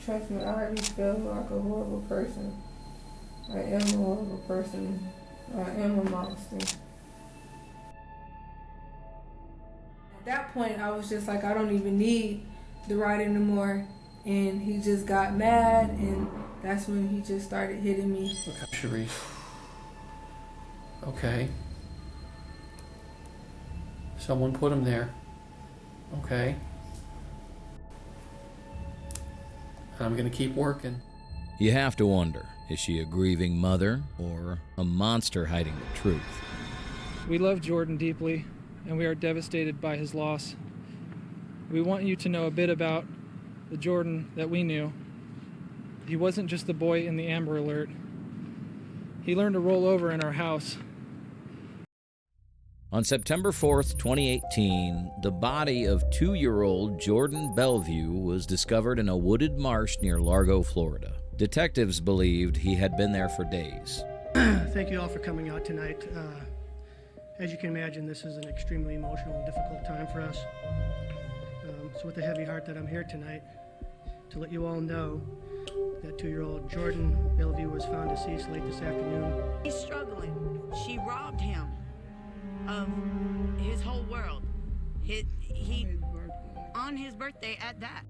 Trust me, I already feel like a horrible person. I am a horrible person. I am a monster. At that point, I was just like, I don't even need the ride anymore. And he just got mad, and that's when he just started hitting me. Okay, Charisse. Okay. Someone put him there. Okay. I'm gonna keep working. You have to wonder, is she a grieving mother or a monster hiding the truth? We love Jordan deeply, and we are devastated by his loss. We want you to know a bit about the Jordan that we knew. He wasn't just the boy in the Amber Alert. He learned to roll over in our house. On September 4th, 2018, the body of 2-year-old Jordan Belliveau was discovered in a wooded marsh near Largo, Florida. Detectives believed he had been there for days. Thank you all for coming out tonight. As you can imagine, this is an extremely emotional and difficult time for us. So with a heavy heart that I'm here tonight to let you all know that 2-year-old Jordan Belliveau was found deceased late this afternoon. He's struggling. She robbed him of his whole world. He on his birthday at that.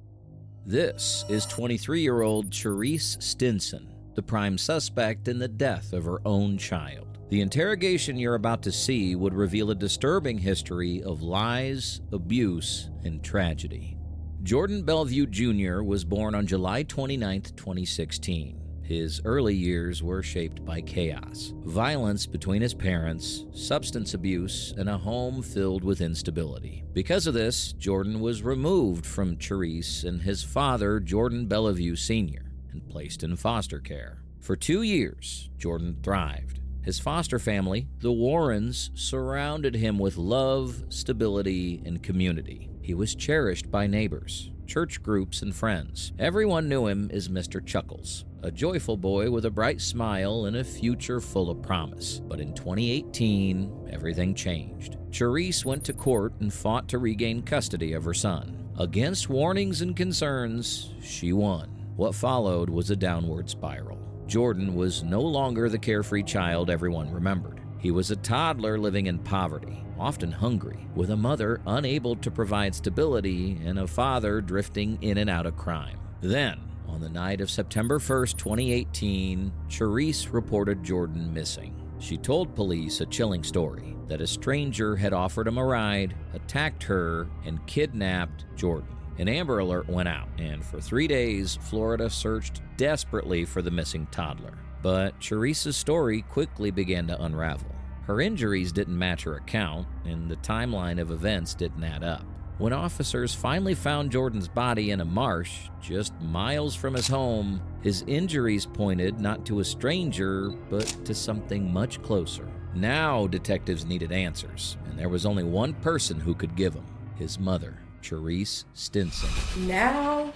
This is 23-year-old Charisse Stinson, the prime suspect in the death of her own child. The interrogation you're about to see would reveal a disturbing history of lies, abuse, and tragedy. Jordan Belliveau Jr. was born on July 29, 2016. His early years were shaped by chaos, violence between his parents, substance abuse, and a home filled with instability. Because of this, Jordan was removed from Charisse and his father, Jordan Belliveau Sr., and placed in foster care. For 2 years, Jordan thrived. His foster family, the Warrens, surrounded him with love, stability, and community. He was cherished by neighbors, church groups, and friends. Everyone knew him as Mr. Chuckles, a joyful boy with a bright smile and a future full of promise. But in 2018, everything changed. Charisse went to court and fought to regain custody of her son. Against warnings and concerns, she won. What followed was a downward spiral. Jordan was no longer the carefree child everyone remembered. He was a toddler living in poverty, often hungry, with a mother unable to provide stability and a father drifting in and out of crime. Then, on the night of September 1st, 2018, Charisse reported Jordan missing. She told police a chilling story that a stranger had offered him a ride, attacked her, and kidnapped Jordan. An Amber Alert went out, and for 3 days, Florida searched desperately for the missing toddler. But Charisse's story quickly began to unravel. Her injuries didn't match her account, and the timeline of events didn't add up. When officers finally found Jordan's body in a marsh just miles from his home, his injuries pointed not to a stranger, but to something much closer. Now detectives needed answers, and there was only one person who could give them: his mother, Charisse Stinson. Now,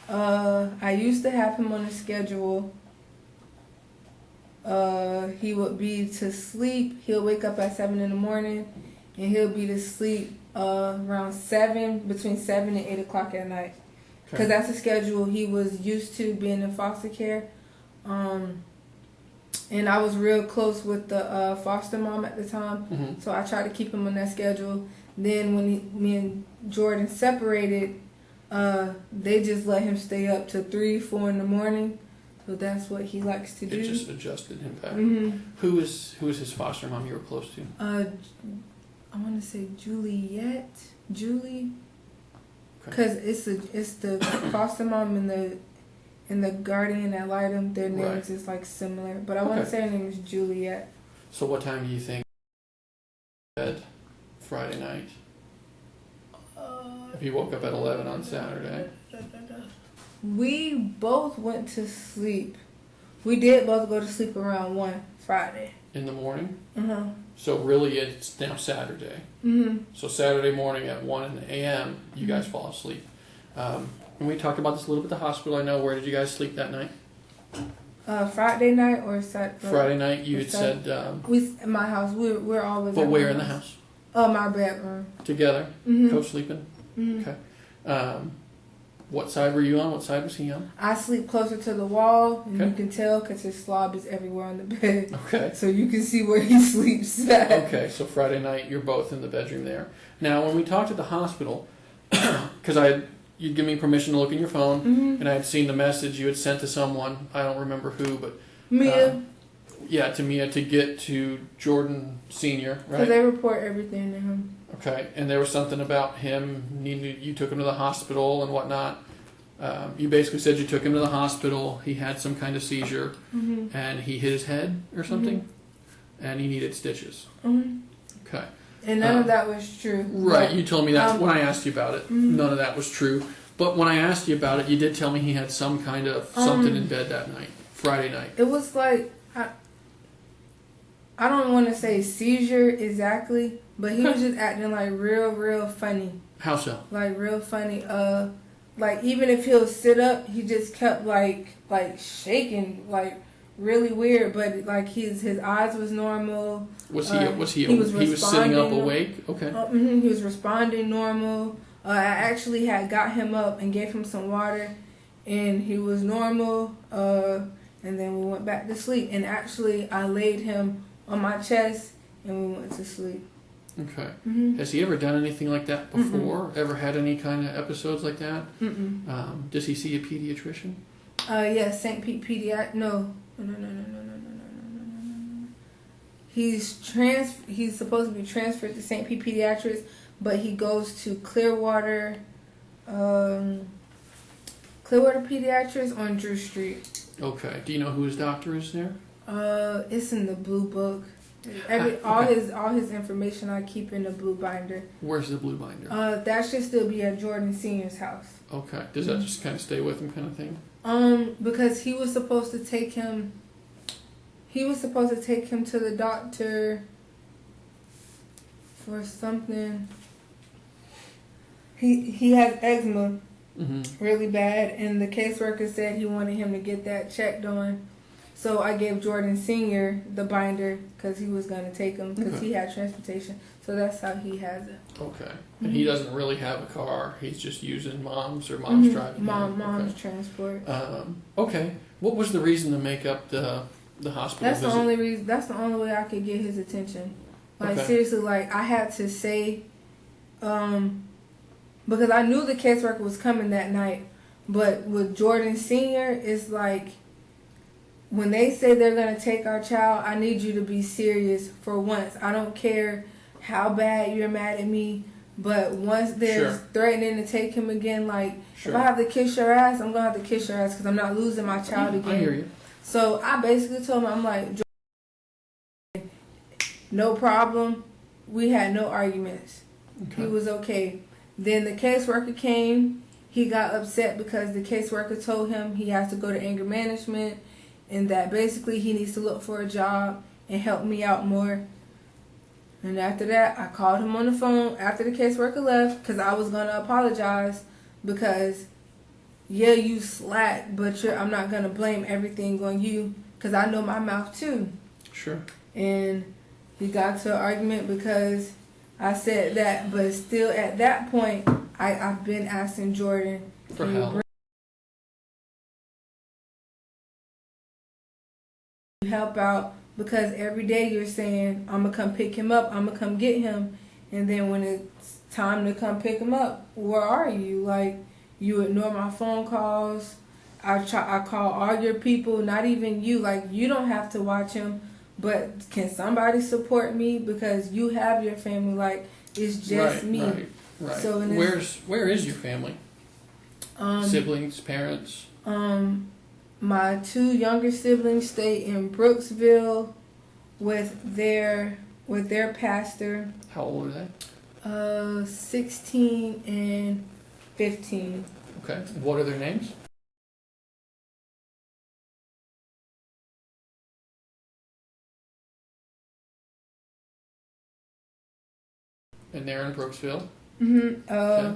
I used to have him on a schedule. He would be to sleep. He'll wake up at 7 in the morning, and he'll be to sleep around 7, between 7 and 8 o'clock at night. Because that's the schedule he was used to being in foster care. And I was real close with the foster mom at the time, so I tried to keep him on that schedule. Then when me and Jordan separated, they just let him stay up to 3, 4 in the morning. So that's what he likes to do. It just adjusted him back. Mm-hmm. Who is his foster mom you were close to? I want to say Julie. Okay. Because it's the foster mom and the guardian ad litem. Their names is like similar, but I want to say her name is Juliet. So what time do you think bed Friday night? If you woke up at 11 on Saturday. We both went to sleep. We did both go to sleep around 1 Friday. In the morning? Uh-huh. So really it's now Saturday. Mm-hmm. So Saturday morning at 1 a.m. you guys fall asleep. And we talked about this a little bit at the hospital. I know. Where did you guys sleep that night? Friday night or Saturday? Friday night. You had said... we in my house. We're always But at where my in the house. house? My bedroom. Together? Mm-hmm. Co-sleeping? Mm-hmm. Okay. What side were you on? What side was he on? I sleep closer to the wall, and Okay. you can tell because his slob is everywhere on the bed. Okay. So you can see where he sleeps at. Okay, so Friday night, you're both in the bedroom there. Now, when we talked at the hospital, because you'd give me permission to look in your phone, and I had seen the message you had sent to someone. I don't remember who, but Mia, yeah, to Mia to get to Jordan Sr. because Right? they report everything to him. Okay, and there was something about him. You took him to the hospital and whatnot. You basically said you took him to the hospital. He had some kind of seizure, and he hit his head or something, and he needed stitches. Okay. And none of that was true. Right, But, you told me that when I asked you about it. None of that was true. But when I asked you about it, you did tell me he had some kind of something in bed that night, Friday night. It was like, I don't want to say seizure exactly, but he was just acting like real funny. How so? Like real funny. Like even if he'll sit up, he just kept like shaking, like really weird. But like his eyes was normal. Was he he was sitting up responding. awake? Okay. He was responding normal. I actually had got him up and gave him some water, and he was normal. And then we went back to sleep. And actually, I laid him on my chest, and we went to sleep. Okay. Has he ever done anything like that before? Ever had any kind of episodes like that? Does he see a pediatrician? Yes, St. Pete Pediatric. No. He's supposed to be transferred to St. Pete Pediatrics, but he goes to Clearwater Pediatrics on Drew Street. Okay. Do you know who his doctor is there? It's in the blue book. All his information I keep in the blue binder. Where's the blue binder? That should still be at Jordan Sr.'s house. Okay. Does that just kind of stay with him, kind of thing? Because he was supposed to take him. He was supposed to take him to the doctor for something. He has eczema really bad, and the caseworker said he wanted him to get that checked on. So I gave Jordan Sr. the binder because he was going to take him because he had transportation. So that's how he has it. Okay. And he doesn't really have a car. He's just using mom's driving. Mom's transport. Okay. What was the reason to make up the hospital That's visit? the only reason. That's the only way I could get his attention. Like seriously, like I had to say, because I knew the caseworker was coming that night, but with Jordan Sr., it's like when they say they're gonna take our child, I need you to be serious for once. I don't care how bad you're mad at me, but once they're threatening to take him again, like if I have to kiss your ass, I'm gonna have to kiss your ass because I'm not losing my child again. I hear you. So I basically told him, I'm like, no problem. We had no arguments. Okay. He was okay. Then the caseworker came. He got upset because the caseworker told him he has to go to anger management and that basically he needs to look for a job and help me out more. And after that, I called him on the phone after the caseworker left because I was going to apologize because, yeah, you slack, but I'm not going to blame everything on you because I know my mouth too. Sure. And he got to an argument because I said that, but still at that point, I've been asking Jordan For help. Help out because every day you're saying, I'm going to come pick him up, I'm going to come get him. And then when it's time to come pick him up, where are you? Like, you ignore my phone calls. I call all your people, not even you. Like, you don't have to watch him, but can somebody support me? Because you have your family. Like, it's just me. Right. So where is your family? Siblings, parents? My two younger siblings stay in Brooksville with their pastor. How old are they? 16 and 15. Okay. What are their names? And they're in Brooksville? Okay.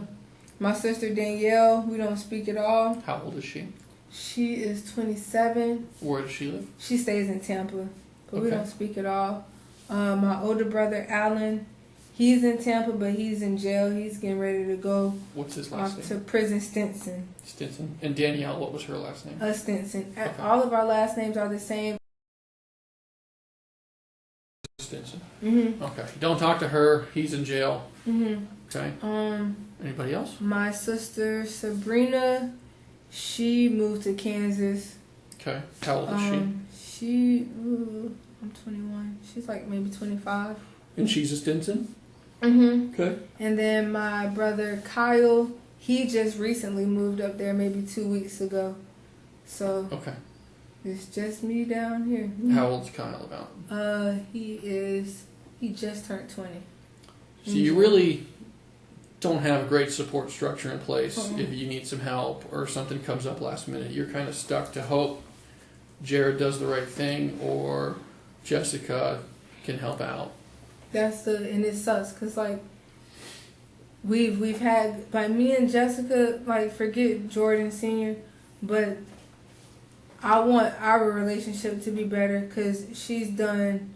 My sister Danielle, we don't speak at all. How old is she? She is 27. Where does she live? She stays in Tampa, but we don't speak at all. My older brother Alan, He's in Tampa, but he's in jail. He's getting ready to go What's his last off name? to prison. Stinson. Stinson. And Danielle, what was her last name? Stinson. Okay. All of our last names are the same. Stinson. Mm-hmm. Okay. Don't talk to her. He's in jail. Mm-hmm. Okay. Anybody else? My sister Sabrina, she moved to Kansas. Okay. How old is she? I'm 21. She's like maybe 25. And she's a Stinson? Mm-hmm. Okay. And then my brother Kyle, he just recently moved up there maybe 2 weeks ago. So Okay. it's just me down here. How old's Kyle about? He just turned 20. So you really don't have a great support structure in place. Uh-uh. If you need some help or something comes up last minute, you're kind of stuck to hope Jared does the right thing or Jessica can help out. And it sucks because like we've had, like, me and Jessica, like, forget Jordan Sr., but I want our relationship to be better because she's done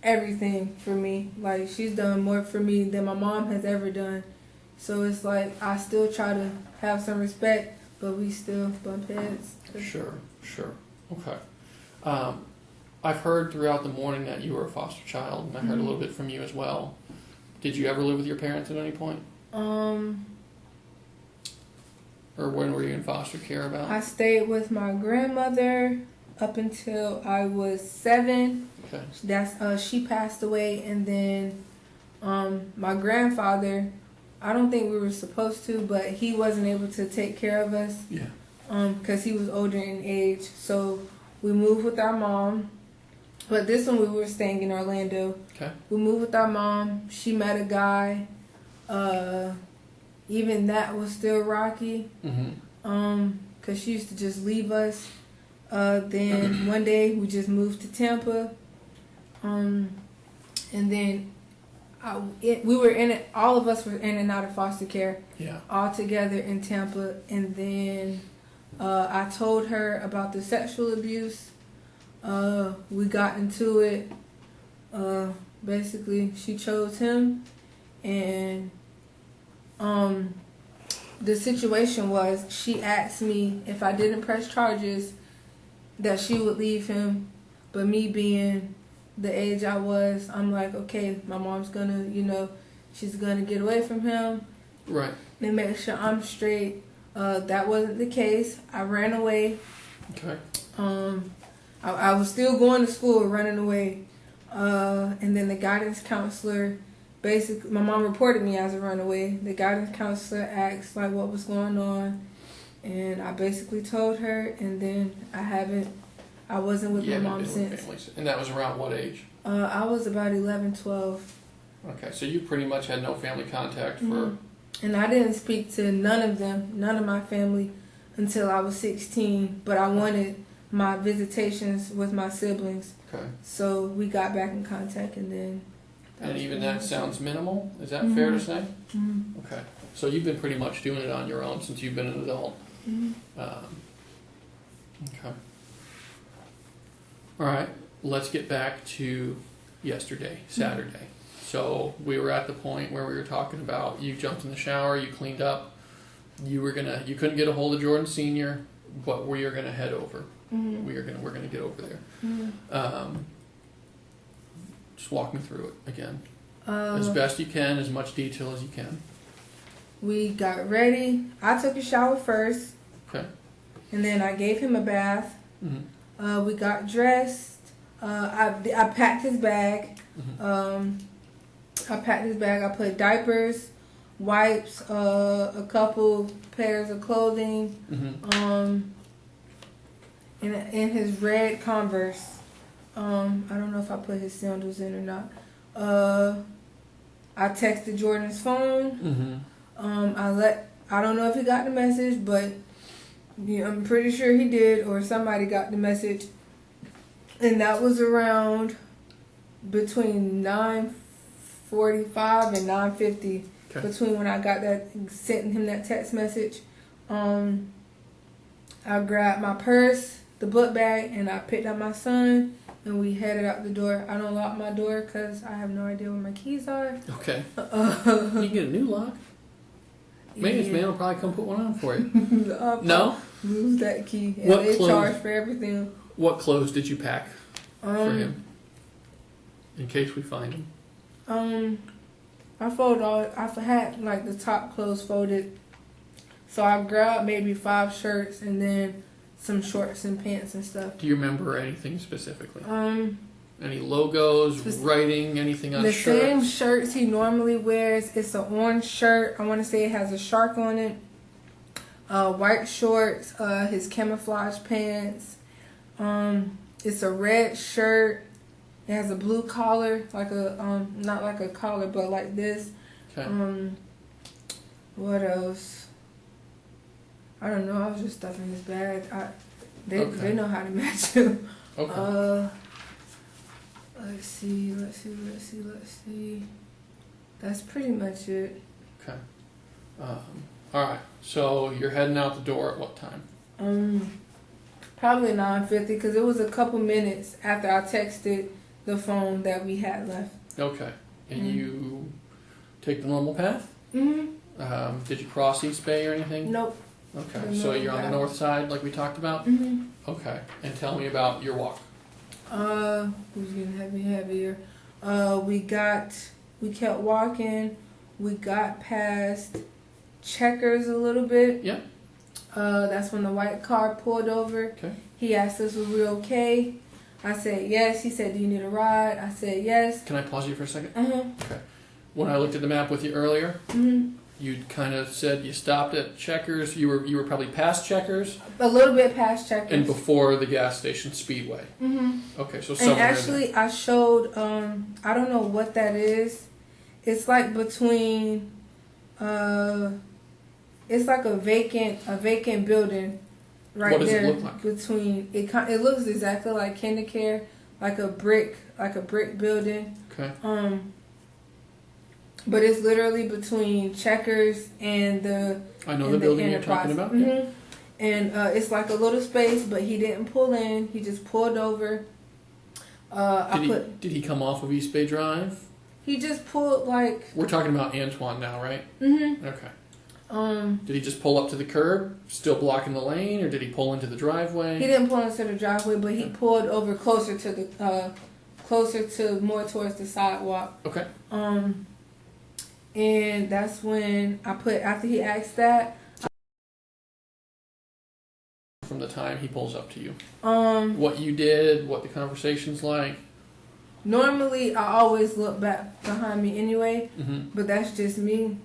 everything for me. Like, she's done more for me than my mom has ever done. So it's like I still try to have some respect, but we still bump heads. Sure. Okay. I've heard throughout the morning that you were a foster child, and I heard a little bit from you as well. Did you ever live with your parents at any point? Or when were you in foster care about? I stayed with my grandmother up until I was 7. Okay. That's she passed away, and then my grandfather, I don't think we were supposed to, but he wasn't able to take care of us. Yeah. Because he was older in age. So we moved with our mom. But this one we were staying in Orlando. Okay. We moved with our mom. She met a guy. Even that was still rocky. Mm-hmm. Because she used to just leave us. Then one day we just moved to Tampa. And then we were in it. All of us were in and out of foster care. Yeah. All together in Tampa. And then I told her about the sexual abuse. We got into it. Basically, she chose him, and the situation was she asked me if I didn't press charges that she would leave him, but me being the age I was, I'm like, okay, my mom's gonna, she's gonna get away from him, right, and make sure I'm straight. That wasn't the case. I ran away. Okay. I was still going to school, running away. And then the guidance counselor, basically, my mom reported me as a runaway. The guidance counselor asked, like, what was going on. And I basically told her, and then I wasn't with my mom since. And that was around what age? I was about 11, 12. Okay, so you pretty much had no family contact for... Mm-hmm. And I didn't speak to none of them, none of my family, until I was 16. But I wanted my visitations with my siblings. Okay. So we got back in contact, and then... And even that sounds minimal? Is that Mm-hmm. fair to say? Mm-hmm. Okay. So you've been pretty much doing it on your own since you've been an adult. Mm-hmm. Okay. All right. Let's get back to yesterday, Saturday. Mm-hmm. So we were at the point where we were talking about you jumped in the shower, you cleaned up, you couldn't get a hold of Jordan Sr., but we are gonna head over. Mm-hmm. We're gonna get over there. Mm-hmm. Just walk me through it again, as best you can, as much detail as you can. We got ready. I took a shower first. Okay. And then I gave him a bath. Mm-hmm. We got dressed. I packed his bag. Mm-hmm. I put diapers, wipes, a couple pairs of clothing. Mm-hmm. In his red Converse. I don't know if I put his sandals in or not. I texted Jordan's phone. Mm-hmm. I don't know if he got the message, but I'm pretty sure he did, or somebody got the message. And that was around between 9:45 and 9:50. Okay. Between when I got sent him that text message. I grabbed my purse, the book bag, and I picked up my son, and we headed out the door. I don't lock my door because I have no idea where my keys are. Okay. You can get a new lock. Maintenance man will probably come put one on for you. No? Lose that key. And What they clothes- charge for everything. What clothes did you pack for him? In case we find him. I had like the top clothes folded. So I grabbed maybe 5 shirts and then some shorts and pants and stuff. Do you remember anything specifically? Any logos, writing, anything on the shirts? The same shirts he normally wears. It's an orange shirt. I want to say it has a shark on it. White shorts, his camouflage pants. It's a red shirt. It has a blue collar, like a not like a collar, but like this. Okay. What else? I don't know. I was just stuffing his bag. They know how to match him. Okay. Let's see. That's pretty much it. Okay. All right. So you're heading out the door at what time? Probably 9:50 because it was a couple minutes after I texted the phone that we had left. Okay. And you take the normal path? Mm-hmm. Did you cross East Bay or anything? Nope. Okay. So you're on the north side like we talked about? Mm-hmm. Okay. And tell me about your walk. Who's getting heavier? We kept walking. We got past Checkers a little bit. Yeah. That's when the white car pulled over. Okay. He asked us if we were okay. I said yes. He said, "Do you need a ride?" I said yes. Can I pause you for a second? Uh-huh. Okay. When I looked at the map with you earlier, Mm-hmm. you kind of said you stopped at Checkers. You were probably past Checkers. A little bit past Checkers. And before the gas station Speedway. Mm-hmm. Okay, so somewhere. And actually, I showed. I don't know what that is. It's like between. It's like a vacant building, right what does there. It look like? Between it. It looks exactly like KinderCare, like a brick building. Okay. But it's literally between Checkers and the. I know the building you're talking about. Mm-hmm. Yeah. And it's like a little space, but he didn't pull in. He just pulled over. Did he come off of East Bay Drive? He just pulled like. We're talking about Antoine now, right? Mm-hmm. Okay. Did he just pull up to the curb, still blocking the lane, or did he pull into the driveway? He didn't pull into the driveway, but he pulled over closer to more towards the sidewalk. Okay. And that's when after he asked that. From the time he pulls up to you. What you did, what the conversation's like. Normally, I always look back behind me anyway, Mm-hmm. but that's just me.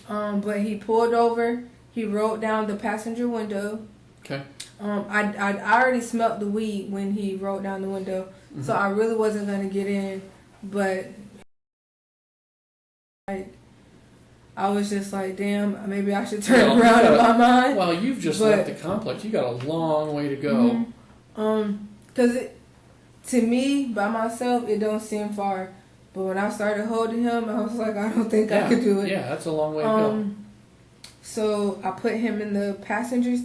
But he pulled over. He rolled down the passenger window. Okay. I already smelled the weed when he rolled down the window, so I really wasn't gonna get in. But I was just like, damn, maybe I should turn around in my mind. Well, you've just left the complex. You got a long way to go. Because to me, by myself, it don't seem far. But when I started holding him, I was like, I don't think I could do it. Yeah, that's a long way to go. So I put him on the passenger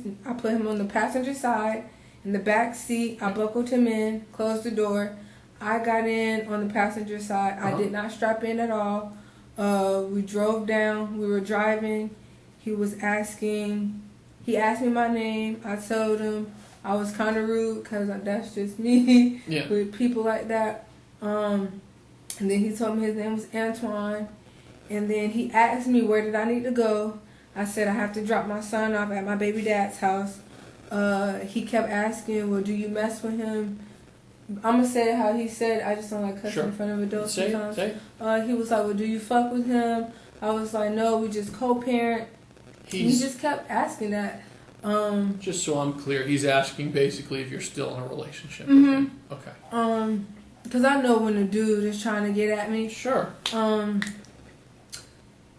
side, in the back seat. I buckled him in, closed the door. I got in on the passenger side. I did not strap in at all. We drove down. We were driving. He asked me my name. I told him. I was kind of rude because that's just me with people like that. And then he told me his name was Antoine. And then he asked me where did I need to go. I said I have to drop my son off at my baby dad's house. He kept asking, well, do you mess with him? I'm going to say how he said. I just don't like cussing in front of adults sometimes. He was like, well, do you fuck with him? I was like, no, we just co-parent. He just kept asking that. Just so I'm clear, he's asking basically if you're still in a relationship with him. Okay. Because I know when a dude is trying to get at me. Sure.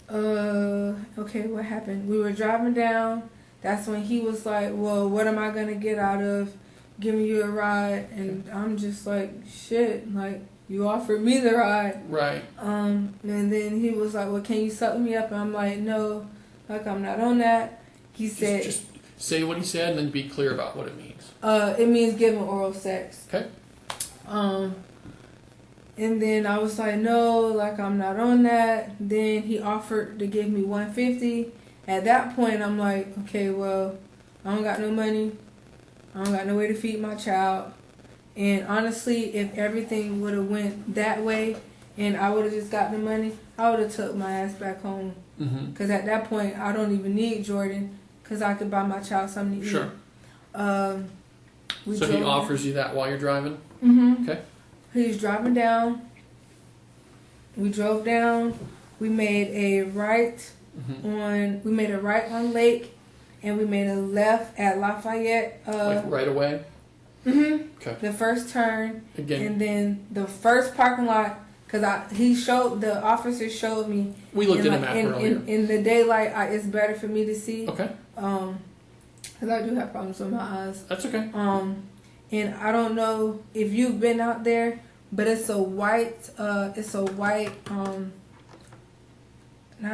Okay, what happened? We were driving down. That's when he was like, well, what am I going to get out of giving you a ride? And I'm just like, shit, like, you offered me the ride. Right. And then he was like, well, can you suck me up? And I'm like, no, like, I'm not on that. He said... Just say what he said and then be clear about what it means. It means giving oral sex. Okay. And then I was like, no, like I'm not on that. Then he offered to give me $150. At that point, I'm like, okay, well, I don't got no money. I don't got no way to feed my child. And honestly, if everything would have went that way and I would have just got the money, I would have took my ass back home. Because at that point, I don't even need Jordan because I could buy my child something to eat. Sure. So he offers you that while you're driving? Okay. He's driving down. We drove down. We made a right on Lake, and we made a left at Lafayette. Like right away? Okay. The first turn. Again. And then the first parking lot, because the officer showed me. We looked at a map earlier. In the daylight, it's better for me to see. Okay. Because I do have problems with my eyes. That's okay. And I don't know if you've been out there, but it's a white, not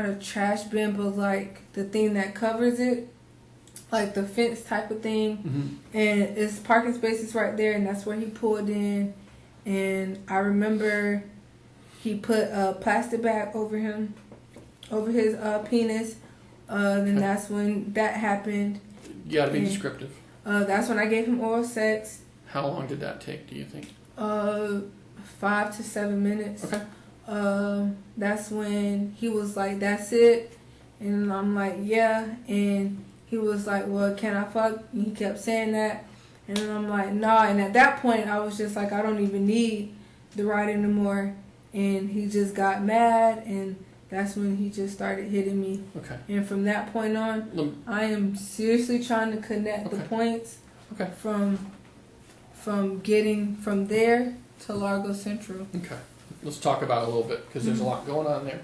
a trash bin, but like the thing that covers it, like the fence type of thing. And it's parking spaces right there, and that's where he pulled in. And I remember he put a plastic bag over his penis. Then that's when that happened. You gotta be descriptive. That's when I gave him oral sex. How long did that take, do you think? 5 to 7 minutes. Okay. That's when he was like, that's it. And I'm like, yeah. And he was like, well, can I fuck? And he kept saying that. And then I'm like, nah. And at that point, I was just like, I don't even need the ride anymore. And he just got mad. And that's when he just started hitting me. Okay. And from that point on, I am seriously trying to connect the points from getting from there to Largo Central. Okay. Let's talk about it a little bit because there's a lot going on there.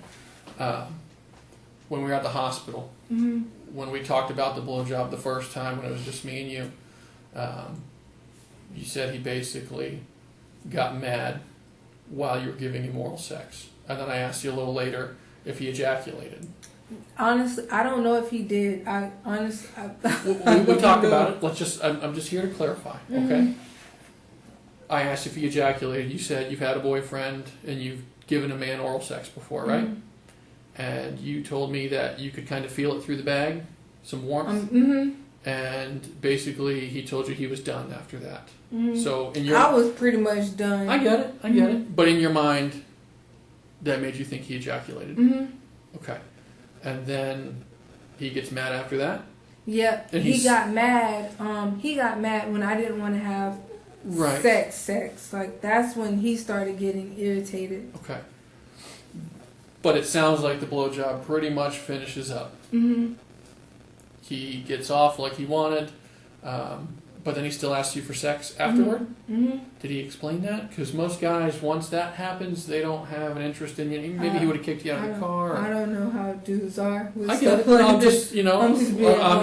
When we were at the hospital, when we talked about the blowjob the first time when it was just me and you, you said he basically got mad while you were giving him oral sex. And then I asked you a little later if he ejaculated. Honestly, I don't know if he did. We talked about it. I'm just here to clarify, okay? I asked if he ejaculated. You said you've had a boyfriend and you've given a man oral sex before, right? And you told me that you could kind of feel it through the bag, some warmth. And basically he told you he was done after that. So I was pretty much done. I get it. But in your mind, that made you think he ejaculated. Okay. And then he gets mad after that? Yep. And he got mad. He got mad when I didn't want to have sex. Like, that's when he started getting irritated. Okay. But it sounds like the blowjob pretty much finishes up. He gets off like he wanted, but then he still asks you for sex afterward? Did he explain that? Because most guys, once that happens, they don't have an interest in you. Maybe he would have kicked you out of the car. I don't know how dudes are. I get it. I'm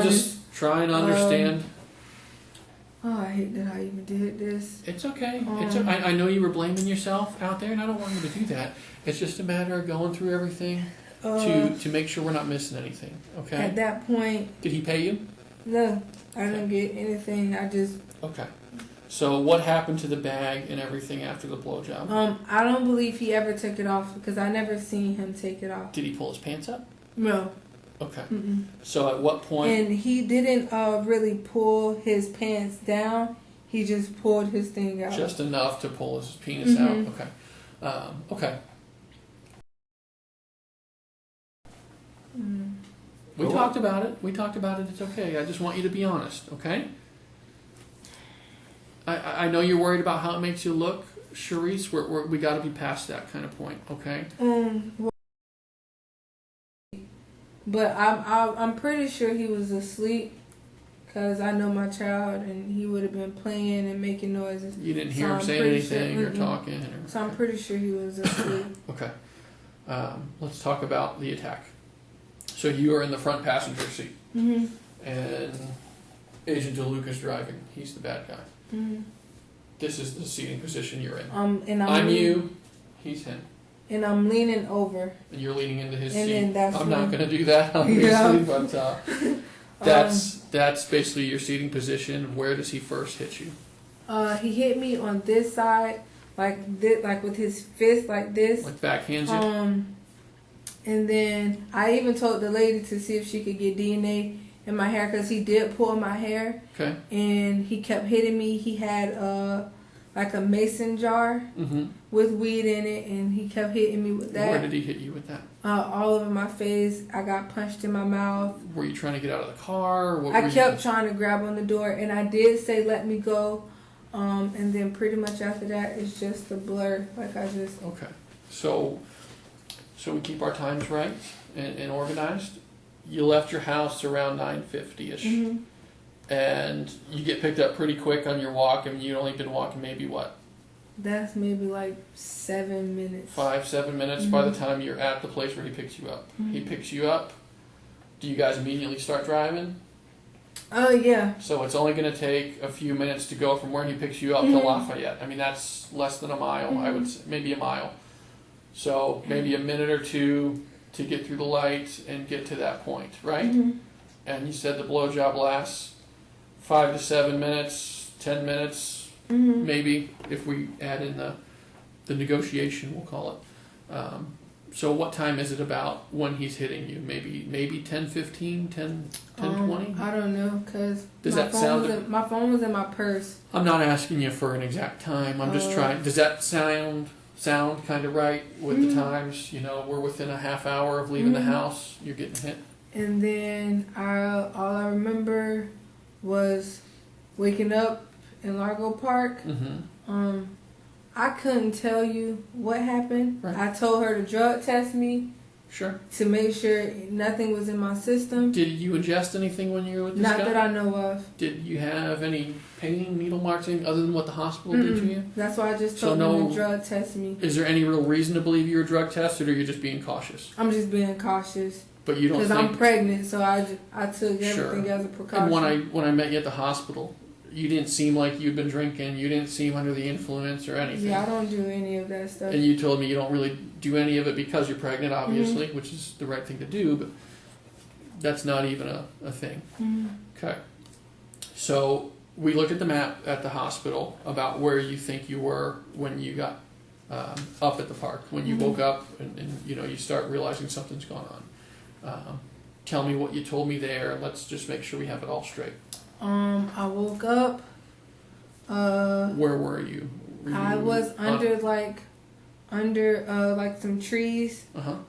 just trying to understand. Oh, I hate that I even did this. It's okay. I know you were blaming yourself out there, and I don't want you to do that. It's just a matter of going through everything to make sure we're not missing anything. Okay. At that point. Did he pay you? No, I didn't get anything. I just. Okay. So what happened to the bag and everything after the blowjob? I don't believe he ever took it off because I never seen him take it off. Did he pull his pants up? No. Okay. So at what point? And he didn't really pull his pants down. He just pulled his thing out. Just enough to pull his penis out. Okay. Okay. We talked about it. It's okay. I just want you to be honest, okay? I know you're worried about how it makes you look, Charisse. We got to be past that kind of point, okay? But I'm pretty sure he was asleep because I know my child and he would have been playing and making noises. You didn't hear him saying anything or talking? So I'm pretty sure he was asleep. Okay. Let's talk about the attack. So you are in the front passenger seat. And Agent DeLuca's driving. He's the bad guy. This is the seating position you're in. I'm you, he's him. And I'm leaning over. And you're leaning into his seat. Then I'm not going to do that, obviously, but that's basically your seating position. Where does he first hit you? He hit me on this side like this, like with his fist like this. Like backhands you? And then I even told the lady to see if she could get DNA in my hair because he did pull my hair. Okay. And he kept hitting me. He had like a mason jar with weed in it, and he kept hitting me with that. Where did he hit you with that? All over my face. I got punched in my mouth. Were you trying to get out of the car? I kept trying to grab on the door, and I did say, "Let me go." And then pretty much after that, it's just a blur. Like I just. Okay. So we keep our times right and organized. You left your house around 9:50ish, and you get picked up pretty quick on your walk. I mean, you'd only been walking maybe what? That's maybe like 7 minutes. 5-7 minutes by the time you're at the place where he picks you up. He picks you up. Do you guys immediately start driving? Oh, yeah. So it's only going to take a few minutes to go from where he picks you up to Lafayette. I mean, that's less than a mile, I would say, maybe a mile. So maybe a minute or two to get through the light and get to that point, right? And you said the blowjob lasts 5 to 7 minutes, 10 minutes, maybe, if we add in the negotiation, we'll call it. So what time is it about when he's hitting you? Maybe 10:15, 10:20? I don't know, because my phone was in my purse. I'm not asking you for an exact time. I'm just trying. Does that sound kind of right with the times? You know, we're within a half hour of leaving the house. You're getting hit. And then all I remember was waking up in Largo Park. I couldn't tell you what happened. Right. I told her to drug test me. Sure. To make sure nothing was in my system. Did you ingest anything when you were with this guy? Not that I know of. Did you have any pain, needle marks, anything other than what the hospital did to you? That's why I just told them to drug test me. Is there any real reason to believe you were drug tested, or you're just being cautious? I'm just being cautious. But you don't think... Because I'm pregnant, so I took everything as a precaution. And when I met you at the hospital, you didn't seem like you'd been drinking. You didn't seem under the influence or anything. Yeah, I don't do any of that stuff. And you told me you don't really do any of it because you're pregnant, obviously, which is the right thing to do, but that's not even a thing. Okay. So we looked at the map at the hospital about where you think you were when you got up at the park, when you woke up and you start realizing something's going on. Tell me what you told me there. Let's just make sure we have it all straight. I woke up. Where were you? I was under some trees.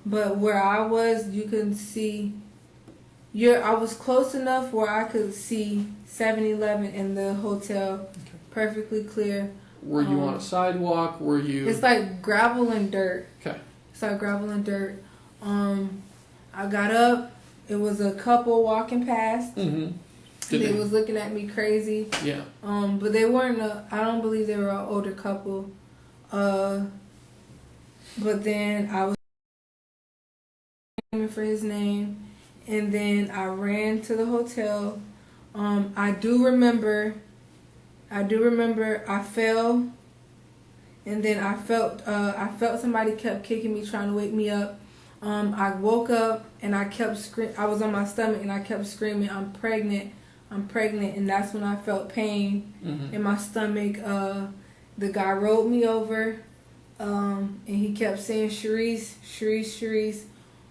But where I was, you couldn't see. I was close enough where I could see 7-Eleven and the hotel perfectly clear. Were you on a sidewalk? Were you? It's like gravel and dirt. Okay. It's like gravel and dirt. I got up. It was a couple walking past. They was looking at me crazy. Yeah. But they weren't. I don't believe they were an older couple. But then I was screaming for his name, and then I ran to the hotel. I do remember. I fell, and then I felt somebody kept kicking me, trying to wake me up. I woke up and I kept screaming. I was on my stomach and I kept screaming, "I'm pregnant. I'm pregnant," and that's when I felt pain in my stomach. The guy rolled me over, and he kept saying, "Charisse, Charisse, Charisse,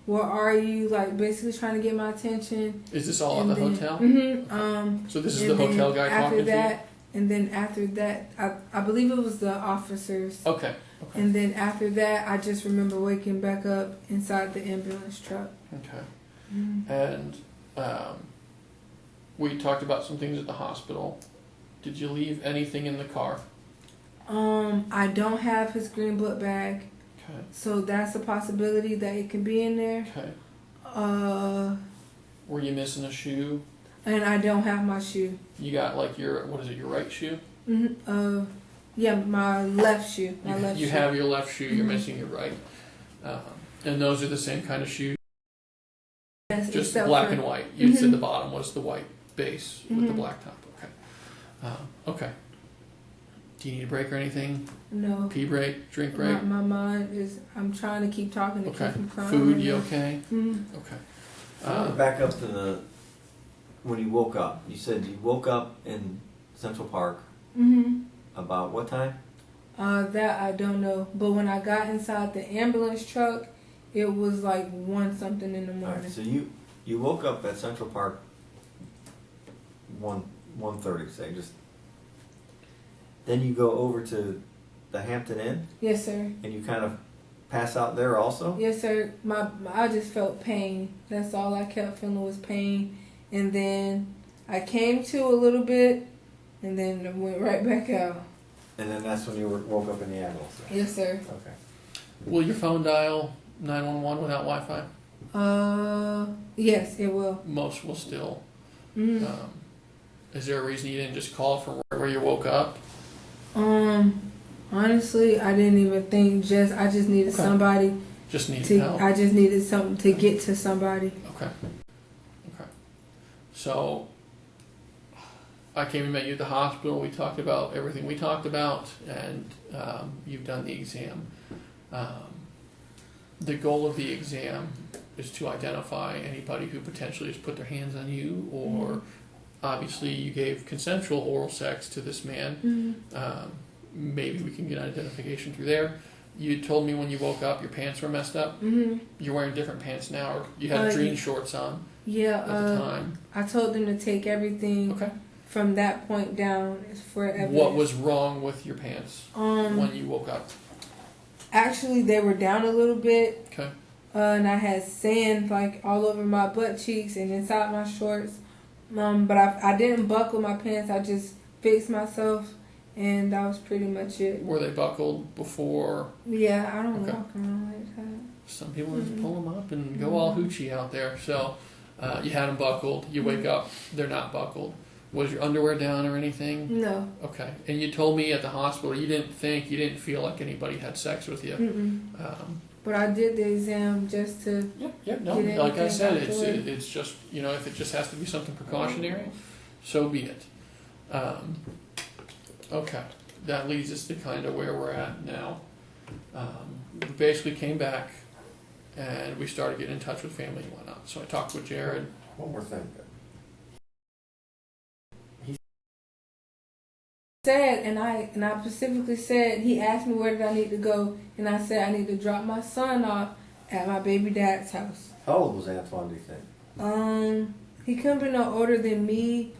where are you?" Like basically trying to get my attention. Is this all at the hotel? So this is the hotel guy talking to you? And then after that, I believe it was the officers. Okay. And then after that, I just remember waking back up inside the ambulance truck. Okay. And we talked about some things at the hospital. Did you leave anything in the car? I don't have his green book bag. Okay. So that's a possibility that it can be in there. Okay. Were you missing a shoe? And I don't have my shoe. You got like your right shoe? Yeah, my left shoe. You have your left shoe, you're missing your right. And those are the same kind of shoes? Yes, just black and white. You said the bottom was the white base with the black top. Okay. Okay. Do you need a break or anything? No. Pee break? Drink break? My mind is, I'm trying to keep talking to keep from crying. Food, you okay? Okay. I want to back up to when you woke up. You said you woke up in Central Park. About what time? That I don't know. But when I got inside the ambulance truck, it was like 1 something in the All morning. right, so you woke up at Central Park 1:30, say, just. Then you go over to the Hampton Inn, Yes, sir. and you kind of pass out there also. Yes, sir. I just felt pain. That's all I kept feeling was pain. And then I came to a little bit, and then I went right back out. And then that's when you woke up in the ambulance. Yes, sir. Okay. Will your phone dial 911 without Wi-Fi? Yes, it will. Most will still. Mm. Is there a reason you didn't just call from where you woke up? Honestly, I didn't even think. I just needed somebody. Just needed help. I just needed something to get to somebody. Okay. So I came and met you at the hospital. We talked about everything we talked about, and you've done the exam. The goal of the exam is to identify anybody who potentially has put their hands on you, or obviously you gave consensual oral sex to this man. Maybe we can get identification through there. You told me when you woke up your pants were messed up. You're wearing different pants now, or you had jean shorts on at the time. I told them to take everything from that point down for evidence. What was wrong with your pants when you woke up? Actually, they were down a little bit. Okay. And I had sand like all over my butt cheeks and inside my shorts. But I didn't buckle my pants. I just fixed myself, and that was pretty much it. Were they buckled before? Yeah, I don't walk around like that. Some people just pull them up and go all hoochie out there. So you had them buckled. You wake up, they're not buckled. Was your underwear down or anything? No. Okay. And you told me at the hospital you didn't feel like anybody had sex with you. But I did the exam just to. No. Like I said, it's just, if it just has to be something precautionary, so be it. Okay. That leads us to kind of where we're at now. We basically came back and we started getting in touch with family and whatnot. So I talked with Jared. One more thing. Said, and I specifically said, he asked me where did I need to go, and I said I need to drop my son off at my baby dad's house. How old was Antoine, do you think? He couldn't be no older than me.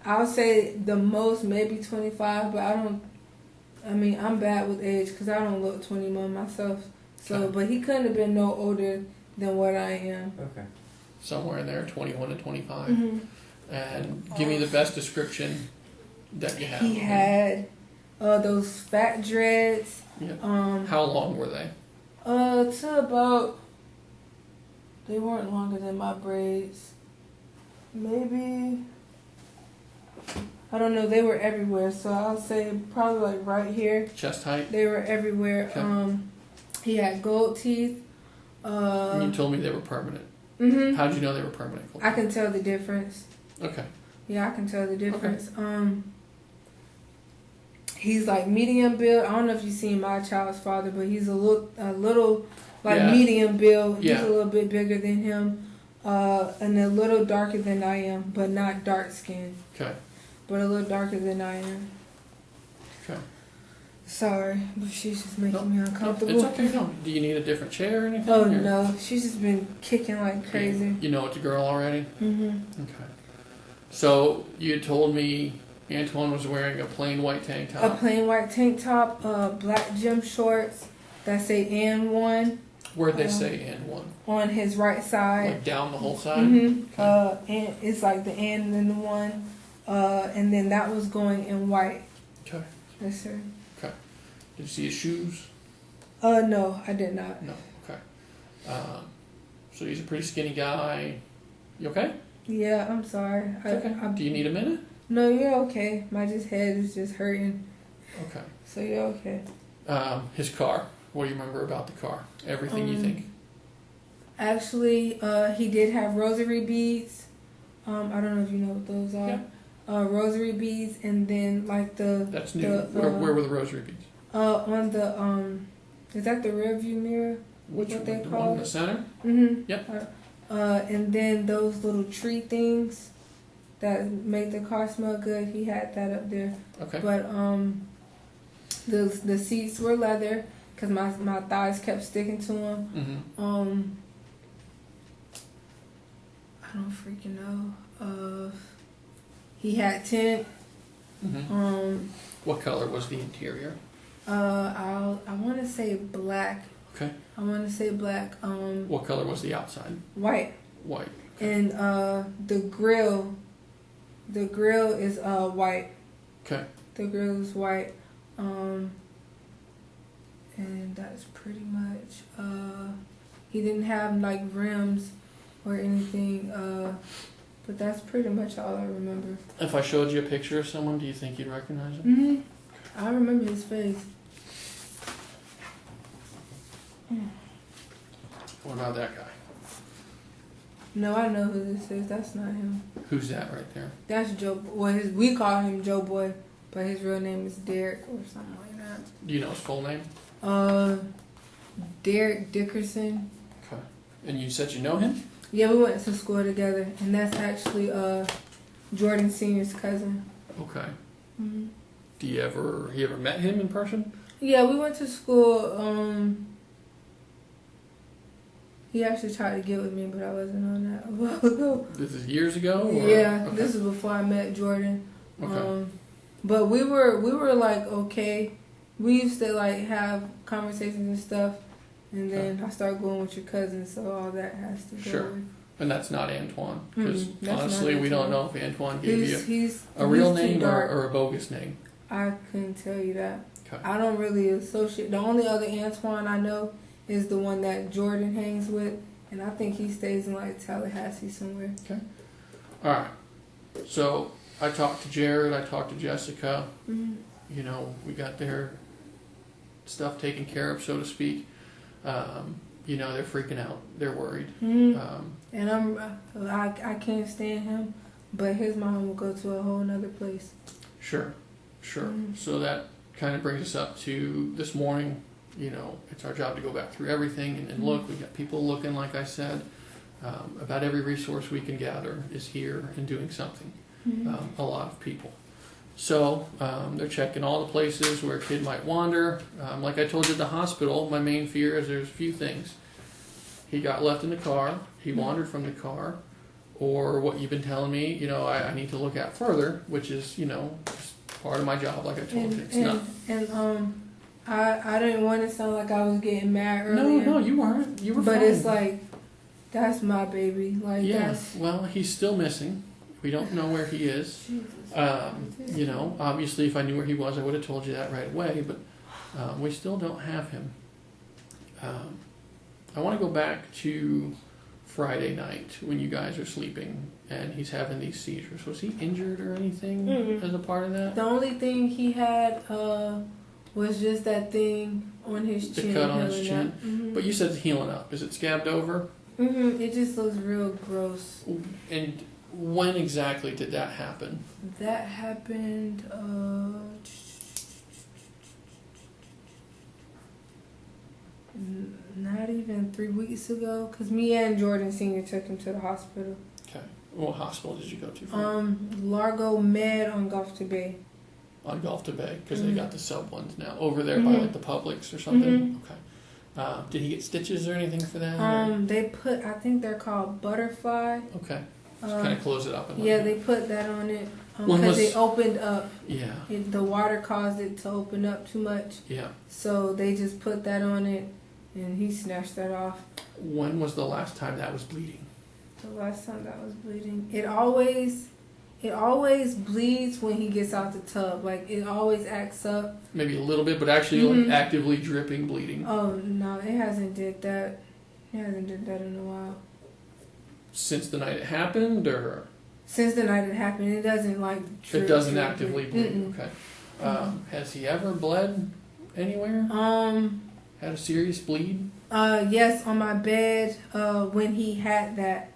I would say the most maybe 25, but I'm bad with age because I don't look 21 myself. So, but he couldn't have been no older than what I am. Okay. Somewhere in there, 21 to 25. And give me the best description that you have. He had those fat dreads. Yeah. How long were they? To about, they weren't longer than my braids. Maybe, I don't know, they were everywhere. So I'll say probably like right here. Chest height? They were everywhere. Okay. He had gold teeth. And you told me they were permanent. How'd you know they were permanent? I can tell the difference. Okay. Yeah, I can tell the difference. Okay. He's like medium build. I don't know if you've seen my child's father, but he's a little medium build. He's a little bit bigger than him, and a little darker than I am, but not dark skinned. Okay. But a little darker than I am. Okay. Sorry, but she's just making me uncomfortable. It's okay. No. Do you need a different chair or anything? Oh no, she's just been kicking like crazy. You know it's a girl already? Okay. So you told me Antoine was wearing a plain white tank top. A plain white tank top, black gym shorts that say N1. Where'd they say N1? On his right side. Like down the whole side? Okay. And it's like the N and the 1. And then that was going in white. Okay. Yes, sir. Okay. Did you see his shoes? No, I did not. No. Okay. So he's a pretty skinny guy. You okay? Yeah, I'm sorry. Okay. Do you need a minute? No, you're okay. My head is just hurting. Okay. So you're okay. His car. What do you remember about the car? Everything you think? Actually, he did have rosary beads. I don't know if you know what those are. Yeah. Rosary beads, and then like the. That's new. Where were the rosary beads? On the is that the rear view mirror? What they call one it? In the center? Yep. And then those little tree things that make the car smell good. He had that up there. Okay. But The seats were leather because my thighs kept sticking to them. Mm-hmm. I don't freaking know. He had tint. Mm-hmm. What color was the interior? I want to say black. Okay. I want to say black. What color was the outside? White. White. Okay. And the grill is white. Okay. The grill is white. And that's pretty much. He didn't have like rims or anything. But that's pretty much all I remember. If I showed you a picture of someone, do you think you'd recognize him? Mm-hmm. I remember his face. What about that guy? No, I know who this is. That's not him. Who's that right there? That's Joe. Well, we call him Joe Boy, but his real name is Derek or something like that. Do you know his full name? Derek Dickerson. Okay. And you said you know him? Yeah, we went to school together, and that's actually Jordan Sr.'s cousin. Okay. Mm-hmm. He ever met him in person? Yeah, we went to school. He actually tried to get with me, but I wasn't on that a while ago. This is years ago? Or? Yeah, Okay. This is before I met Jordan. Okay. But we were like okay. We used to like have conversations and stuff, and then I started going with your cousin, so all that has to go. Sure. With. And that's not Antoine, because That's honestly, not we don't Antoine. know if Antoine gave you He's a real too name dark. or a bogus name. I couldn't tell you that. Okay. I don't really associate. The only other Antoine I know is the one that Jordan hangs with, and I think he stays in like Tallahassee somewhere. Okay. All right. So I talked to Jared. I talked to Jessica. Mm-hmm. You know, we got their stuff taken care of, so to speak. You know, they're freaking out. They're worried. Mm-hmm. And I can't stand him, but his mom will go to a whole nother place. Sure. Mm-hmm. So that kind of brings us up to this morning. You know, it's our job to go back through everything and look. We got people looking, like I said. About every resource we can gather is here and doing something. Mm-hmm. A lot of people. So they're checking all the places where a kid might wander. Like I told you at the hospital, my main fear is there's a few things. He got left in the car. He wandered from the car. Or what you've been telling me, you know, I need to look at further, which is, you know, just part of my job, like I told you. It's not. I didn't want to sound like I was getting mad earlier. No, you weren't. You were fine. But it's like, that's my baby. Like, yeah, that's... well, he's still missing. We don't know where he is. You know, obviously, if I knew where he was, I would have told you that right away. But we still don't have him. I want to go back to Friday night when you guys are sleeping and he's having these seizures. Was he injured or anything as a part of that? The only thing he had was just that thing on his chin. The cut on his chin. Mm-hmm. But you said it's healing up. Is it scabbed over? Mm-hmm. It just looks real gross. And when exactly did that happen? That happened, not even 3 weeks ago, because me and Jordan Sr. took him to the hospital. Okay. What hospital did you go to? Largo Med on Gulf to Bay. On Gulf to Bay, because they got the sub ones now. Over there by like the Publix or something? Okay. Did he get stitches or anything for that? They put, I think they're called Butterfly. Okay. Just kind of close it up. And Yeah, they put that on it When because was- it opened up. Yeah. The water caused it to open up too much. Yeah. So they just put that on it, and he snatched that off. When was the last time that was bleeding? The last time that was bleeding, it always bleeds when he gets out the tub. Like, it always acts up. Maybe a little bit, but actually like actively dripping bleeding. Oh no, it hasn't did that. It hasn't did that in a while. Since the night it happened, or Since the night it happened, it doesn't like. Drip, it doesn't drip, actively drip. bleed? Okay. Has he ever bled anywhere? Had a serious bleed? Yes, on my bed. When he had that,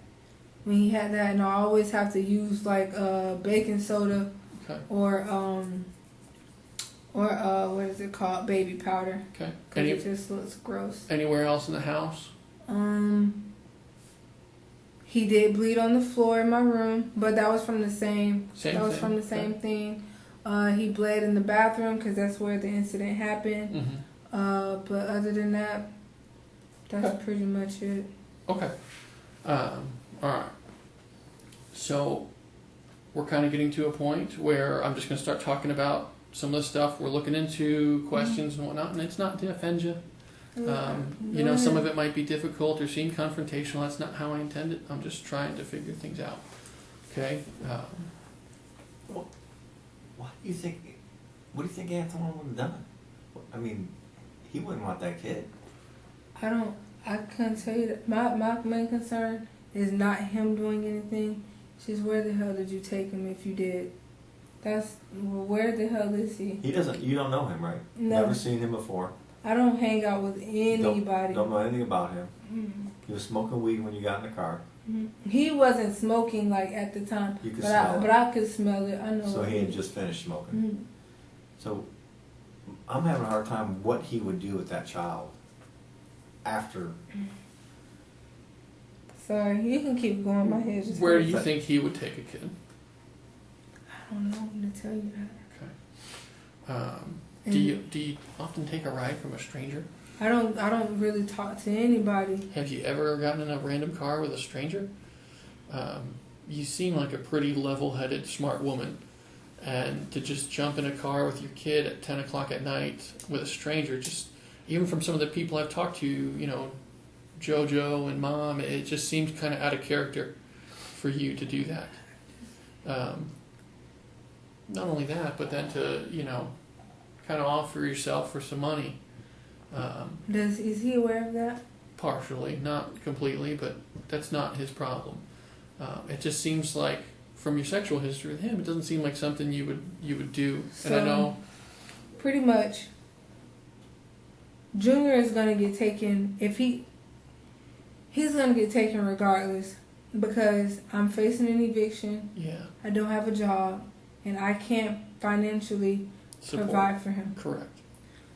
and I always have to use like baking soda, Okay. or what is it called, baby powder, Okay. because it just looks gross. Anywhere else in the house? He did bleed on the floor in my room, but that was from the same. Same that was thing. from the same thing. He bled in the bathroom because that's where the incident happened. Mm-hmm. But other than that, that's pretty much it. Okay. All right. So we're kind of getting to a point where I'm just going to start talking about some of the stuff we're looking into, questions and whatnot, and it's not to offend you. You know, some of it might be difficult or seem confrontational. That's not how I intend it. I'm just trying to figure things out. Okay? What do you think? What do you think Antoine would have done? I mean, he wouldn't want that kid. I couldn't tell you that. My main concern is not him doing anything. It's just where the hell did you take him if you did? Where the hell is he? He doesn't. You don't know him, right? No. Never seen him before. I don't hang out with anybody. Don't know anything about him. Mm-hmm. He was smoking weed when you got in the car. Mm-hmm. He wasn't smoking like at the time. You could smell it. But I could smell it. I know. So he had just finished smoking. Mm-hmm. So I'm having a hard time what he would do with that child after. Sorry, you can keep going. My head's just. Where do you think he would take a kid? I don't know to tell you that. Okay. Do you often take a ride from a stranger? I don't really talk to anybody. Have you ever gotten in a random car with a stranger? You seem like a pretty level-headed, smart woman. And to just jump in a car with your kid at 10 o'clock at night with a stranger, just even from some of the people I've talked to, you know, JoJo and Mom, it just seems kind of out of character for you to do that. Not only that, but then to, you know, kind of offer yourself for some money. Is he aware of that? Partially, not completely, but that's not his problem. It just seems like, from your sexual history with him, it doesn't seem like something you would do. So, and I know, pretty much, Junior is gonna get taken he's gonna get taken regardless because I'm facing an eviction. yeah, I don't have a job, and I can't financially provide for him. Correct.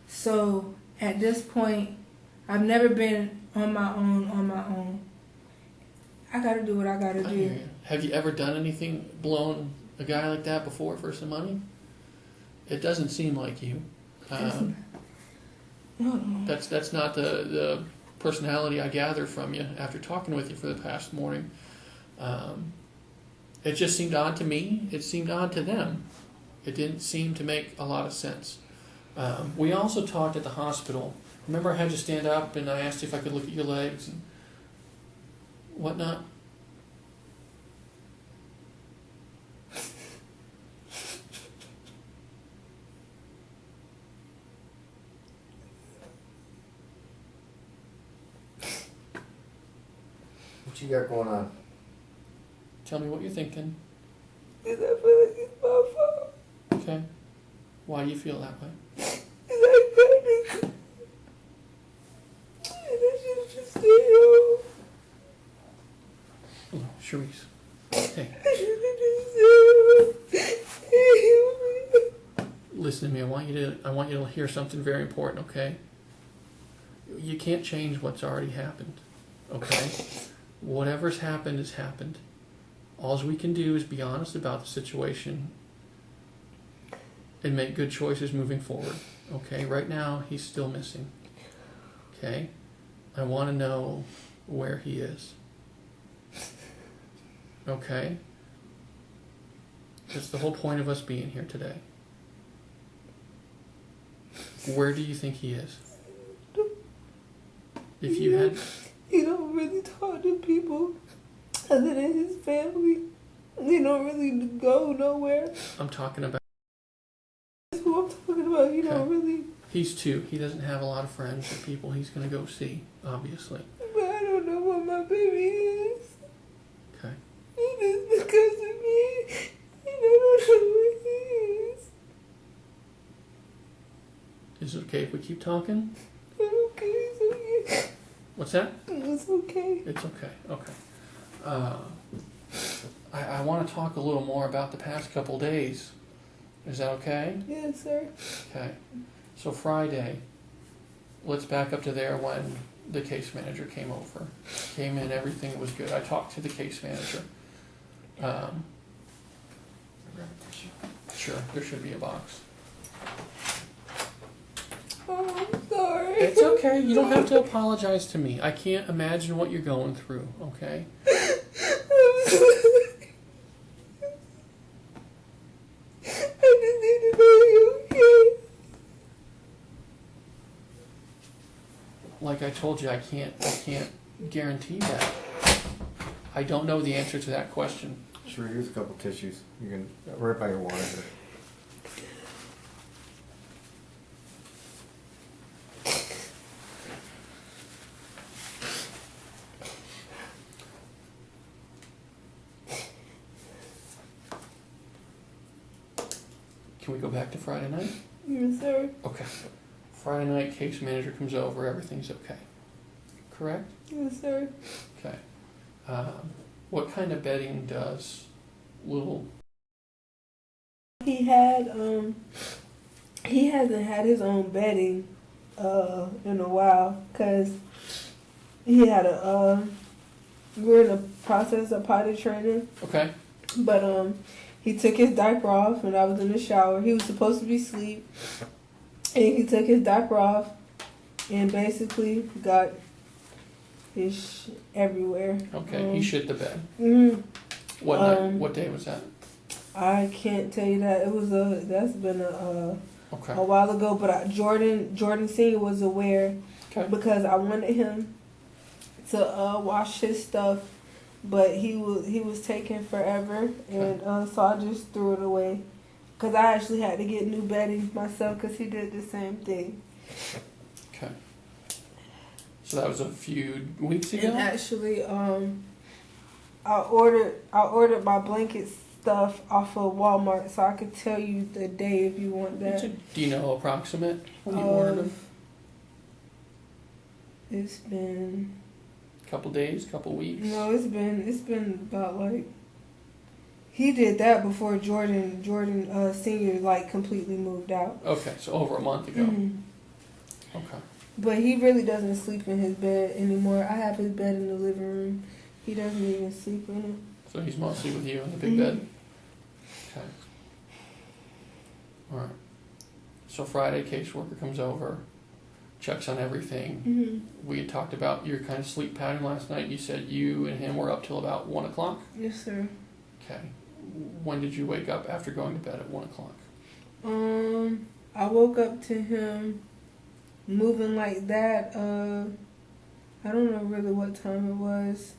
So at this point, I've never been on my own. I gotta do what I gotta I do. hear you. Have you ever done anything, blown a guy like that before for some money? It doesn't seem like you. That's not the personality I gather from you after talking with you for the past morning. It just seemed odd to me. It seemed odd to them. It didn't seem to make a lot of sense. We also talked at the hospital. Remember, I had you stand up and I asked you if I could look at your legs and whatnot? What you got going on? Tell me what you're thinking. Because I feel like it's my fault. Okay. Why do you feel that way? Because I got it. And I should just stay home. Hello, Charisse. Hey, I should have just stayed home. listen to me. I want you to hear something very important, okay? You can't change what's already happened, okay? Whatever's happened has happened. All we can do is be honest about the situation and make good choices moving forward, okay? Right now, he's still missing, okay? I want to know where he is, okay? That's the whole point of us being here today. Where do you think he is? If you had... He don't really talk to people other than his family. He don't really go nowhere. I'm talking about... That's who I'm talking about. He don't really... He's 2. He doesn't have a lot of friends or people he's going to go see, obviously. But I don't know what my baby is. Okay. And it's because of me. And I don't know what he is. Is it okay if we keep talking? It's okay. It's okay. What's that? It's okay. It's okay. Okay. I want to talk a little more about the past couple days. Is that okay? Yes, sir. Okay. So Friday, let's back up to there when the case manager came over. Came in, everything was good. I talked to the case manager. Sure, there should be a box. Oh, I'm sorry. It's okay. You don't have to apologize to me. I can't imagine what you're going through, okay? I'm sorry. I just need to know you're okay. Like I told you, I can't guarantee that. I don't know the answer to that question. Sure, here's a couple tissues. You can right by your water here. Can we go back to Friday night? Yes, sir. Okay. Friday night, case manager comes over, everything's okay. Correct? Yes, sir. Okay. What kind of bedding does little... He hasn't had his own bedding in a while, because he had we're in the process of potty training. Okay. But he took his diaper off when I was in the shower. He was supposed to be asleep, and he took his diaper off and basically got his everywhere. Okay, he shit the bed. Mm-hmm. What night? What day was that? I can't tell you that. That's been Okay. a while ago. But Jordan Sr. was aware, Okay. because I wanted him to wash his stuff, but he was taking forever, and so I just threw it away, because I actually had to get new bedding myself, because he did the same thing. Okay. So that was a few weeks ago? And actually, I ordered my blanket stuff off of Walmart, so I could tell you the day if you want that. Do you know approximate when you ordered them? It's been... Couple days, couple weeks? No, it's been about like... He did that before Jordan Sr. like completely moved out. Okay, so over a month ago. Mm-hmm. Okay. But he really doesn't sleep in his bed anymore. I have his bed in the living room. He doesn't even sleep in it. So he's mostly with you in the big bed? Okay. All right. So Friday, caseworker comes over, checks on everything. Mm-hmm. We had talked about your kind of sleep pattern last night. You said you and him were up till about 1 o'clock? Yes, sir. Okay. When did you wake up after going to bed at 1 o'clock? I woke up to him moving like that. I don't know really what time it was.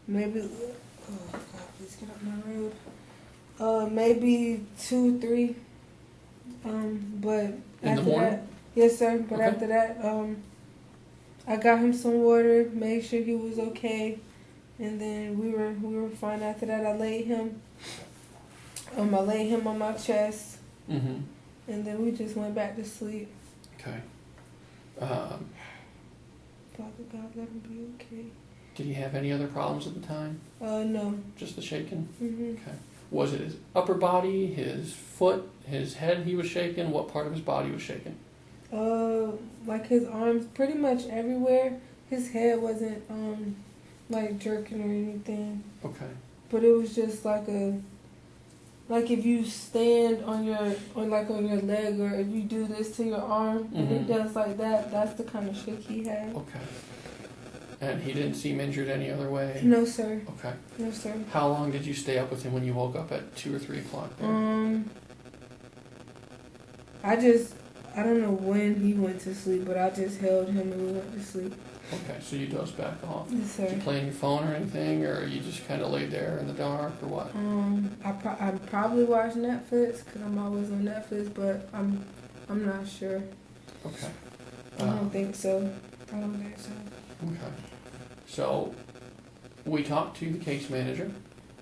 Maybe, oh God, please get up my road. Maybe 2, 3. But in the after morning? that, yes, sir. But Okay. after that, I got him some water, made sure he was okay, and then we were fine. After that, I laid him on my chest, Mm-hmm. and then we just went back to sleep. Okay. Father God, let him be okay. Did he have any other problems at the time? No. Just the shaking? Mm-hmm. Okay. Was it his upper body, his foot, his head he was shaking? What part of his body was shaking? Like his arms, pretty much everywhere. His head wasn't like jerking or anything, Okay. but it was just like if you stand on your leg, or if you do this to your arm and it does like that. That's the kind of shake he had. Okay. And he didn't seem injured any other way? No, sir. Okay. No, sir. How long did you stay up with him when you woke up at 2 or 3 o'clock there? I don't know when he went to sleep, but I just held him and we went to sleep. Okay, so you dozed back off. Yes, sir. Did you play on your phone or anything, or you just kind of laid there in the dark, or what? I probably watch Netflix, because I'm always on Netflix, but I'm not sure. Okay. I don't think so. Okay. So we talked to the case manager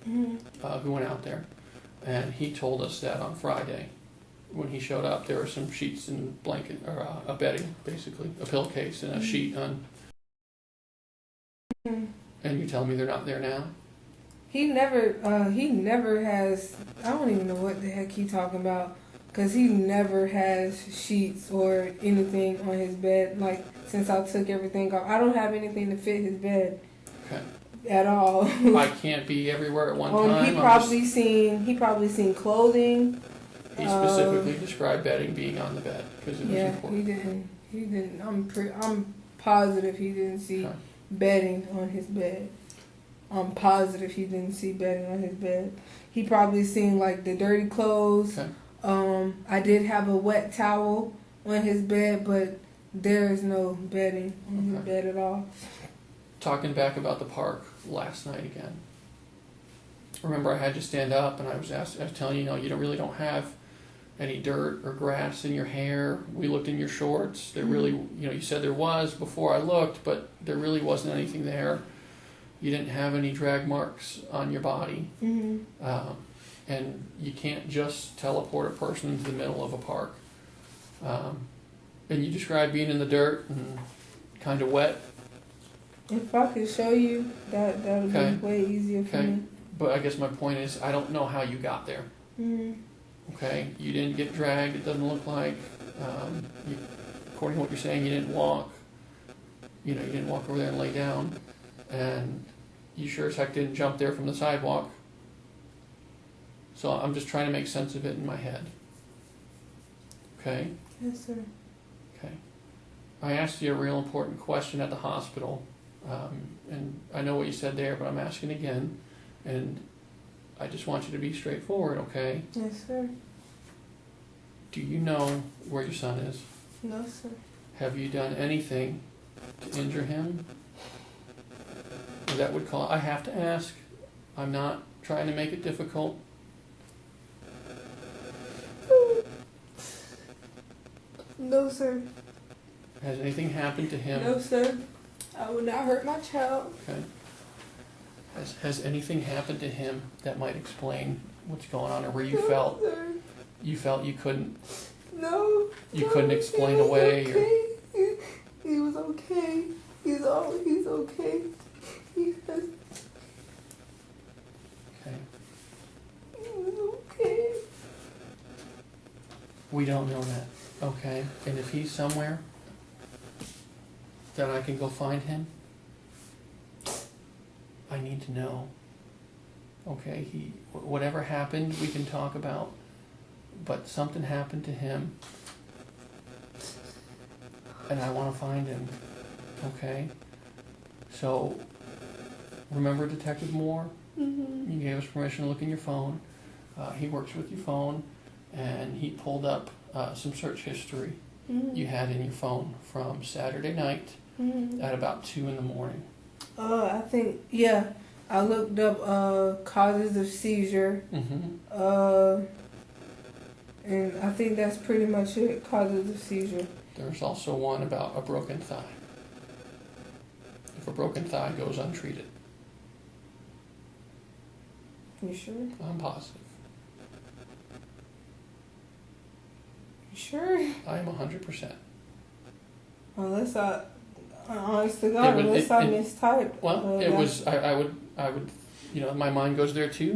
who went out there, and he told us that on Friday, when he showed up, there were some sheets and blanket, or a bedding, basically, a pillowcase and a sheet on. And you tell me they're not there now? He never has. I don't even know what the heck he's talking about, because he never has sheets or anything on his bed. Like, since I took everything off, I don't have anything to fit his bed. Okay. At all. I can't be everywhere at one time. He probably seen clothing He specifically described bedding being on the bed because it was important. He didn't. I'm positive he didn't see bedding on his bed. I'm positive he didn't see bedding on his bed. He probably seen like the dirty clothes. Okay. I did have a wet towel on his bed, but there is no bedding on his bed at all. Talking back about the park last night again. Remember, I had you stand up, and I was telling you, you really don't have any dirt or grass in your hair. We looked in your shorts. There really, you said there was before I looked, but there really wasn't anything there. You didn't have any drag marks on your body. Mm-hmm. And you can't just teleport a person into the middle of a park. And you described being in the dirt and kind of wet. If I could show you, that would be way easier for me. But I guess my point is, I don't know how you got there. Mm-hmm. Okay, you didn't get dragged. It doesn't look like, according to what you're saying, you didn't walk. You didn't walk over there and lay down, and you sure as heck didn't jump there from the sidewalk. So I'm just trying to make sense of it in my head. Okay? Yes, sir. Okay. I asked you a real important question at the hospital, and I know what you said there, but I'm asking again, and I just want you to be straightforward, okay? Yes, sir. Do you know where your son is? No, sir. Have you done anything to injure him? That would call. I have to ask. I'm not trying to make it difficult. No, sir. Has anything happened to him? No, sir. I would not hurt my child. Okay. Has anything happened to him that might explain what's going on, or where you felt sir. you felt you couldn't? No. You couldn't explain away. Okay. He was okay. He's okay. He was okay. We don't know that. Okay. And if he's somewhere, then I can go find him. I need to know. Okay, whatever happened, we can talk about. But something happened to him, and I want to find him. Okay. So, remember Detective Moore? Mm-hmm. You gave us permission to look in your phone. He works with your phone, and he pulled up some search history you had in your phone from Saturday night at about 2 in the morning. I think, I looked up causes of seizure. And I think that's pretty much it, causes of seizure. There's also one about a broken thigh. If a broken thigh goes untreated. You sure? I'm positive. You sure? I am 100%. Unless honest to God, unless I mistyped. Well, it was, I would, my mind goes there too,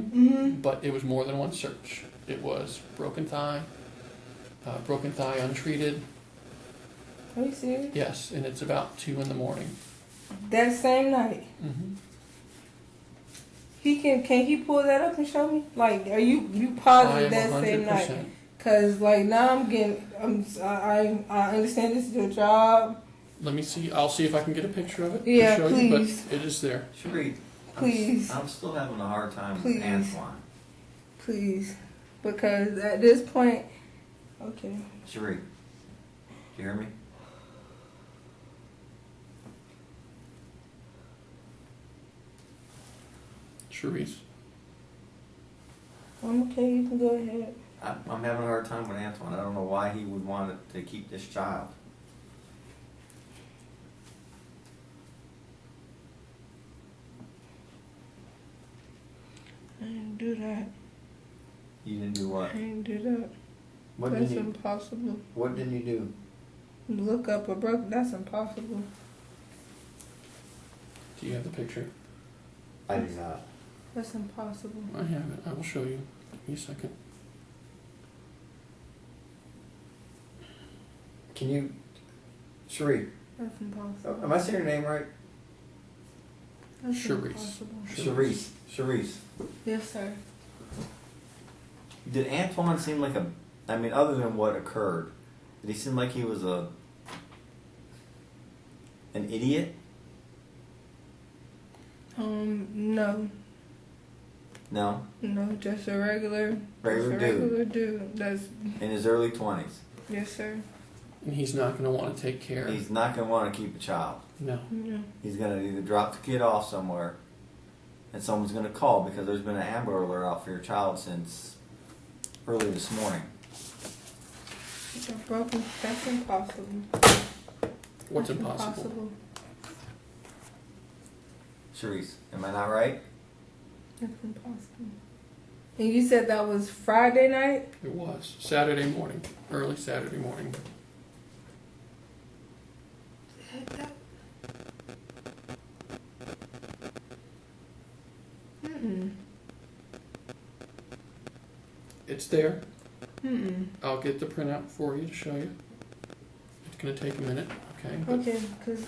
but it was more than one search. It was broken thigh untreated. Are you serious? Yes, and it's about 2 in the morning. That same night? Can he pull that up and show me? Like, are you positive that same night? Cause like now I understand this is your job. Let me see. I'll see if I can get a picture of it. Yeah, to show please. You, but it is there. Cherie, Please. I'm still having a hard time Please. with Antoine. Please, because at this point, okay. Cherie, do you hear me? Charisse. I'm okay. You can go ahead. I'm having a hard time with Antoine. I don't know why he would want to keep this child. I didn't do that. You didn't do what? I didn't do that. What That's did you? impossible. What didn't you do? Look up a broke. That's impossible. Do you have the picture? I do not. That's impossible. I have it. I will show you. Give me a second. Can you, Cherie? That's impossible. Am I saying your name right? That's Charisse. impossible. Charisse. Yes, sir. Did Antoine seem like a I mean, other than what occurred, did he seem like he was an idiot? No. No? No, just a regular dude. That's in his early 20s. Yes, sir. And he's not going to want to take care. He's not going to want to keep a child. No. He's going to either drop the kid off somewhere and someone's going to call because there's been an Amber Alert out for your child since early this morning. That's impossible. What's That's impossible? Charisse, am I not right? That's impossible. And you said that was Friday night? It was. Saturday morning. Early Saturday morning. It's there. I'll get the printout for you to show you. It's going to take a minute, okay? But Okay, because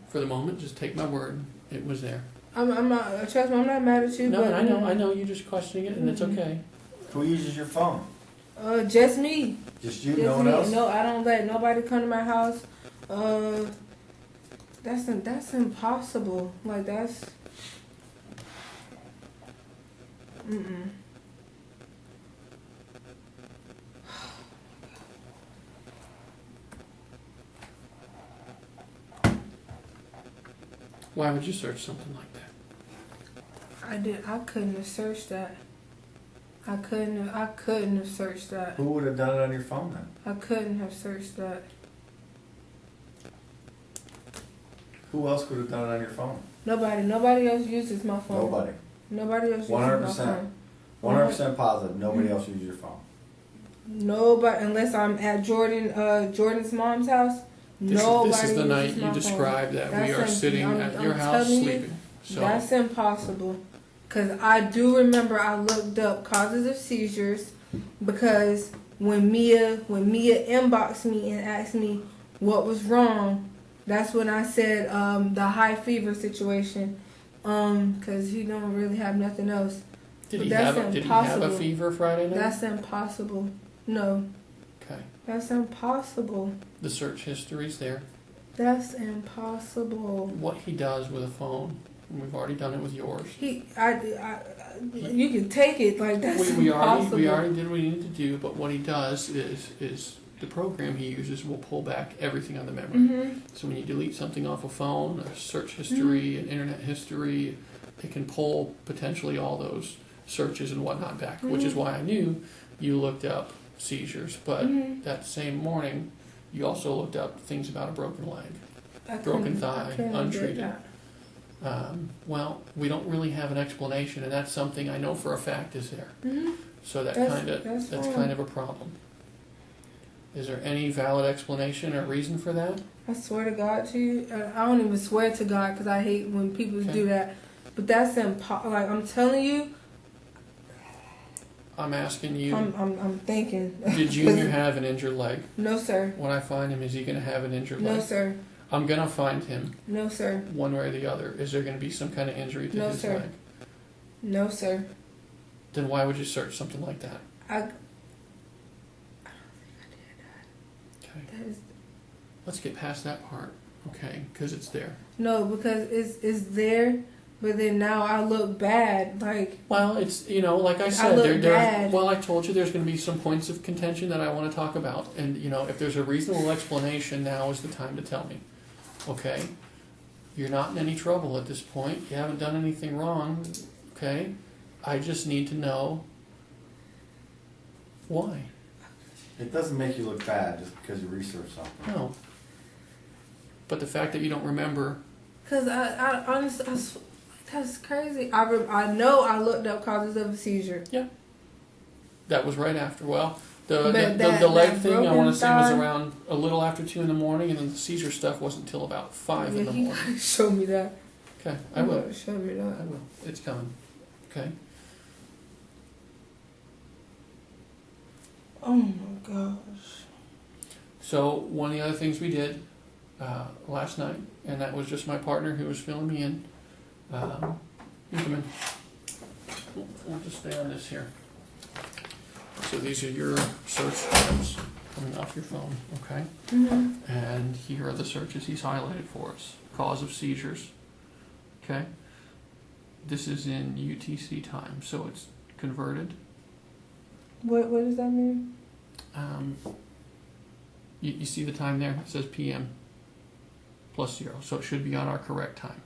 for the moment, just take my word. It was there. I'm not. Trust me, I'm not mad at you. No, but, I know. You're just questioning it, and it's okay. Who uses your phone? Just me. Just you? Just No one me. else? No, I don't let nobody come to my house. That's impossible. Like that's. Why would you search something like that? I couldn't have searched that. I couldn't have searched that. Who would have done it on your phone then? I couldn't have searched that. Who else could have done it on your phone? Nobody else uses my phone. Nobody else uses 100%. my phone. 100% positive. Nobody else uses your phone. Nobody, unless I'm at Jordan's mom's house. This is the night you described that we are sitting at your house sleeping. So that's impossible. Because I do remember I looked up causes of seizures because when Mia inboxed me and asked me what was wrong, that's when I said the high fever situation because he don't really have nothing else. Did he have a fever Friday night? That's impossible. No. Okay. That's impossible. The search history's there. That's impossible. What he does with a phone, and we've already done it with yours. You can take it like that's impossible. We already did what we needed to do, but what he does is the program he uses will pull back everything on the memory. So when you delete something off a phone, a search history, an internet history, it can pull potentially all those searches and whatnot back, which is why I knew you looked up seizures, but that same morning you also looked up things about a broken leg, broken thigh, untreated. Well, we don't really have an explanation, and that's something I know for a fact is there. So that's kind of a problem. Is there any valid explanation or reason for that? I swear to God to you, I don't even swear to God because I hate when people do that. But that's impossible. Like I'm telling you. I'm asking you. I'm thinking. Did Junior have an injured leg? No, sir. When I find him, is he going to have an injured leg? No, sir. I'm going to find him. No, sir. One way or the other. Is there going to be some kind of injury to his leg? No, sir. Then why would you search something like that? I don't think I did that. Okay. Let's get past that part, okay? Because it's there. No, because it's there. But then now I look bad, like. Well, it's like I said, I told you there's going to be some points of contention that I want to talk about, and if there's a reasonable explanation, now is the time to tell me. Okay, you're not in any trouble at this point. You haven't done anything wrong. Okay, I just need to know why. It doesn't make you look bad just because you researched something. No, but the fact that you don't remember. Because I honestly. That's crazy. I know I looked up causes of a seizure. Yeah. That was right after. Well, the leg thing I want to say was around a little after 2 a.m, and then the seizure stuff wasn't until about 5 a.m. You gotta show me that. Okay, I will. Show me that. I will. It's coming. Okay. Oh my gosh. So one of the other things we did last night, and that was just my partner who was filling me in. You come in. We'll just stay on this here. So these are your search items coming off your phone, okay? Mm-hmm. And here are the searches he's highlighted for us. Cause of seizures, okay? This is in UTC time, so it's converted. What does that mean? You see the time there? It says PM plus 0, so it should be on our correct time.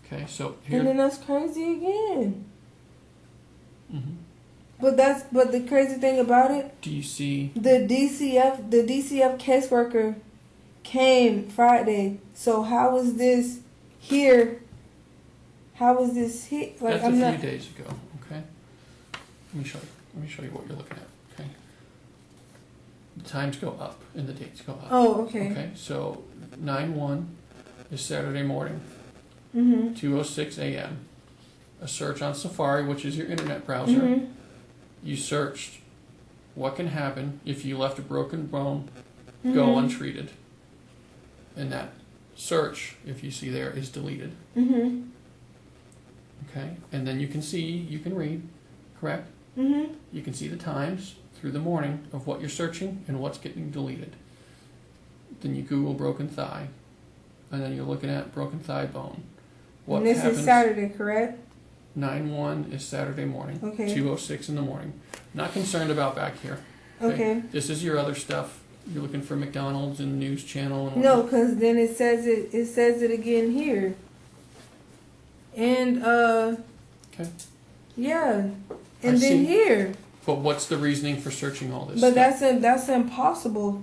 Okay, so here. And then that's crazy again. Mm-hmm. But the crazy thing about it. Do you see? The DCF caseworker came Friday. So how was this here? How was this here? Like, That's a few days ago. Okay. Let me show you what you're looking at. Okay. The times go up and the dates go up. Oh, okay. Okay. So 9/1 is Saturday morning. Mm-hmm. 2:06 a.m. A search on Safari, which is your internet browser. Mm-hmm. You searched what can happen if you left a broken bone Mm-hmm. go untreated. And that search, if you see there, is deleted. Mm-hmm. Okay? And then you can read, correct? Mm-hmm. You can see the times through the morning of what you're searching and what's getting deleted. Then you Google broken thigh, and then you're looking at broken thigh bone. What And this happens? is Saturday, correct? 9/1 is Saturday morning. Okay. 2:06 in the morning. Not concerned about back here. Okay. This is your other stuff. You're looking for McDonald's and News Channel and No, because then it says it again here. And Okay. yeah, I and then see. here. But what's the reasoning for searching all this? But stuff? that's impossible.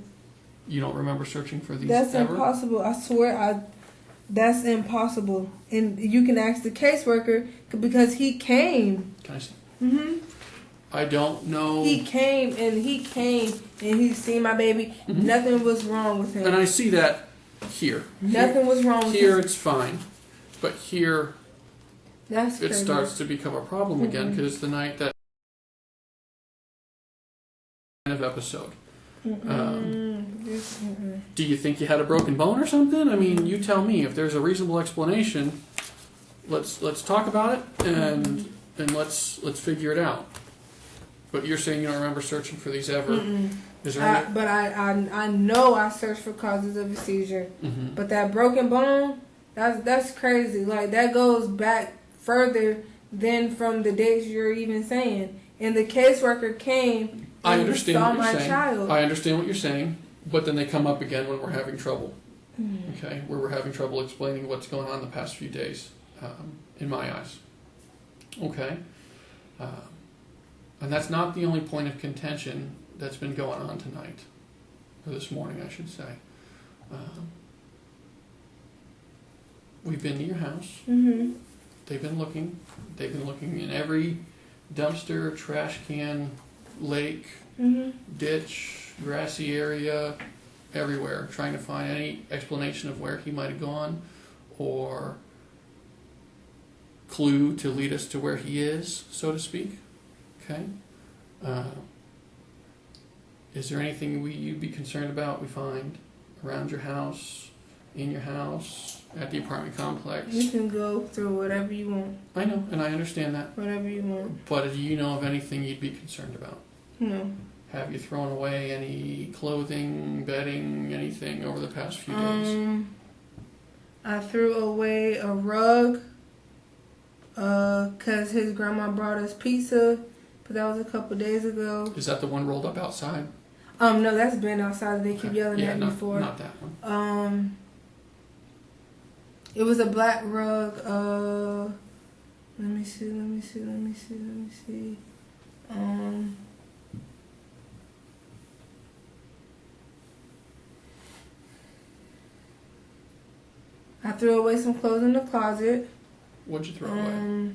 You don't remember searching for these That's ever? impossible. I swear, that's impossible. And you can ask the caseworker because he came. Can I see? Mm-hmm. I don't know. He came and he seen my baby. Mm-hmm. Nothing was wrong with him. And I see that here. Nothing was wrong with Here him. it's fine. But here That's it crazy. starts to become a problem again because it's the night that kind of episode. Do you think you had a broken bone or something? I mean, you tell me. If there's a reasonable explanation, let's talk about it and let's figure it out. But you're saying you don't remember searching for these ever. Is there any? But I know I searched for causes of a seizure. Mm-hmm. But that broken bone, that's crazy. Like, that goes back further than from the dates you're even saying. And the caseworker came I and understand saw what you're my saying. child. I understand what you're saying, but then they come up again when we're having trouble. Okay, where we're having trouble explaining what's going on the past few days, in my eyes. Okay, and that's not the only point of contention that's been going on tonight, or this morning, I should say. We've been to your house. Mm-hmm. They've been looking in every dumpster, trash can, lake, ditch, grassy area, everywhere, trying to find any explanation of where he might have gone or clue to lead us to where he is, so to speak. Okay? Is there anything you'd be concerned about we find around your house, in your house, at the apartment complex? You can go through whatever you want. I know, and I understand that. Whatever you want. But do you know of anything you'd be concerned about? No. Have you thrown away any clothing, bedding, anything over the past few days? I threw away a rug because his grandma brought us pizza, but that was a couple days ago. Is that the one rolled up outside? No, that's been outside. They keep yelling at me for. Not that one. It was a black rug. Let me see. I threw away some clothes in the closet. What'd you throw away?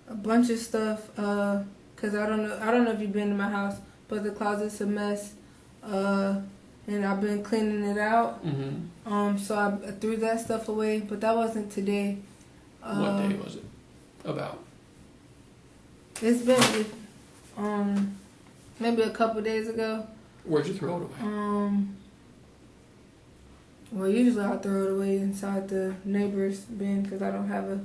A bunch of stuff. Cause I don't know if you've been to my house, but the closet's a mess. And I've been cleaning it out. Mm-hmm. So I threw that stuff away, but that wasn't today. What day was it? About? It's been maybe a couple days ago. Where'd you throw it away? Well, usually I throw it away inside the neighbor's bin because I don't have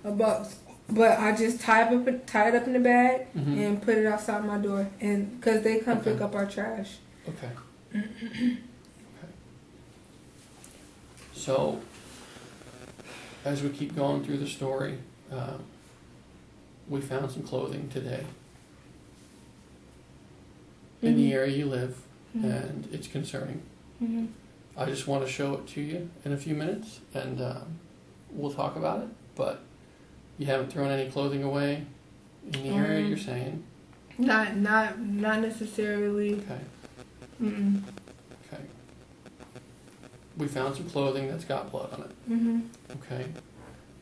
a box But I just tie it up in the bag and put it outside my door, and because they come pick up our trash. Okay. Okay. So, as we keep going through the story, we found some clothing today in the area you live, and it's concerning. I just want to show it to you in a few minutes, and we'll talk about it. But you haven't thrown any clothing away in the area, you're saying? Not necessarily. Okay. Mm-mm. Okay. We found some clothing that's got blood on it. Okay.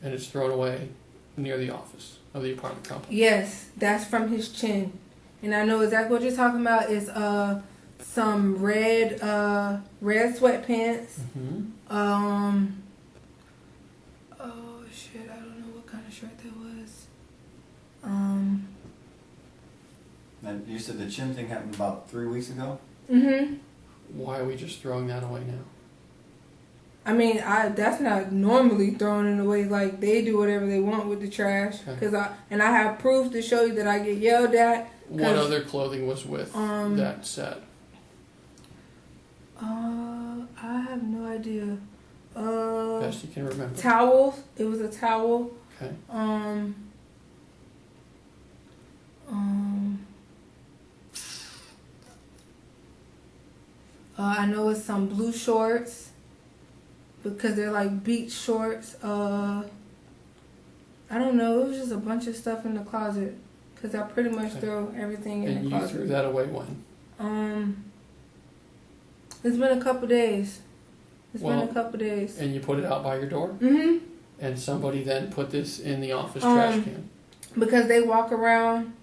And it's thrown away near the office of the apartment complex. Yes, that's from his chin. And I know exactly what you're talking about is some red sweatpants. Oh shit, I don't know what kind of shirt that was. And you said the chin thing happened about 3 weeks ago? Why are we just throwing that away now? I mean, that's not normally thrown it away. Like, they do whatever they want with the trash. Okay. I have proof to show you that I get yelled at. What other clothing was with that set? I have no idea. Best you can remember. Towels. It was a towel. Okay. I know it's some blue shorts because they're like beach shorts. I don't know. It was just a bunch of stuff in the closet because I pretty much throw everything in the closet. And you threw that away when? It's been a couple days. And you put it out by your door? And somebody then put this in the office trash can? Because they walk around.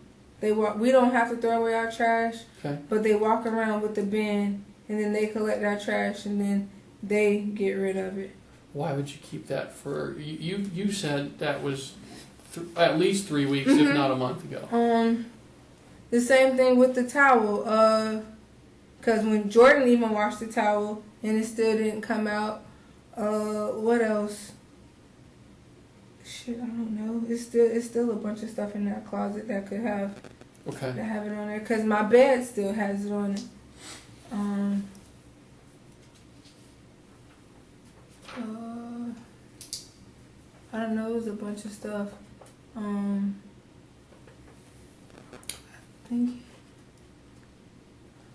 We don't have to throw away our trash. Okay. But they walk around with the bin, and then they collect our trash, and then they get rid of it. Why would you keep that for... You said that was at least 3 weeks, if not a month ago. The same thing with the towel. Because when Jordan even washed the towel, and it still didn't come out. What else? Shit, I don't know. It's still a bunch of stuff in that closet that could have it on there. Because my bed still has it on it. I don't know. It was a bunch of stuff. I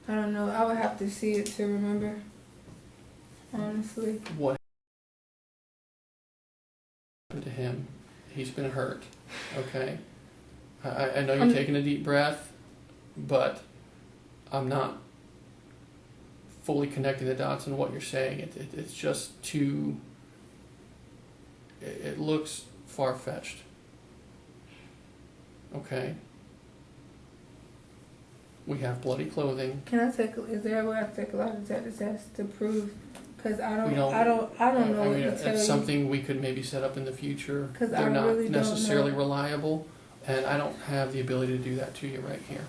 don't know. I would have to see it to remember. Honestly. What happened to him? He's been hurt. Okay? I know you're taking a deep breath, but I'm not fully connecting the dots in what you're saying. It's just too... It looks far-fetched. Okay? We have bloody clothing. Is there a way I can take a lie detector test to prove? Because I don't know what to tell you. It's something we could maybe set up in the future. Because They're not really necessarily reliable, and I don't have the ability to do that to you right here.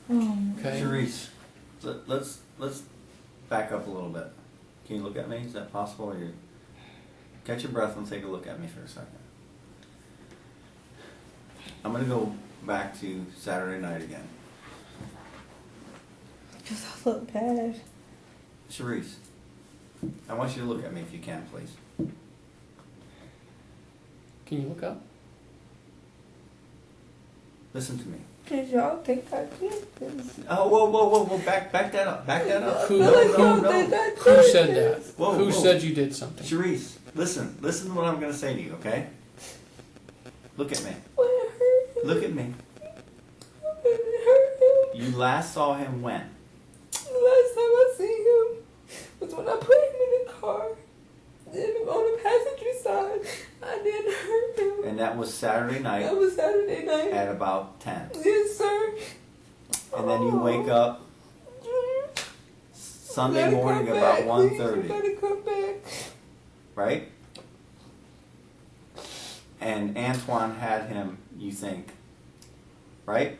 Okay? Charisse, let's back up a little bit. Can you look at me? Is that possible? Or catch your breath and take a look at me for a second. I'm going to go back to Saturday night again. Because I look bad. Charisse, I want you to look at me if you can, please. Can you look up? Listen to me. Did y'all think I did this? Oh, whoa. Back that up. Back that up. Who said that? Who said you did something? Charisse, listen to what I'm going to say to you, okay? Look at me. Look at me. You last saw him when? The last time I seen him was when I put him in the car. Then on the passenger side, I didn't hurt him. And that was Saturday night. That was Saturday night. At about 10. Yes, sir. And then you wake up Sunday morning about 1:30. You gotta come back. Right? And Antoine had him, you think. Right?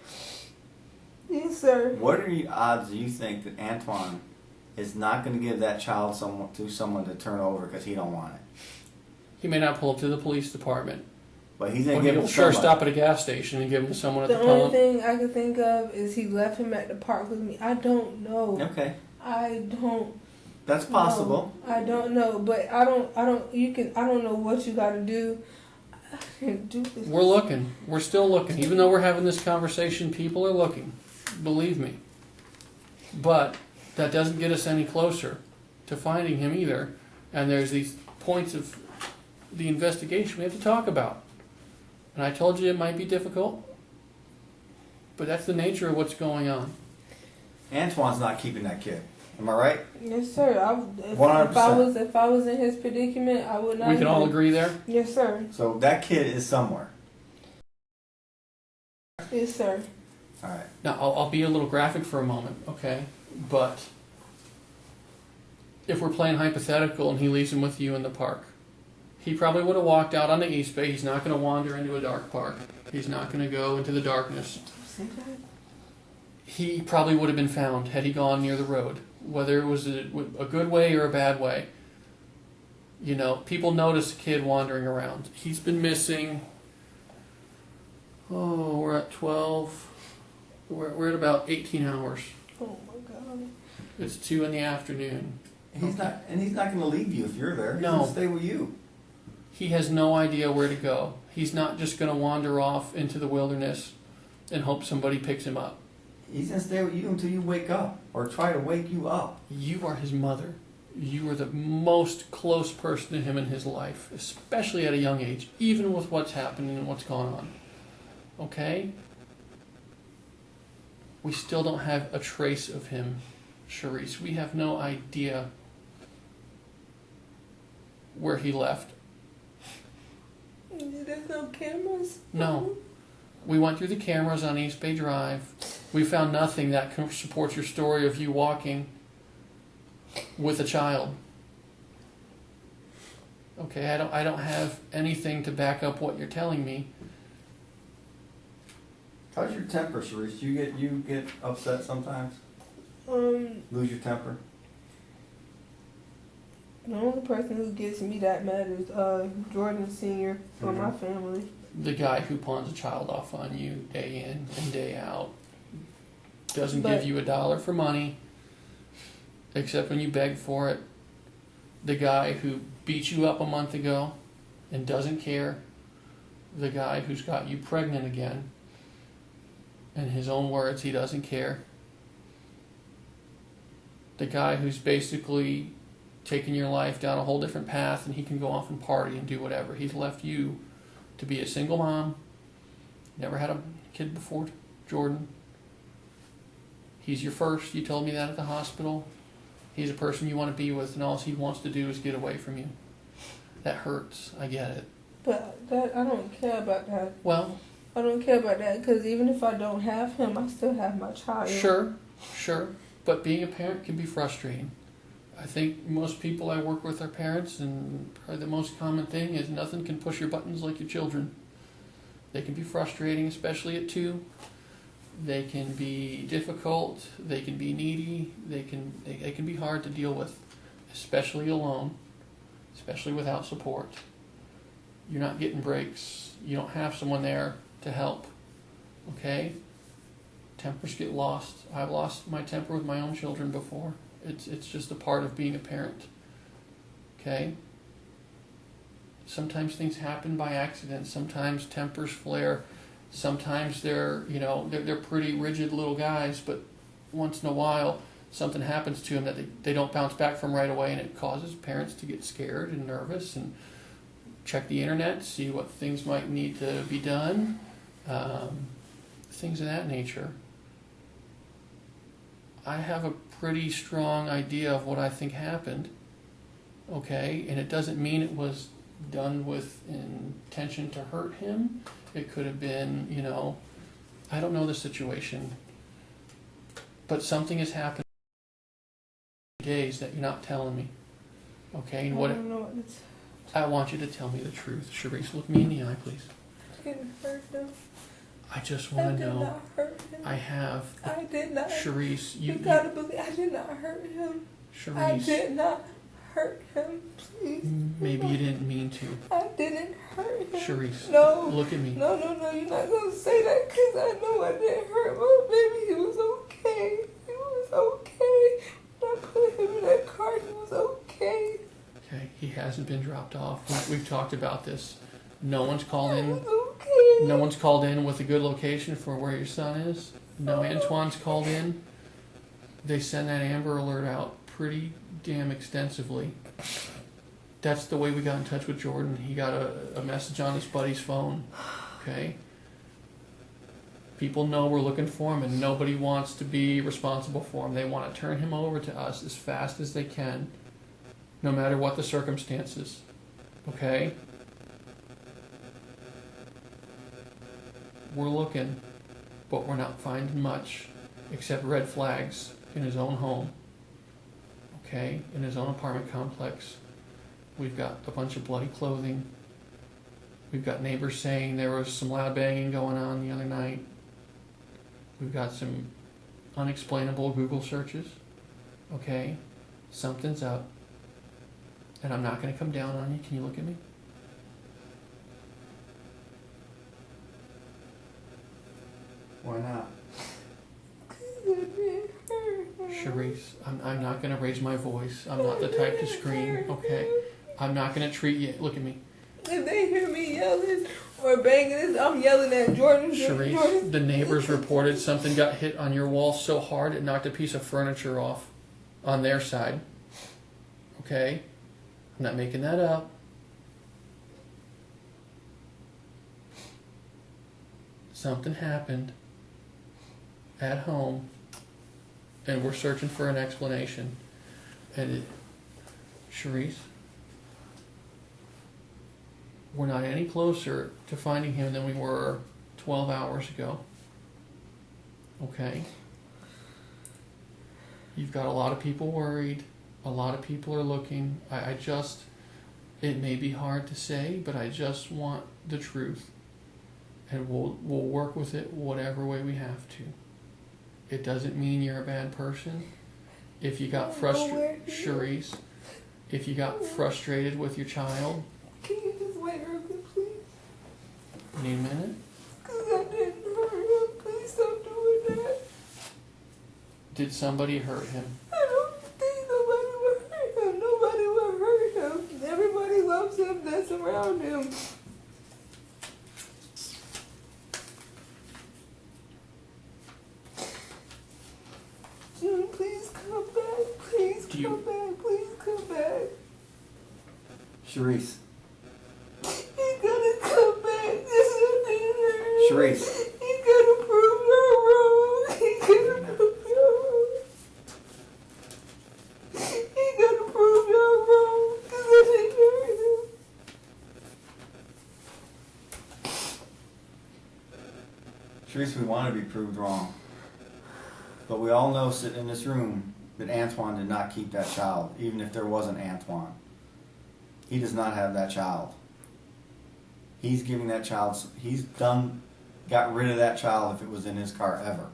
Yes, sir. What are the odds you think that Antoine is not going to give that child to someone to turn over because he don't want it? He may not pull up to the police department But he's gonna Well, give he'll him sure somebody. stop at a gas station and give him to someone at The the only pump. thing I can think of is he left him at the park with me. I don't know. Okay, I don't. that's possible. know. I don't know, but I don't. You can. I don't know what you got to do. I can't do this. We're looking. We're still looking. Even though we're having this conversation, people are looking. Believe me. But that doesn't get us any closer to finding him either. And there's these points of the investigation we have to talk about. And I told you it might be difficult, but that's the nature of what's going on. Antoine's not keeping that kid. Am I right? Yes, sir. If 100%. if I was in his predicament, I would not. We can all agree there? Yes, sir. So that kid is somewhere. Yes, sir. All right. Now, I'll be a little graphic for a moment, okay? But if we're playing hypothetical and he leaves him with you in the park, he probably would have walked out on the East Bay. He's not going to wander into a dark park. He's not going to go into the darkness. He probably would have been found had he gone near the road, whether it was a good way or a bad way. You know, people notice a kid wandering around. He's been missing. Oh, we're at 12. We're at about 18 hours. Oh my God. It's 2 in the afternoon. He's not going to leave you if you're there. He's No. going to stay with you. He has no idea where to go. He's not just going to wander off into the wilderness and hope somebody picks him up. He's going to stay with you until you wake up or try to wake you up. You are his mother. You are the most close person to him in his life, especially at a young age, even with what's happening and what's gone on. Okay? We still don't have a trace of him, Charisse. We have no idea where he left. There's no cameras. No. We went through the cameras on East Bay Drive. We found nothing that supports your story of you walking with a child. Okay, I don't have anything to back up what you're telling me. How's your temper, Charisse? You get upset sometimes? Lose your temper? The only person who gets me that mad is Jordan Sr. for my family. The guy who pawns a child off on you day in and day out. Doesn't give you $1 for money, except when you beg for it. The guy who beat you up a month ago and doesn't care. The guy who's got you pregnant again. In his own words, he doesn't care. The guy who's basically taking your life down a whole different path and he can go off and party and do whatever. He's left you to be a single mom. Never had a kid before, Jordan. He's your first. You told me that at the hospital. He's a person you want to be with, and all he wants to do is get away from you. That hurts. I get it. But I don't care about that. Well, I don't care about that because even if I don't have him, I still have my child. Sure. But being a parent can be frustrating. I think most people I work with are parents, and probably the most common thing is nothing can push your buttons like your children. They can be frustrating, especially at 2. They can be difficult. They can be needy. They can be hard to deal with, especially alone, especially without support. You're not getting breaks. You don't have someone there to help. Okay? Tempers get lost. I've lost my temper with my own children before. It's just a part of being a parent. Okay? Sometimes things happen by accident. Sometimes tempers flare. Sometimes they're pretty rigid little guys, but once in a while something happens to them that they don't bounce back from right away, and it causes parents to get scared and nervous and check the internet, see what things might need to be done, things of that nature. I have a pretty strong idea of what I think happened, okay? And it doesn't mean it was done with intention to hurt him. It could have been, I don't know the situation. But something has happened in days that you're not telling me, okay? And I want you to tell me the truth. Charisse, look me in the eye, please. I didn't hurt him. I just want to know. I did not hurt him. I did not. Charisse, You gotta believe I did not hurt him. Charisse. I did not hurt him, please. Maybe you didn't mean to. I didn't hurt him. Charisse, No. look at me. No, you're not going to say that because I know I didn't hurt him. Oh, baby, he was okay. He was okay. When I put him in that car, he was okay. Okay, he hasn't been dropped off. We've talked about this. No one's called in. He was okay. No one's called in with a good location for where your son is. No Antoine's called in. They send that Amber Alert out pretty damn extensively. That's the way we got in touch with Jordan. He got a message on his buddy's phone. Okay? People know we're looking for him, and nobody wants to be responsible for him. They want to turn him over to us as fast as they can, no matter what the circumstances. Okay? We're looking, but we're not finding much except red flags in his own home. Okay? In his own apartment complex. We've got a bunch of bloody clothing. We've got neighbors saying there was some loud banging going on the other night. We've got some unexplainable Google searches. Okay? Something's up. And I'm not going to come down on you. Can you look at me? Why not? Charisse, I'm not going to raise my voice. I'm not the type to scream. Okay? I'm not going to treat you. Look at me. If they hear me yelling or banging this, I'm yelling at Jordan. Charisse, the neighbors reported something got hit on your wall so hard it knocked a piece of furniture off on their side. Okay? I'm not making that up. Something happened at home, and we're searching for an explanation. And Charisse, we're not any closer to finding him than we were 12 hours ago. Okay? You've got a lot of people worried. A lot of people are looking. It may be hard to say, but I just want the truth. And we'll work with it whatever way we have to. It doesn't mean you're a bad person. If you got frustrated, Charisse, if you got frustrated with your child, can you just wait real quick, please? Need a minute? Because I didn't hurt him. Please stop doing that. Did somebody hurt him? I don't think nobody would hurt him. Nobody would hurt him. Everybody loves him that's around him. June, please come back. Please come back. Please come back. Charisse. He's gonna come back. This is the Charisse. He's gonna prove you're wrong. He's gonna prove you're wrong. He's gonna prove you're wrong. Because I didn't hurt him. Charisse, we want to be proved wrong. But we all know sitting in this room that Antoine did not keep that child, even if there wasn't Antoine. He does not have that child. He's giving that child, got rid of that child if it was in his car ever.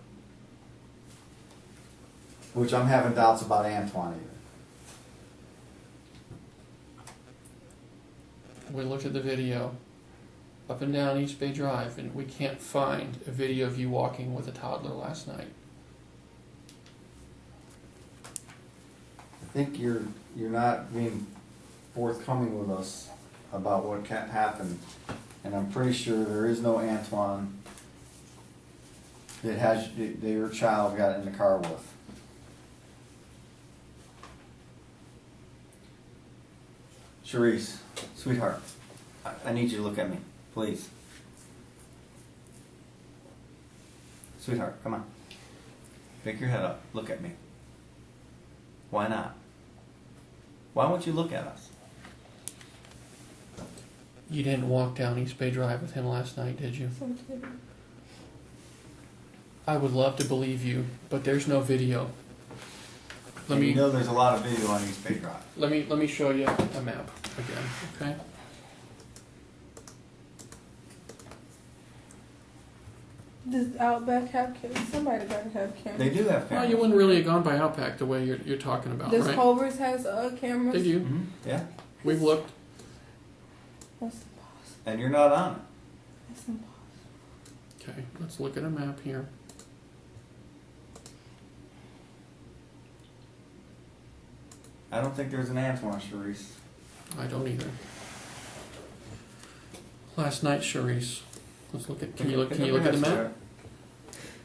Which I'm having doubts about Antoine even. We looked at the video up and down East Bay Drive, and we can't find a video of you walking with a toddler last night. I think you're not being forthcoming with us about what happened, and I'm pretty sure there is no Antoine that your child got in the car with. Charisse, sweetheart, I need you to look at me, please. Sweetheart, come on. Pick your head up. Look at me. Why not? Why won't you look at us? You didn't walk down East Bay Drive with him last night, did you? I would love to believe you, but there's no video. You know there's a lot of video on East Bay Drive. Let me show you a map again, okay? Does Outback have cameras? Somebody gotta have cameras. They do have Well, cameras. you wouldn't really have gone by Outback the way you're talking about, Does right? Culver's has cameras? They do. Mhm. Yeah, We've looked. That's impossible. and you're not on it. That's impossible. Okay, let's look at a map here. I don't think there's an Antoine, Charisse. I don't either. Last night, Charisse. Let's look at. Can you look at the map?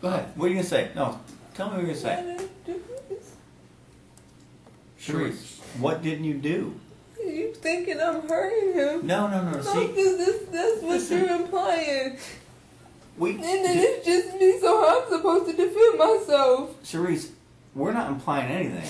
Go ahead. What are you gonna say? No, tell me what you're gonna say. Charisse, what didn't you do? You thinking I'm hurting him? No. No, See, that's what listen. you're implying. we, And then it's just me, so I'm supposed to defend myself. Charisse, we're not implying anything.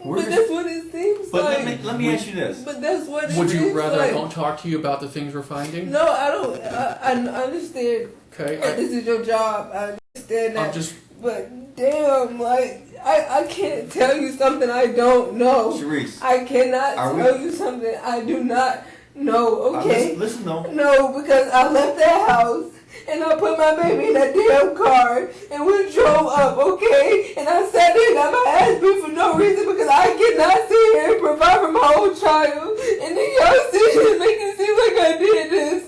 We're But just, that's what it seems but like. let me ask you this. But that's what it Would you seems rather like. I don't talk to you about the things we're finding? No, I don't. I understand Okay. that this is your job. I understand that. I'm just. But damn, like, I can't tell you something I don't know. Charisse, I cannot Are we- tell you something I do not know, okay? listen though. No, because I left that house and I put my baby in that damn car and we drove up, okay? And I sat there and got my ass beat for no reason because I cannot sit here and provide for my own child. And then y'all sit here and make it seem like I did this.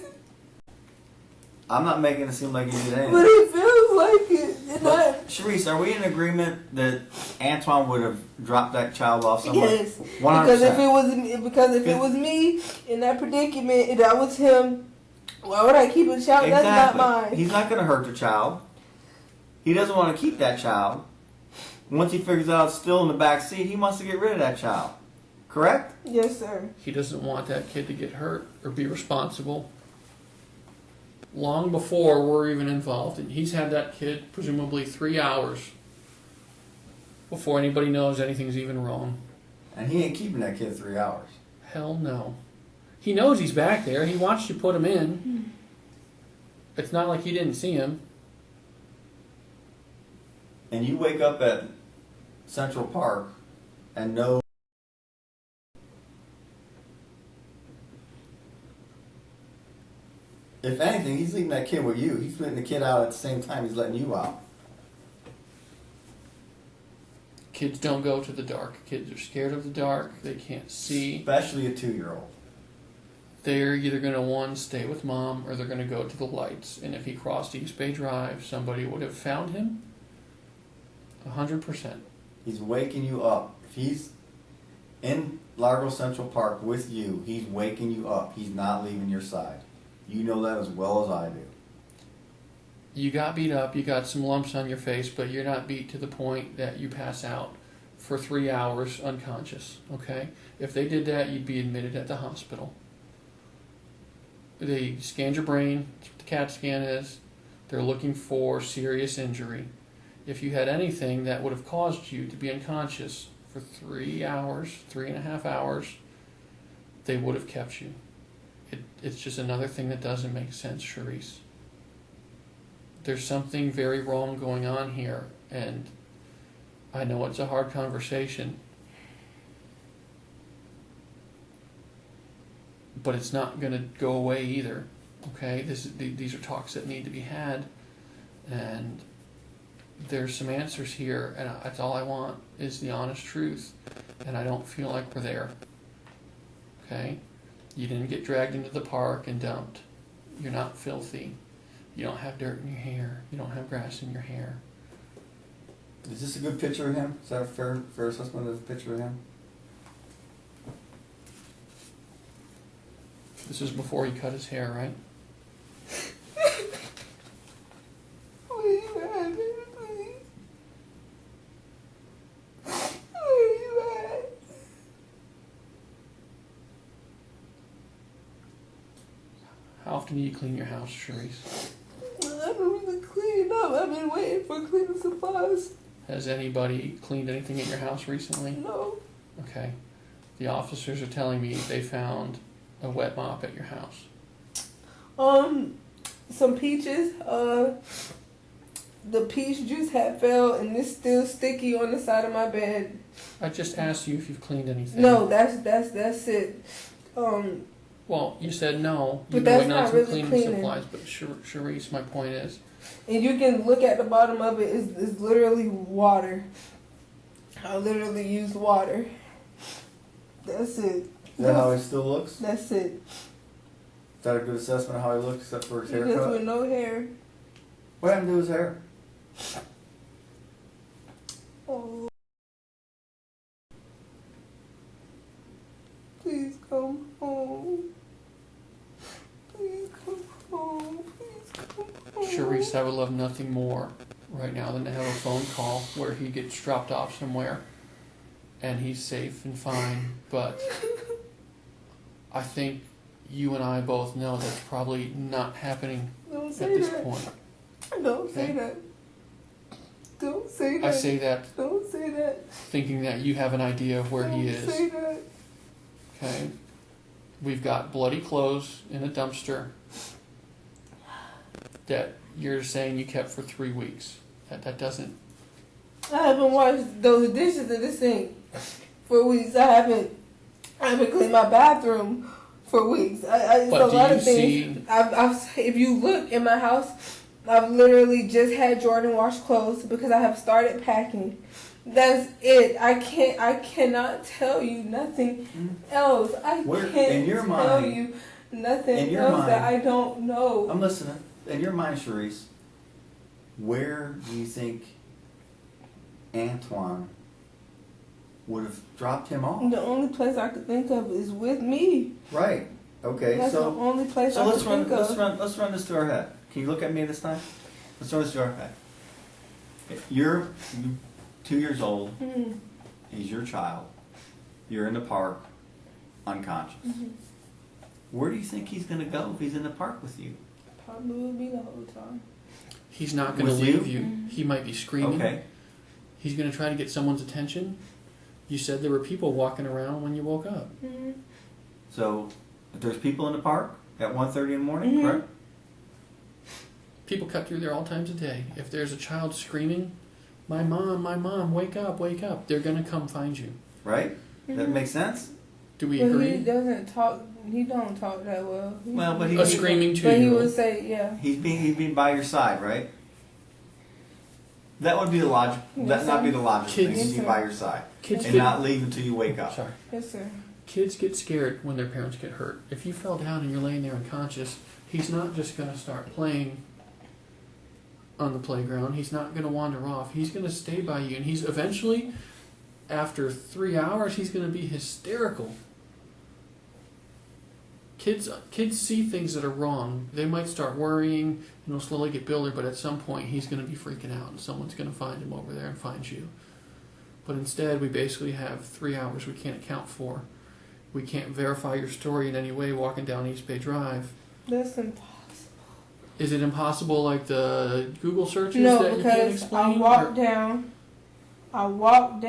I'm not making it seem like you did anything. But it feels like it. And But, Charisse, are we in agreement that Antoine would have dropped that child off somewhere? Yes, 100%. because if it was me in that predicament, and that was him, why would I keep a child? Exactly. That's not mine. He's not going to hurt the child. He doesn't want to keep that child. Once he figures out it's still in the back seat, he wants to get rid of that child. Correct? Yes, sir. He doesn't want that kid to get hurt or be responsible. Long before we're even involved, and he's had that kid presumably 3 hours before anybody knows anything's even wrong. And he ain't keeping that kid 3 hours. Hell no. He knows he's back there. He watched you put him in. It's not like you didn't see him. And you wake up at Central Park and know if anything, he's leaving that kid with you. He's letting the kid out at the same time he's letting you out. Kids don't go to the dark. Kids are scared of the dark. They can't see. Especially a 2-year-old. They're either going to, one, stay with mom, or they're going to go to the lights. And if he crossed East Bay Drive, somebody would have found him. 100%. He's waking you up. If he's in Largo Central Park with you, he's waking you up. He's not leaving your side. You know that as well as I do. You got beat up, you got some lumps on your face, but you're not beat to the point that you pass out for 3 hours unconscious, okay? If they did that, you'd be admitted at the hospital. They scanned your brain, that's what the CAT scan is. They're looking for serious injury. If you had anything that would have caused you to be unconscious for 3 hours, 3.5 hours, they would have kept you. It's just another thing that doesn't make sense, Charisse. There's something very wrong going on here, and I know it's a hard conversation, but it's not going to go away either, okay? These are talks that need to be had, and there's some answers here, and that's all I want is the honest truth, and I don't feel like we're there, okay? You didn't get dragged into the park and dumped. You're not filthy. You don't have dirt in your hair. You don't have grass in your hair. Is this a good picture of him? Is that a fair assessment of the picture of him? This is before he cut his hair, right? Please, man, please. Please, man. How often do you clean your house, Charisse? I've been really cleaning up. I've been waiting for cleaning supplies. Has anybody cleaned anything at your house recently? No. Okay. The officers are telling me they found a wet mop at your house. Some peaches. The peach juice had fell and it's still sticky on the side of my bed. I just asked you if you've cleaned anything. No, that's it. Well, Well, you said no. But You're that's waiting on not some really cleaning cleaning. supplies. But Charisse, my point is, And you can look at the bottom of it. It's literally water. I literally used water. That's it. Is that how he still looks? That's it. Is that a good assessment of how he looks, except for his He just haircut? with no hair. What happened to his hair? Oh. Please come home. Please come home. Please come home. Charisse, I would love nothing more right now than to have a phone call where he gets dropped off somewhere and he's safe and fine. But I think you and I both know that's probably not happening Don't at say this that. point. Don't say Okay. that. Don't say that. I say that Don't say that. thinking that you have an idea of where he Don't say is. that. Okay? We've got bloody clothes in a dumpster that you're saying you kept for 3 weeks. That doesn't. I haven't washed those dishes in the sink for weeks. I haven't cleaned my bathroom for weeks. It's But a do lot you of things. see? If you look in my house, I've literally just had Jordan wash clothes because I have started packing. That's it. I cannot tell you nothing else. Where- can't in your tell mind- you nothing in your else that mind- I don't know. I'm listening. In your mind, Charisse, where do you think Antoine would have dropped him off? The only place I could think of is with me. Right. Okay. That's the So only place so I let's could run think of. let's run this through our head. Can you look at me this time? Let's run this through our head. You're 2 years old. Mhm. He's your child. You're in the park, unconscious. Mhm. Where do you think he's going to go if he's in the park with you? Probably would be the whole time. He's not going to With leave you? you. He might be screaming. Okay. He's going to try to get someone's attention. You said there were people walking around when you woke up. Mhm. So if there's people in the park at 1:30 in the morning, Mhm. correct? People cut through there all times a day. If there's a child screaming, my mom, wake up, wake up, they're going to come find you. Right? That Mhm. makes sense? Do we But agree? he doesn't talk. He don't talk that well. Well, but he- A screaming But he 2-year-old. would say, yeah. He's being by your side, right? That would be the logic. Yes, That not sir. be the logical thing. Kids- He'd be by your side Kids and get, not leave until you wake up. sorry. Yes, sir. Kids get scared when their parents get hurt. If you fell down and you're laying there unconscious, he's not just going to start playing on the playground. He's not going to wander off. He's going to stay by you, and he's eventually, after 3 hours, he's going to be hysterical. Kids see things that are wrong. They might start worrying, and it'll slowly get builder, but at some point he's going to be freaking out, and someone's going to find him over there and find you. But instead, we basically have 3 hours we can't account for. We can't verify your story in any way walking down East Bay Drive. That's impossible. Is it impossible like the Google searches No, that you can't because explain? I walked down. I walked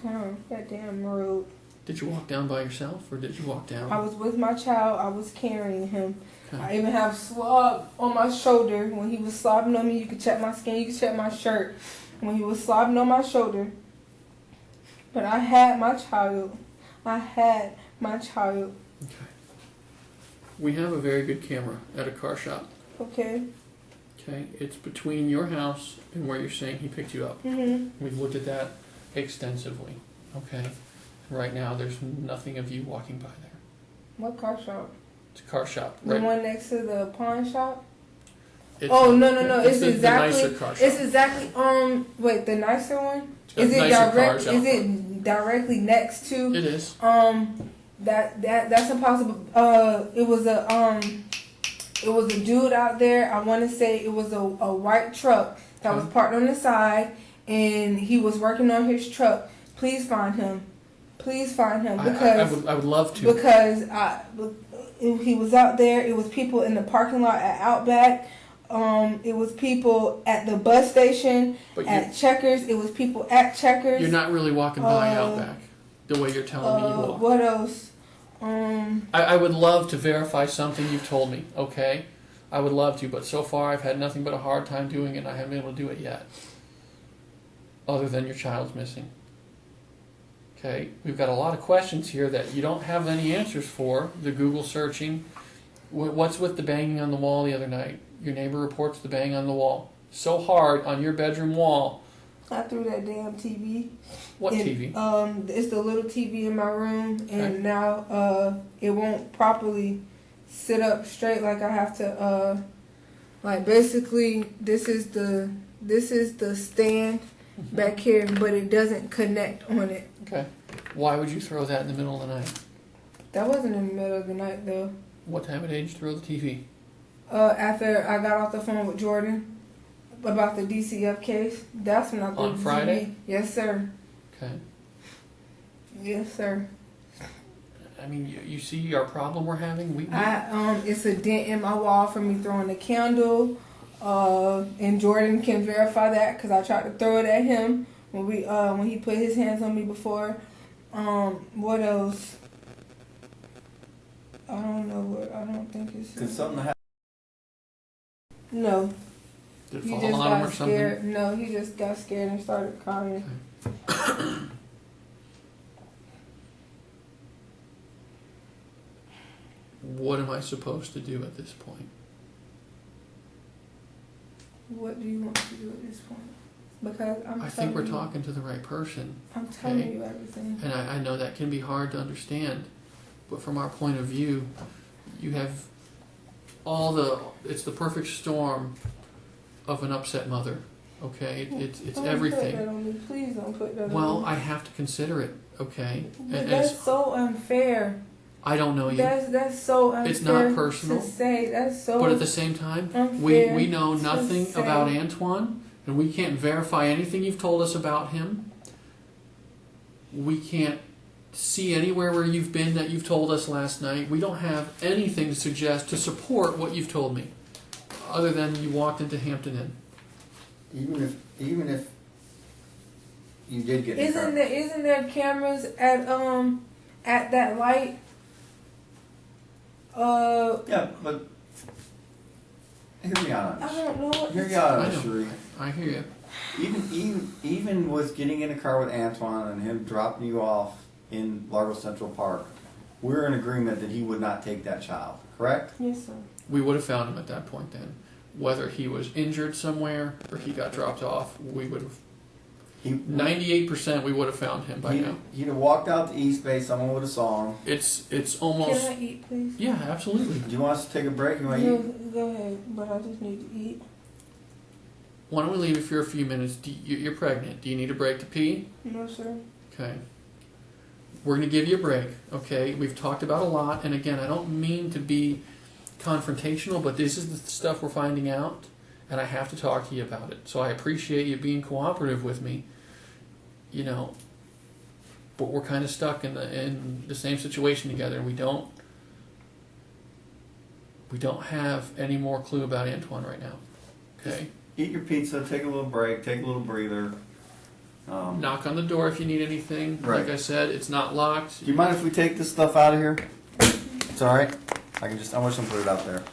down that damn road. Did you walk down by yourself, or did you walk down? I was with my child. I was carrying him. Okay. I even have slob on my shoulder. When he was slobbing on me, you could check my skin, you could check my shirt. When he was slobbing on my shoulder. But I had my child. Okay. We have a very good camera at a car shop. Okay. Okay, it's between your house and where you're saying he picked you up. Mm-hmm. We've looked at that extensively. Okay, right now there's nothing of you walking by there. What car shop? It's a car shop. The Right. one next to the pawn shop? It's Oh no! It's the exactly. nicer car shop. It's exactly. Wait, the nicer one. It's got Is it nicer direct? cars out Is front. it directly next to? It is. That's impossible. It was a dude out there. I want to say it was a white truck that was parked on the side, and he was working on his truck. Please find him. Please find him because I would love to. because he was out there. It was people in the parking lot at Outback. It was people at the bus station But at Checkers. It was people at Checkers. you're not really walking by Outback the way you're telling me you walk. What else? I would love to verify something you've told me, okay? I would love to, but so far I've had nothing but a hard time doing it, and I haven't been able to do it yet. Other than your child's missing. Okay, we've got a lot of questions here that you don't have any answers for. The Google searching. What's with the banging on the wall the other night? Your neighbor reports the bang on the wall. So hard on your bedroom wall. I threw that damn TV. What and, TV? It's the little TV in my room, and now it won't properly sit up straight. Like I have to, like basically this is the stand back here, but it doesn't connect on it. Okay. Why would you throw that in the middle of the night? That wasn't in the middle of the night though. What time of day did you throw the TV? After I got off the phone with Jordan about the DCF case, that's when I threw On the Friday? TV. Yes, sir. Okay. Yes, sir. I mean, you see our problem we're having? It's a dent in my wall from me throwing the candle. And Jordan can verify that because I tried to throw it at him when he put his hands on me before. What else? I don't know what. I don't think it's. Did something happen? No. Did it He fall just on him got or scared. something? No, he just got scared and started crying. What am I supposed to do at this point? What do you want to do at this point? Because I think we're talking to the right person. I'm telling you everything. And I know that can be hard to understand, but from our point of view, you have it's the perfect storm of an upset mother. Okay, it's Don't everything. Put that on me. Please don't put that on me. Well, I have to consider it. Okay, But that's so unfair. I don't know you. That's so unfair. It's not personal. To say that's so. But at the same time, unfair we know to nothing say. about Antoine, and we can't verify anything you've told us about him. We can't see anywhere where you've been that you've told us last night. We don't have anything to suggest to support what you've told me, other than you walked into Hampton Inn. Even if you did get Isn't there cameras at that light? Yeah, but hear me out on I this. don't know what. Hear me out on I this, know. Cherie. I hear you. Even with getting in a car with Antoine and him dropping you off in Largo Central Park, we're in agreement that he would not take that child, correct? Yes, sir. We would have found him at that point then. Whether he was injured somewhere or he got dropped off, we would have. 98% we would have found him by now. He'd have walked out to East Bay, someone would have saw him. It's almost. Can I eat, please? Yeah, absolutely. Do you want us to take a break? You want to No, eat? go ahead, but I just need to eat. Why don't we leave it for a few minutes? You're pregnant. Do you need a break to pee? No, sir. Okay. We're going to give you a break, okay? We've talked about a lot, and again, I don't mean to be confrontational, but this is the stuff we're finding out, and I have to talk to you about it. So I appreciate you being cooperative with me, you know, but we're kind of stuck in the same situation together, and we don't have any more clue about Antoine right now, okay? Eat your pizza, take a little break, take a little breather. Knock on the door if you need anything. Right. Like I said, it's not locked. Do you mind if we take this stuff out of here? It's all right. I want you to put it out there.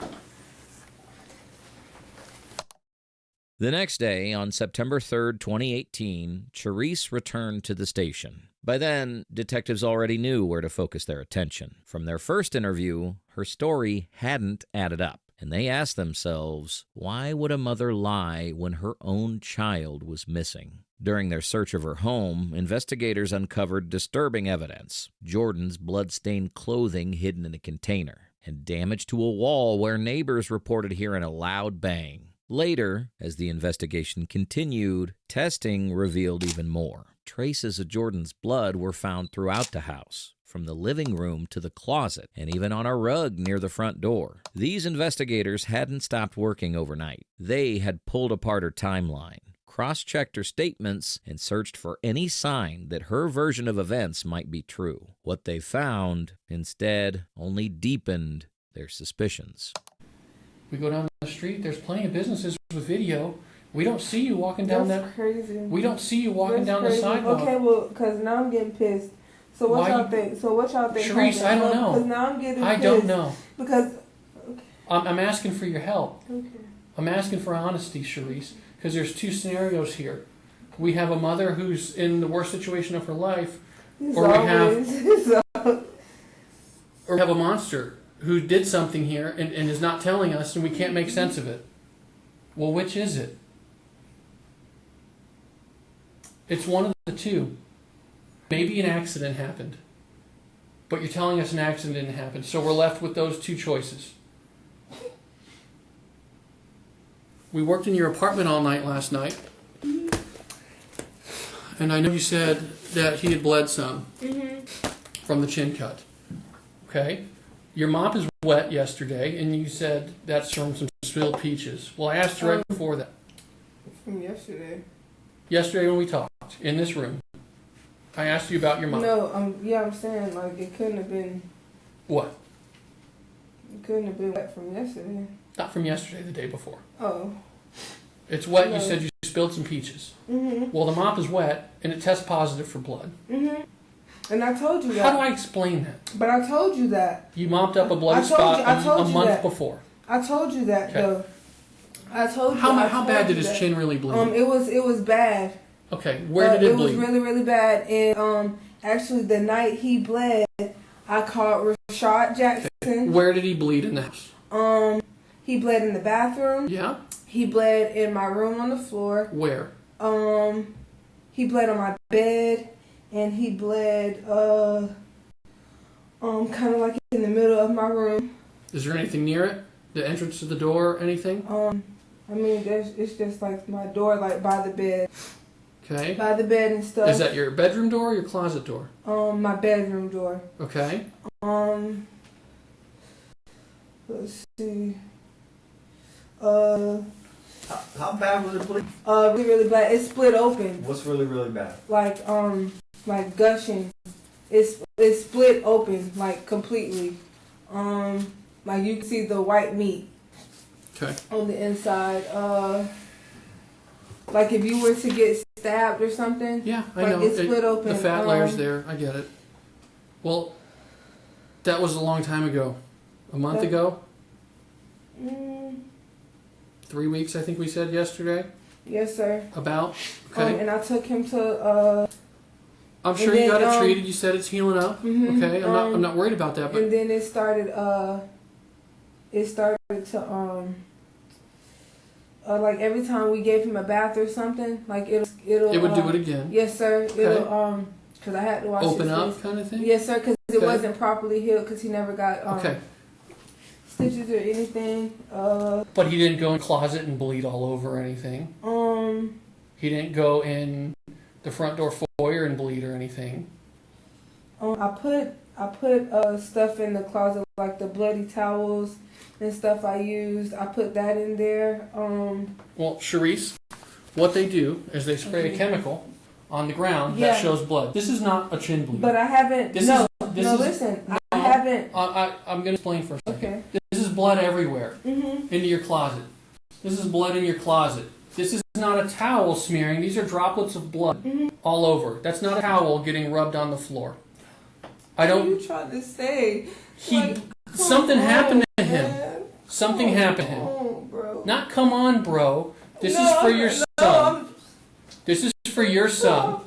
The next day, on September 3rd, 2018, Charisse returned to the station. By then, detectives already knew where to focus their attention. From their first interview, her story hadn't added up, and they asked themselves, why would a mother lie when her own child was missing? During their search of her home, investigators uncovered disturbing evidence: Jordan's blood-stained clothing hidden in a container, and damage to a wall where neighbors reported hearing a loud bang. Later, as the investigation continued, testing revealed even more. Traces of Jordan's blood were found throughout the house, from the living room to the closet, and even on a rug near the front door. These investigators hadn't stopped working overnight. They had pulled apart her timeline, cross-checked her statements, and searched for any sign that her version of events might be true. What they found, instead, only deepened their suspicions. We go down the street, there's plenty of businesses with video. We don't see you walking down That's crazy. We don't see you walking That's down crazy. the sidewalk. Okay, well, because now I'm getting pissed. So what y'all think? Charisse, I don't know. Because now I'm getting pissed. I don't know. Because... Okay. I'm asking for your help. Okay. I'm asking for honesty, Charisse, because there's two scenarios here. We have a mother who's in the worst situation of her life, Or we have a monster who did something here and is not telling us, and we can't make sense of it. Well, which is it? It's one of the two. Maybe an accident happened, but you're telling us an accident didn't happen, so we're left with those two choices. We worked in your apartment all night last night, and I know you said that he had bled some from the chin cut. Okay? Your mop is wet yesterday, and you said that's from some spilled peaches. Well, I asked you right before that. From yesterday. Yesterday when we talked, in this room. I asked you about your mop. No, I'm saying, like, it couldn't have been... What? It couldn't have been wet from yesterday. Not from yesterday, the day before. Oh. It's wet, No. you said you spilled some peaches. Well, the mop is wet, and it tests positive for blood. And I told you that. How do I explain that? But I told you that. You mopped up a bloody spot a month before. I told you that, Okay. though. I told you. How bad did his chin really bleed? It was bad. Okay, where did it bleed? It was really, really bad. And actually, the night he bled, I called Rashad Jackson. Okay. Where did he bleed in the house? He bled in the bathroom. Yeah. He bled in my room on the floor. Where? He bled on my bed, and he bled kind of like in the middle of my room. Is there anything near it? The entrance to the door? Anything? I mean, it's just like my door, like by the bed. Okay. By the bed and stuff. Is that your bedroom door or your closet door? My bedroom door. Okay. Let's see. How bad was it bleeding? Really, really bad. It split open. What's really, really bad? Like gushing. It split open, like completely. Like you can see the white meat. Okay. On the inside. Like if you were to get stabbed or something. Yeah, I like know. It split open. The fat layer's there. I get it. Well, that was a long time ago. A month ago? 3 weeks, I think we said yesterday? Yes, sir. About? Okay. And I took him to... I'm sure you got it treated. You said it's healing up. Okay, I'm not worried about that. But and then it started to like every time we gave him a bath or something, like it would do it again. Yes, sir. Okay. It'll because I had to wash open his up face. kind of thing. Yes, sir. Because it wasn't properly healed because he never got stitches or anything. But he didn't go in the closet and bleed all over or anything. He didn't go in the front door foyer and bleed or anything. I put stuff in the closet, like the bloody towels and stuff I used. I put that in there. Well, Charisse, what they do is they spray a chemical on the ground that shows blood. This is not a chin bleed. But I haven't. Listen. I haven't. I'm going to explain for a second. Okay. This is blood everywhere into your closet. This is blood in your closet. This is not a towel smearing. These are droplets of blood all over. That's not a towel getting rubbed on the floor. What are you trying to say? Something happened to him. Something happened to him. Bro. Not come on, bro. This is for your son. This is for your son.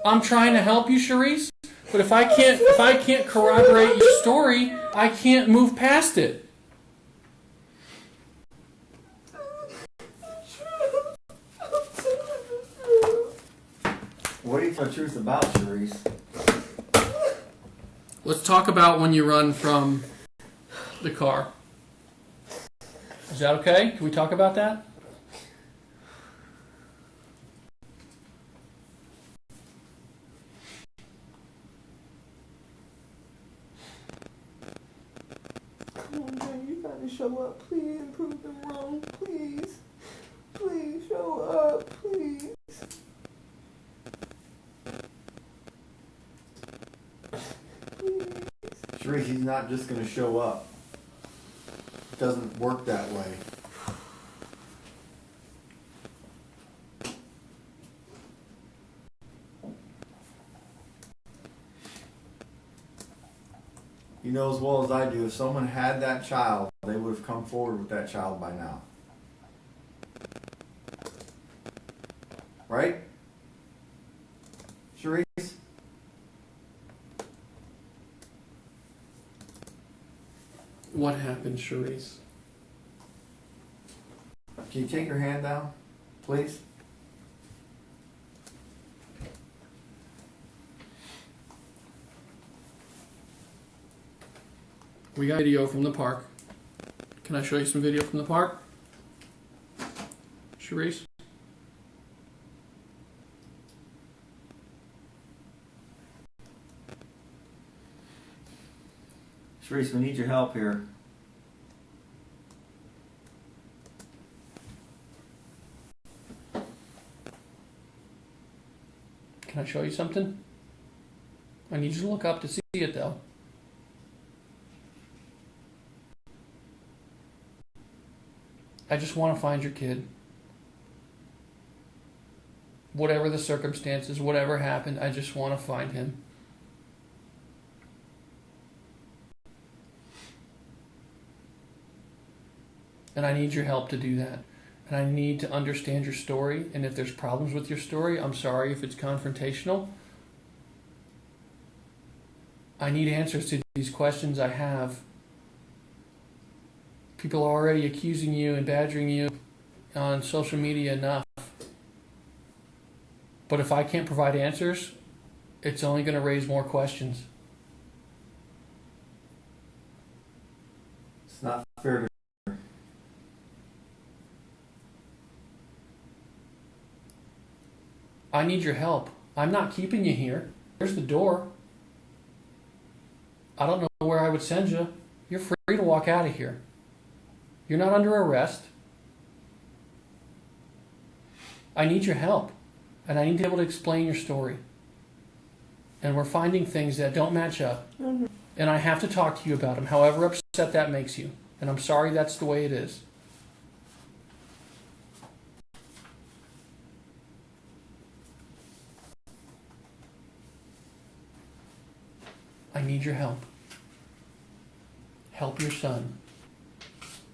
I'm trying to help you, Charisse, but if I can't corroborate your story, I can't move past it. What are you telling the truth about, Charisse? Let's talk about when you run from the car. Is that okay? Can we talk about that? Come on, man, you gotta show up, please, and prove them wrong, please. Please show up, please. Charisse, he's not just going to show up. It doesn't work that way. You know as well as I do, if someone had that child, they would have come forward with that child by now. right? Charisse? What happened, Charisse? Can you take your hand down, please? We got video from the park. Can I show you some video from the park? Charisse? Charisse, we need your help here. Can I show you something? I need you to look up to see it, though. I just want to find your kid. Whatever the circumstances, whatever happened, I just want to find him. And I need your help to do that. And I need to understand your story. And if there's problems with your story, I'm sorry if it's confrontational. I need answers to these questions I have. People are already accusing you and badgering you on social media enough. But if I can't provide answers, it's only going to raise more questions. It's not fair to I need your help. I'm not keeping you here. Here's the door. I don't know where I would send you. You're free to walk out of here. You're not under arrest. I need your help. And I need to be able to explain your story. And we're finding things that don't match up. Mm-hmm. And I have to talk to you about them, however upset that makes you. And I'm sorry that's the way it is. I need your help. Help your son.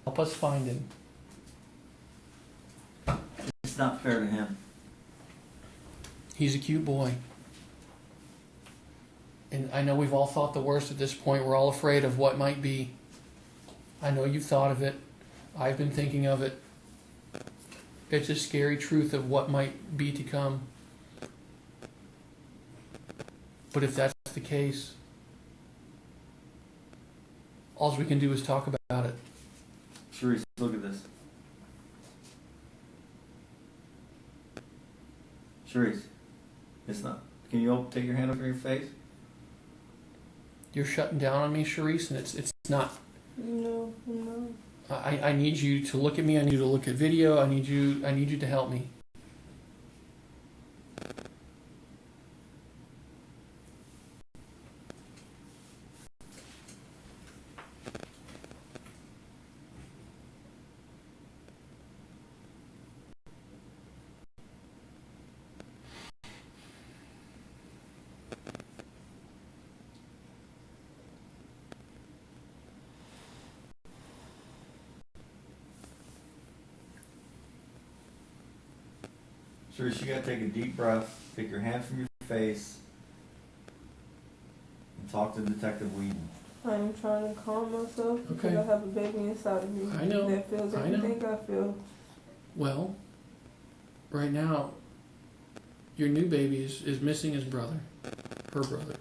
Help us find him. It's not fair to him. He's a cute boy. And I know we've all thought the worst at this point. We're all afraid of what might be. I know you've thought of it. I've been thinking of it. It's a scary truth of what might be to come. But if that's the case, all we can do is talk about it. Charisse, look at this. Charisse, it's not. Can you take your hand over your face? You're shutting down on me, Charisse, and it's not. No. I need you to look at me. I need you to look at video. I need you to help me. Charisse, you gotta take a deep breath, take your hand from your face, and talk to Detective Whedon. I'm trying to calm myself because Okay. I have a baby inside of me I know. that feels everything I feel. Well, right now, your new baby is missing his brother, her brother.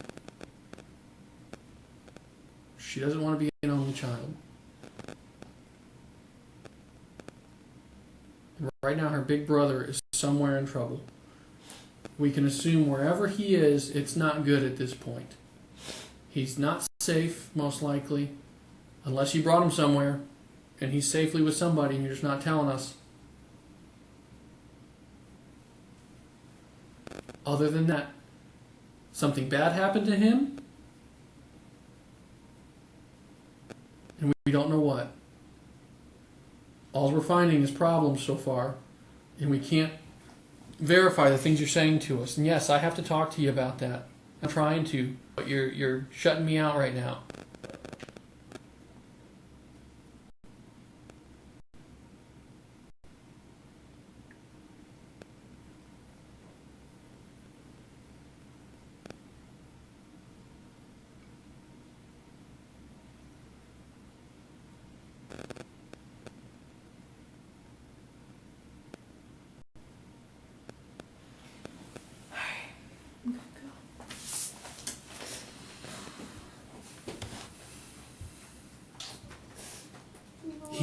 She doesn't want to be an only child. And right now, her big brother is somewhere in trouble. We can assume wherever he is, it's not good at this point. He's not safe, most likely, unless you brought him somewhere, and he's safely with somebody, and you're just not telling us. Other than that, something bad happened to him, and we don't know what. All we're finding is problems so far, and we can't verify the things you're saying to us. And yes, I have to talk to you about that. I'm trying to, but you're shutting me out right now.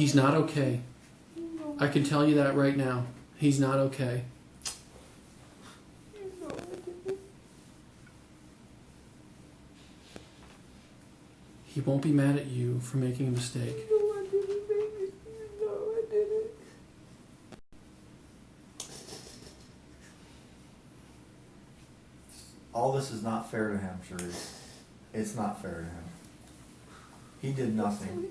He's not okay. I can tell you that right now. He's not okay. He won't be mad at you for making a mistake. All this is not fair to him, Charisse. It's not fair to him. He did nothing.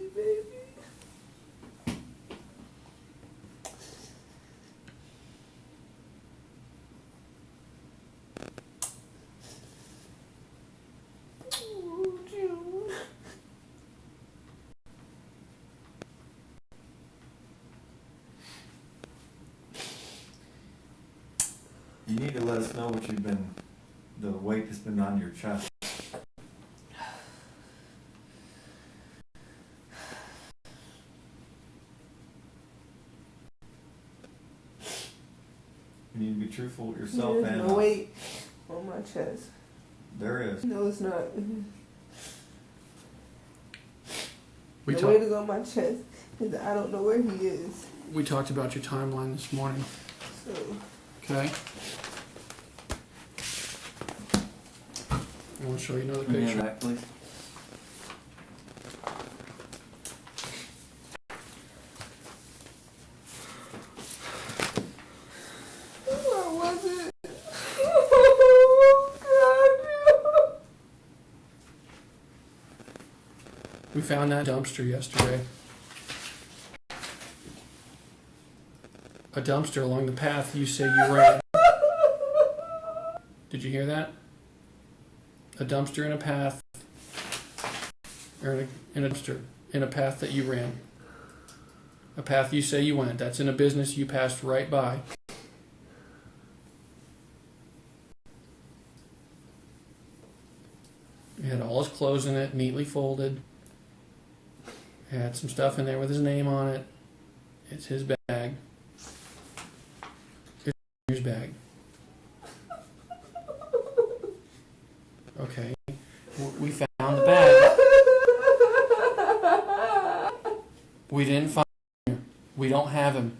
You need to let us know what you've been, the weight that's been on your chest. You need to be truthful with yourself. There's and no weight on my chest. There is. No, it's not. We The weight is on my chest is that I don't know where he is. We talked about your timeline this morning. So, Okay? I want to show you another Can you picture. have that, please? where was it? Oh, God. We found that dumpster yesterday. A dumpster along the path you say you ran. Did you hear that? A dumpster in a path, or in a dumpster in a path that you ran. A path you say you went. That's in a business you passed right by. It had all his clothes in it, neatly folded. It had some stuff in there with his name on it. It's his bag. It's his bag. Okay. We found the bag. We didn't find him. We don't have him.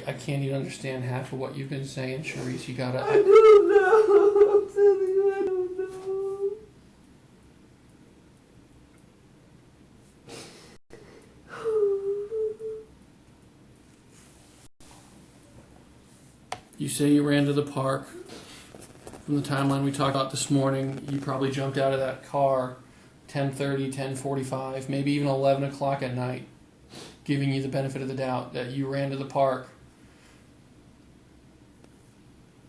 I can't even understand half of what you've been saying, Charisse. You gotta. I don't know. I'm telling you, I don't know. You say you ran to the park. From the timeline we talked about this morning, you probably jumped out of that car 10:30, 10:45, maybe even 11 o'clock at night, giving you the benefit of the doubt that you ran to the park.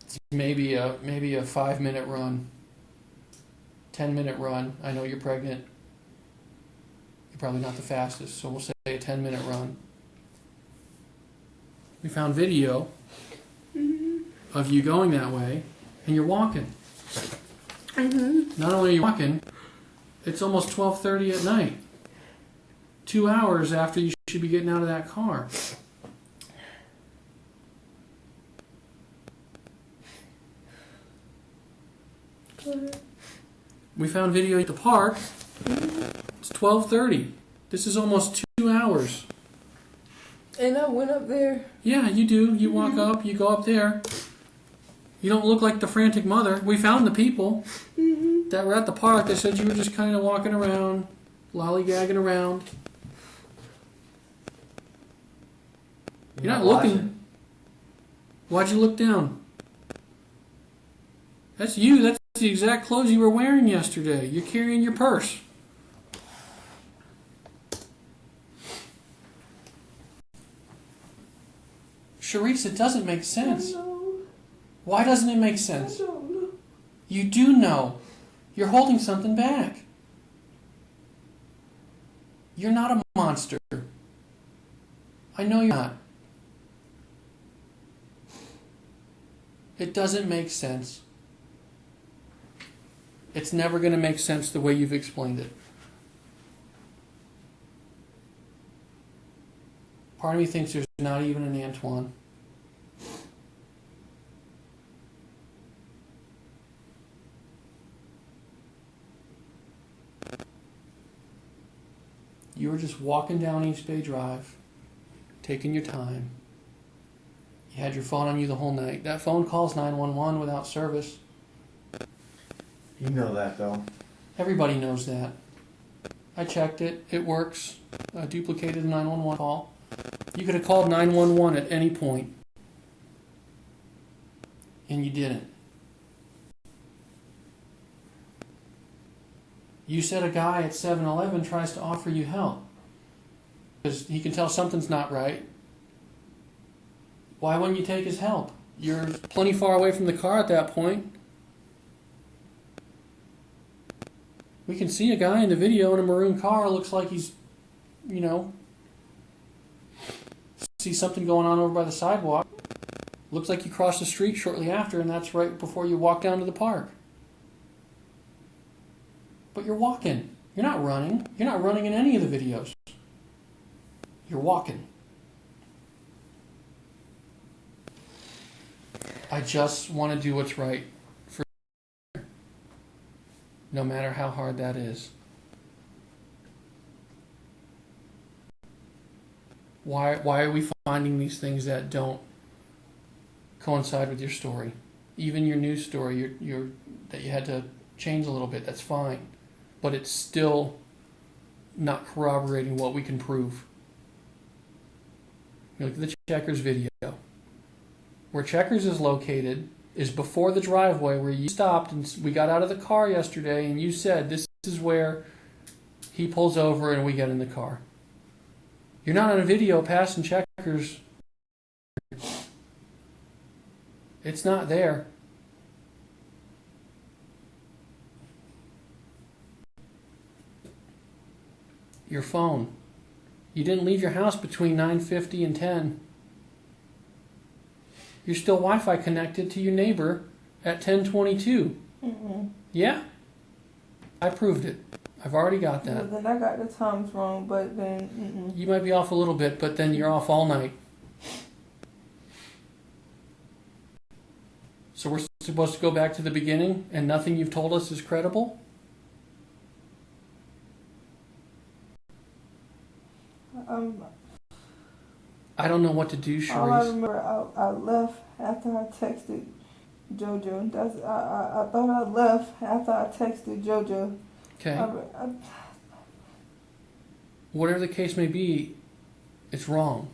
It's maybe a 5-minute run, 10-minute run. I know you're pregnant. You're probably not the fastest, so we'll say a 10-minute run. We found video of you going that way, and you're walking. Not only are you walking, it's almost 12:30 at night. 2 hours after you should be getting out of that car. We found video at the park. It's 12:30. This is almost 2 hours. And I went up there. Yeah, you do. You walk up, you go up there. You don't look like the frantic mother. We found the people that were at the park. They said you were just kind of walking around, lollygagging around. You're not looking. Why'd you look down? That's you. That's the exact clothes you were wearing yesterday. You're carrying your purse. Charisse, it doesn't make sense. Why doesn't it make sense? I don't know. You do know. You're holding something back. You're not a monster. I know you're not. It doesn't make sense. It's never going to make sense the way you've explained it. Part of me thinks there's not even an Antoine. You were just walking down East Bay Drive, taking your time. You had your phone on you the whole night. That phone calls 911 without service. You know that, though. Everybody knows that. I checked it. It works. I duplicated the 911 call. You could have called 911 at any point. And you didn't. You said a guy at 7-Eleven tries to offer you help. Because he can tell something's not right. Why wouldn't you take his help? You're plenty far away from the car at that point. We can see a guy in the video in a maroon car. Looks like he's, see something going on over by the sidewalk. Looks like you crossed the street shortly after, and that's right before you walk down to the park. But you're walking. You're not running. You're not running in any of the videos. You're walking. I just want to do what's right for no matter how hard that is. Why are we finding these things that don't coincide with your story? Even your news story, that you had to change a little bit, that's fine. But it's still not corroborating what we can prove. You look at the Checkers video. Where Checkers is located is before the driveway where you stopped and we got out of the car yesterday and you said this is where he pulls over and we get in the car. You're not on a video passing Checkers. It's not there. Your phone. You didn't leave your house between 9:50 and 10. You're still Wi-Fi connected to your neighbor at 10:22. Yeah? I proved it. I've already got that. Well, then I got the times wrong, but then... You might be off a little bit, but then you're off all night. So we're supposed to go back to the beginning and nothing you've told us is credible? I don't know what to do, Charisse. All I remember, I left after I texted JoJo. I thought I left after I texted JoJo. Okay. Whatever the case may be, it's wrong.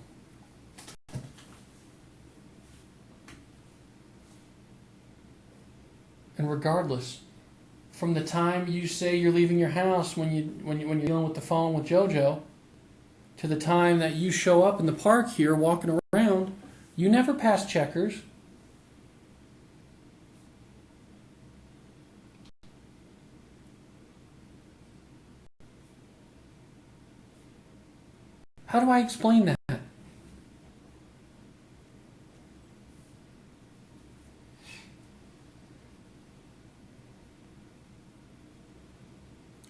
And regardless, from the time you say you're leaving your house when you're dealing with the phone with JoJo, to the time that you show up in the park here walking around, you never pass Checkers. How do I explain that?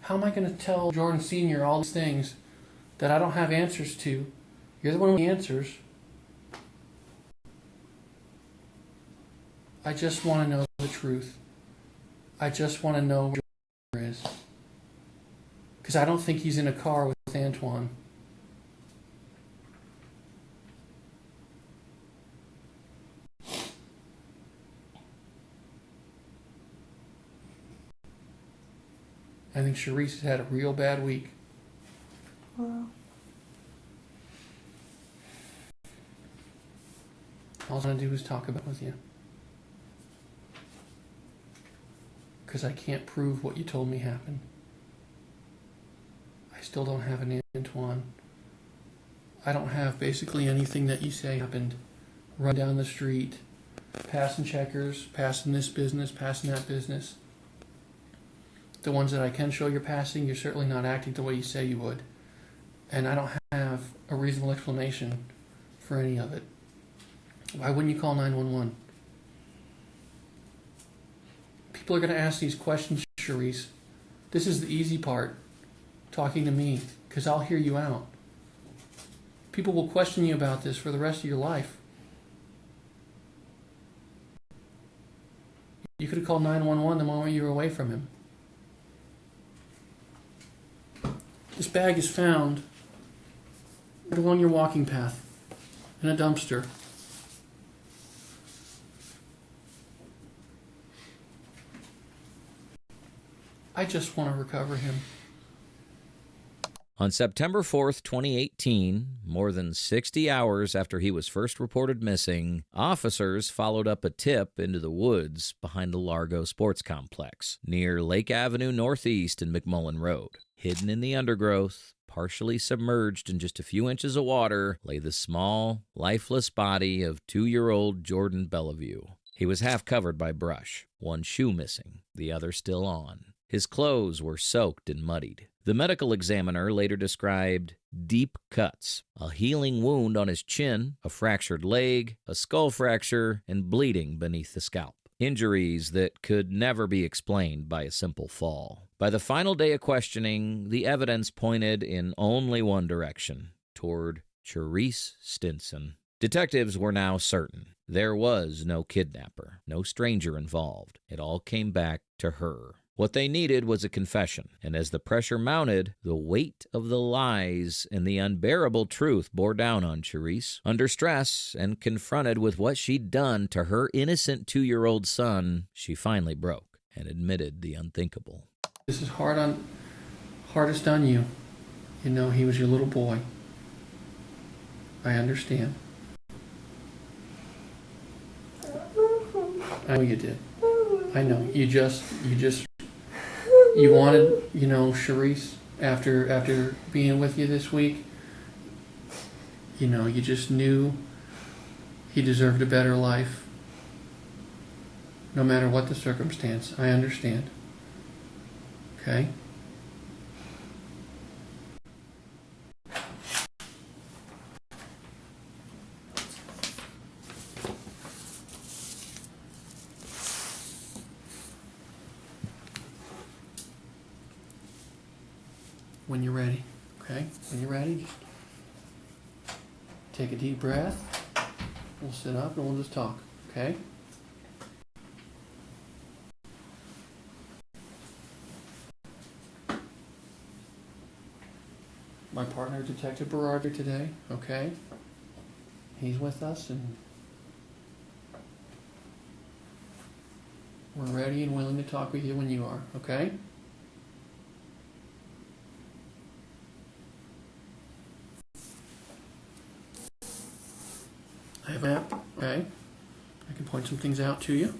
How am I going to tell Jordan Sr. all these things that I don't have answers to? You're the one with the answers. I just want to know the truth. I just want to know where Jordan is. Because I don't think he's in a car with Antoine. I think Charisse has had a real bad week. Wow. All I want to do is talk about it with you. Because I can't prove what you told me happened. I still don't have an Antoine. I don't have basically anything that you say happened. Run down the street, passing Checkers, passing this business, passing that business. The ones that I can show you're passing, you're certainly not acting the way you say you would. And I don't have a reasonable explanation for any of it. Why wouldn't you call 911? People are going to ask these questions, Charisse. This is the easy part, talking to me, because I'll hear you out. People will question you about this for the rest of your life. You could have called 911 the moment you were away from him. This bag is found along your walking path in a dumpster. I just want to recover him. On September 4th, 2018, more than 60 hours after he was first reported missing, officers followed up a tip into the woods behind the Largo Sports Complex, near Lake Avenue Northeast and McMullen Road. Hidden in the undergrowth, partially submerged in just a few inches of water, lay the small, lifeless body of 2-year-old Jordan Belliveau. He was half covered by brush, one shoe missing, the other still on. His clothes were soaked and muddied. The medical examiner later described deep cuts, a healing wound on his chin, a fractured leg, a skull fracture, and bleeding beneath the scalp. Injuries that could never be explained by a simple fall. By the final day of questioning, the evidence pointed in only one direction, toward Charisse Stinson. Detectives were now certain. There was no kidnapper, no stranger involved. It all came back to her. What they needed was a confession, and as the pressure mounted, the weight of the lies and the unbearable truth bore down on Charisse. Under stress and confronted with what she'd done to her innocent 2-year-old son, she finally broke and admitted the unthinkable. This is hardest on you. You know, he was your little boy. I understand. I know you did. I know. You wanted, Charisse, after being with you this week, you just knew he deserved a better life. No matter what the circumstance. I understand. Okay? When you're ready, okay? When you're ready, just take a deep breath. We'll sit up and we'll just talk, okay? My partner, Detective Berard, here today, okay? He's with us and we're ready and willing to talk with you when you are, okay? I have a map, okay? I can point some things out to you.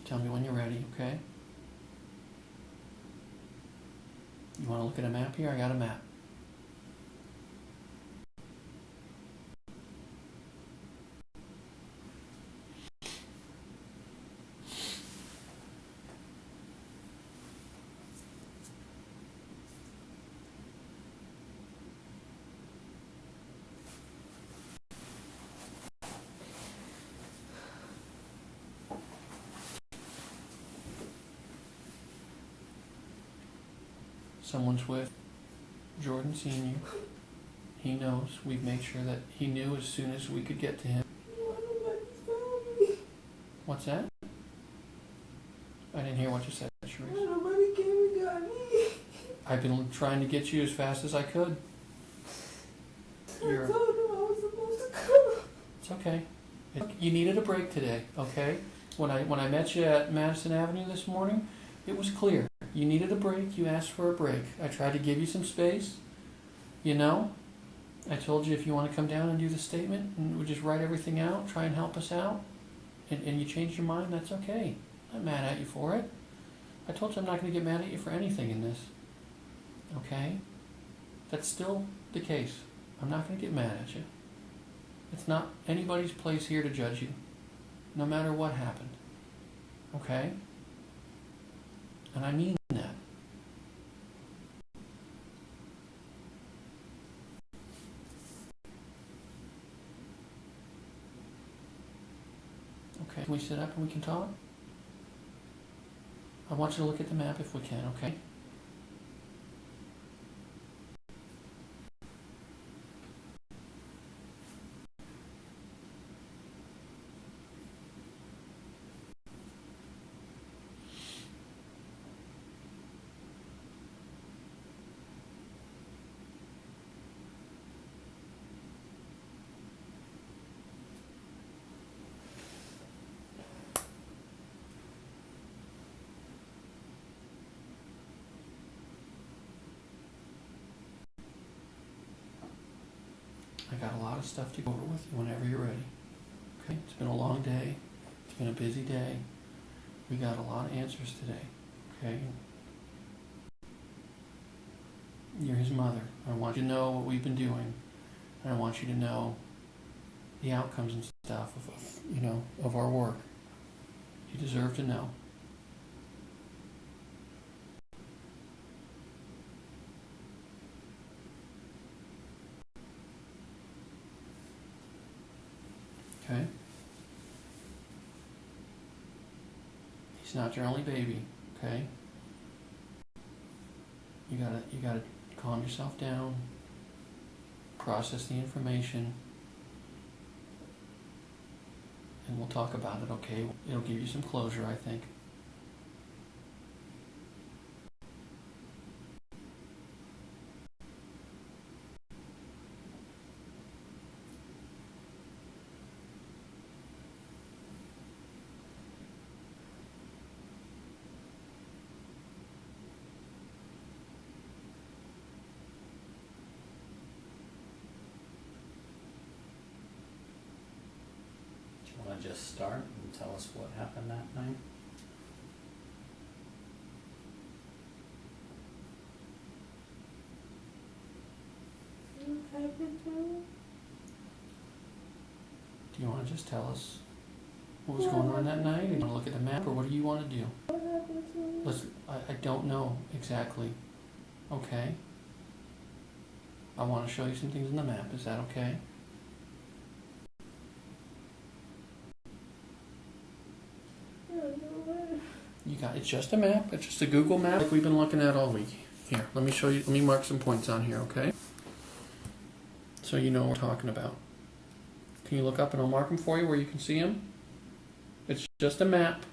Tell me when you're ready, okay? You want to look at a map here? I got a map. Someone's with Jordan Sr. He knows. We've made sure that he knew as soon as we could get to him. What's that? I didn't hear what you said, Charisse. Nobody came and got me. I've been trying to get you as fast as I could. I told him I was supposed to come. It's okay. You needed a break today, okay? When I met you at Madison Avenue this morning, it was clear. You needed a break. You asked for a break. I tried to give you some space. You know? I told you if you want to come down and do the statement and we'll just write everything out, try and help us out, and you change your mind, that's okay. I'm not mad at you for it. I told you I'm not going to get mad at you for anything in this. Okay? That's still the case. I'm not going to get mad at you. It's not anybody's place here to judge you, no matter what happened. Okay? And I mean that. Okay, can we sit up and we can talk? I want you to look at the map if we can, okay? I got a lot of stuff to go over with you whenever you're ready. Okay? It's been a long day. It's been a busy day. We got a lot of answers today. Okay? You're his mother. I want you to know what we've been doing. And I want you to know the outcomes and stuff of our work. You deserve to know. Okay? He's not your only baby, okay? You gotta calm yourself down, process the information, and we'll talk about it, okay? It'll give you some closure, I think. Just start and tell us what happened that night? Do you want to just tell us what was going on that night? Or you want to look at the map, or what do you want to do? I don't know exactly. Okay? I want to show you some things in the map. Is that okay? It's just a map. It's just a Google map like we've been looking at all week. Here, let me show you. Let me mark some points on here, okay? So you know what we're talking about. Can you look up and I'll mark them for you where you can see them? It's just a map.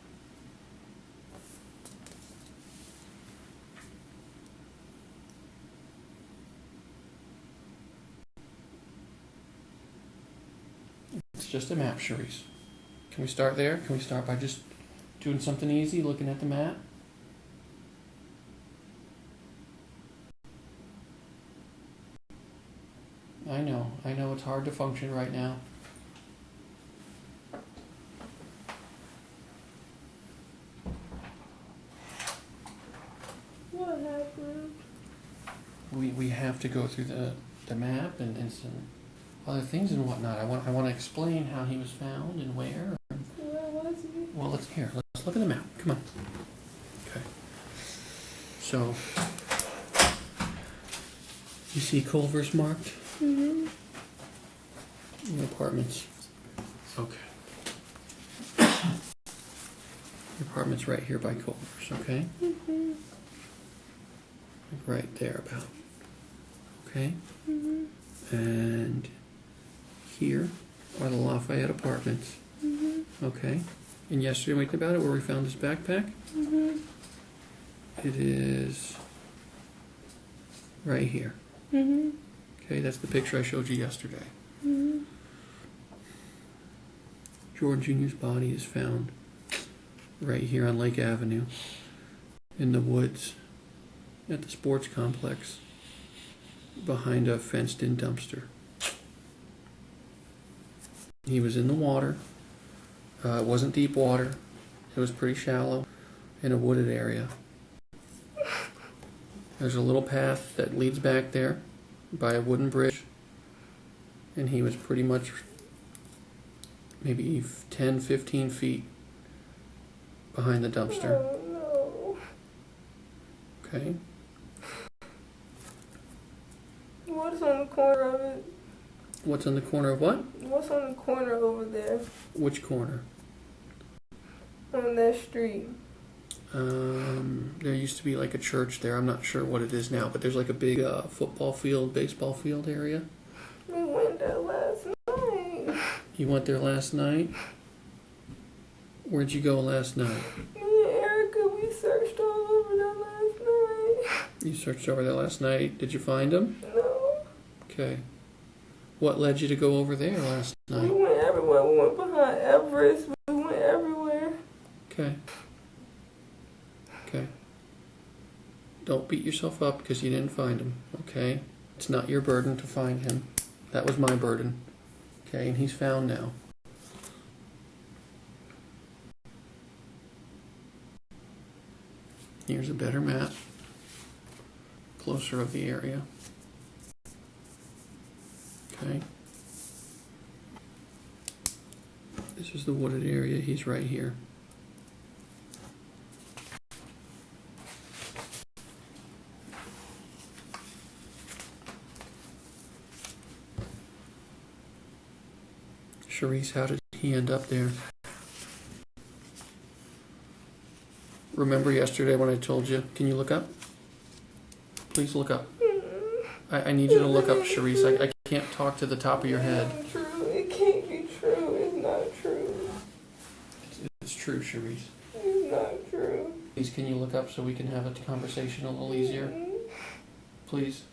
It's just a map, Charisse. Can we start there? Can we start by just doing something easy, looking at the map? I know it's hard to function right now. What happened? We have to go through the map and some other things and whatnot. I want to explain how he was found and where. Where was he? Well, let's look at the map. Come on. Okay. So you see Culver's marked? Mm-hmm. The apartments. Okay. The apartment's right here by Culver's, okay? Mm-hmm. Right there about. Okay? Mm-hmm. And here are the Lafayette apartments. Mm-hmm. Okay? And yesterday we talked about it where we found this backpack. Mm-hmm. It is right here. Mm-hmm. Okay, that's the picture I showed you yesterday. Mm-hmm. Jordan Jr.'s body is found right here on Lake Avenue in the woods at the sports complex. behind a fenced-in dumpster. He was in the water. It wasn't deep water. It was pretty shallow in a wooded area. There's a little path that leads back there by a wooden bridge, and he was pretty much maybe 10, 15 feet behind the dumpster. Oh, no. Okay. What's on the corner of it? What's on the corner of what? What's on the corner over there? Which corner? On that street. There used to be like a church there. I'm not sure what it is now, but there's like a big football field, baseball field area. We went there last night. You went there last night? Where'd you go last night? Me and Erica, we searched all over there last night. You searched over there last night. Did you find him? No. Okay. What led you to go over there last We night? went everywhere. We went behind Everest. We went everywhere. Okay. Okay. Don't beat yourself up because you didn't find him, okay? It's not your burden to find him. That was my burden. Okay, and he's found now. Here's a better map. Closer of the area. Okay. This is the wooded area. He's right here. Charisse, how did he end up there? Remember yesterday when I told you, can you look up? Please look up. I need you to look up, Charisse. I can't talk to the top of your head. It's not true. It can't be true. It's not true. It's true, Charisse. It's not true. Please, can you look up so we can have a conversation a little easier? Please.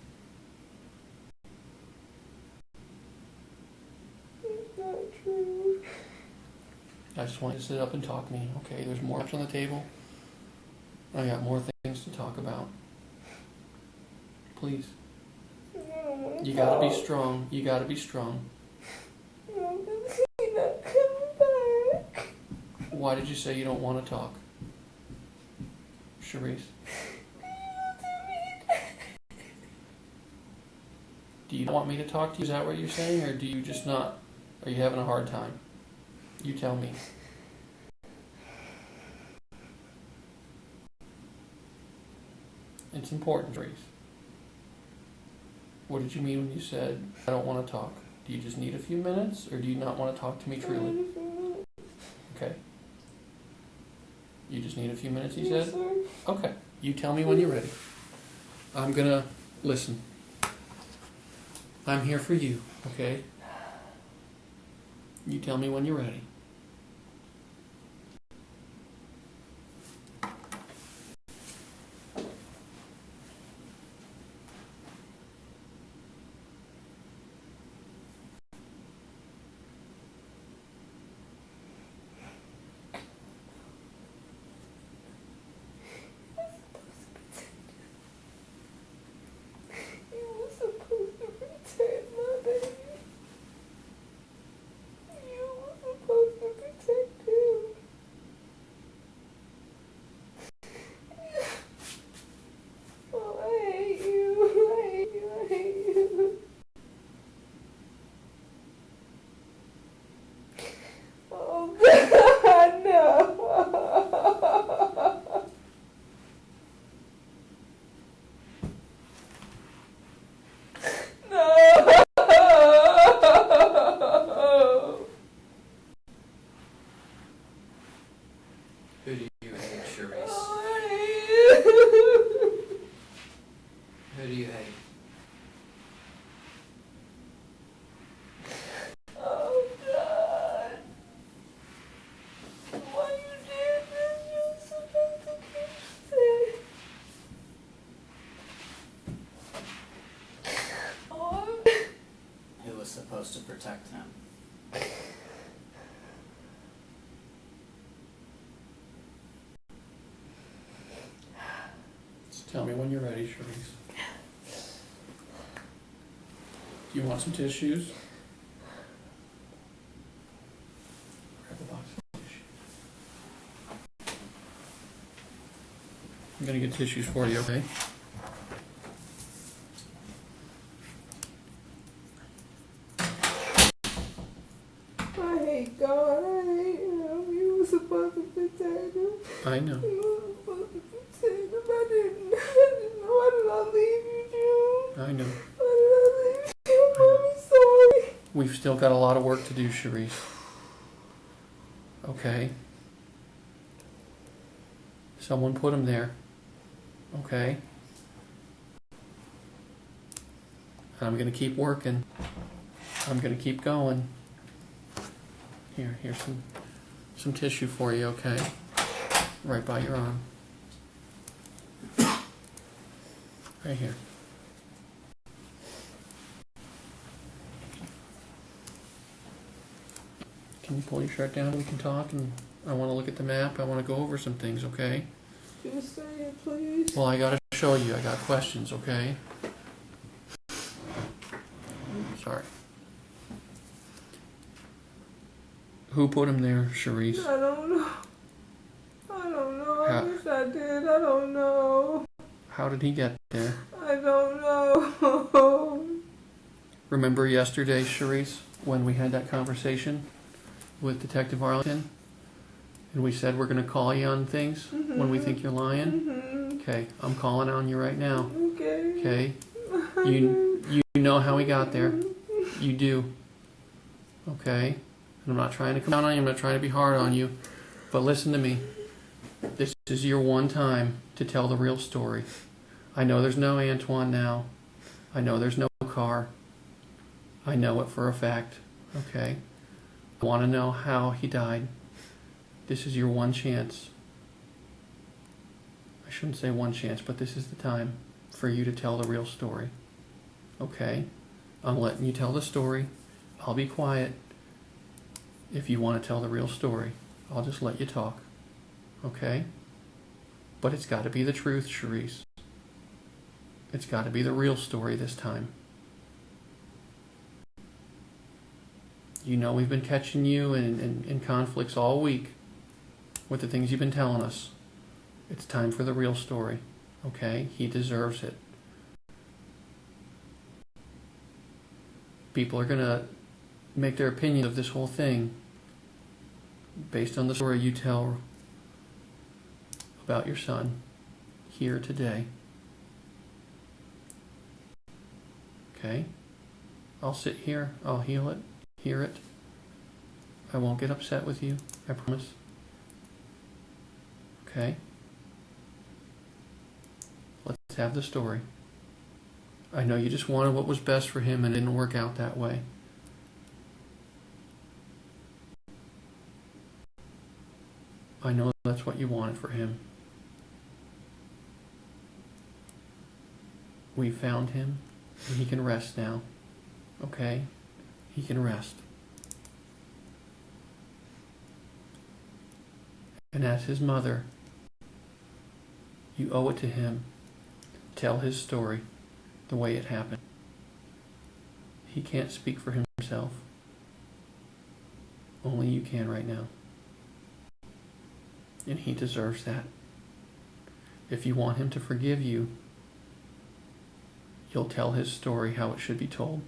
It's not true. I just want you to sit up and talk to me, okay? There's more on the table. I got more things to talk about. Please. You gotta be strong. You gotta be strong. No, he's not coming back. Why did you say you don't want to talk? Charisse? Do you want me to talk to you? Is that what you're saying? Or do you just not? Are you having a hard time? You tell me. It's important, Charisse. What did you mean when you said, I don't want to talk? Do you just need a few minutes, or do you not want to talk to me truly? Okay. You just need a few minutes, you said? Okay. You tell me when you're ready. I'm gonna listen. I'm here for you, okay? You tell me when you're ready. Who do you hate, Charisse? Who do you hate? Oh God! Why you did this? You're supposed to keep it. Oh. Who was supposed to protect him? Just tell me when you're ready, Charisse. Do you want some tissues? Grab a box of tissues. I'm gonna get tissues for you, okay? I hate God. I hate him. You were supposed to protect him. I know. You were supposed to protect him. I didn't know. Why did I leave you, June? I know. Why did I leave you? I'm sorry. We've still got a lot of work to do, Charisse. Okay? Someone put him there. Okay? And I'm gonna keep working. I'm gonna keep going. Here's some tissue for you, okay? Right by your arm. Right here. Can you pull your shirt down? We can talk, and I want to look at the map. I want to go over some things, okay? Just say it, please. Well, I gotta show you. I got questions, okay? Sorry. Who put him there, Charisse? I don't know. I don't know. I How- wish I did. I don't know. How did he get there? I don't know. Remember yesterday, Charisse, when we had that conversation with Detective Arlington? And we said we're going to call you on things when we think you're lying? Okay, I'm calling on you right now. Okay. Okay? You know how he got there. You do. Okay? And I'm not trying to come down on you. I'm not trying to be hard on you. But listen to me. This is your one time to tell the real story. I know there's no Antoine now. I know there's no car. I know it for a fact. Okay? I want to know how he died. This is your one chance. I shouldn't say one chance, but this is the time for you to tell the real story. Okay? I'm letting you tell the story. I'll be quiet. If you want to tell the real story, I'll just let you talk. Okay? But it's got to be the truth, Charisse. It's got to be the real story this time. You know we've been catching you in conflicts all week with the things you've been telling us. It's time for the real story. Okay? He deserves it. People are going to make their opinion of this whole thing based on the story you tell about your son here today. Okay? I'll sit here. I'll hear it. I won't get upset with you. I promise. Okay? Let's have the story. I know you just wanted what was best for him and it didn't work out that way. I know that's what you wanted for him. We found him, and he can rest now. Okay? He can rest. And as his mother, you owe it to him. Tell his story the way it happened. He can't speak for himself. Only you can right now. And he deserves that. If you want him to forgive you, you'll tell his story how it should be told.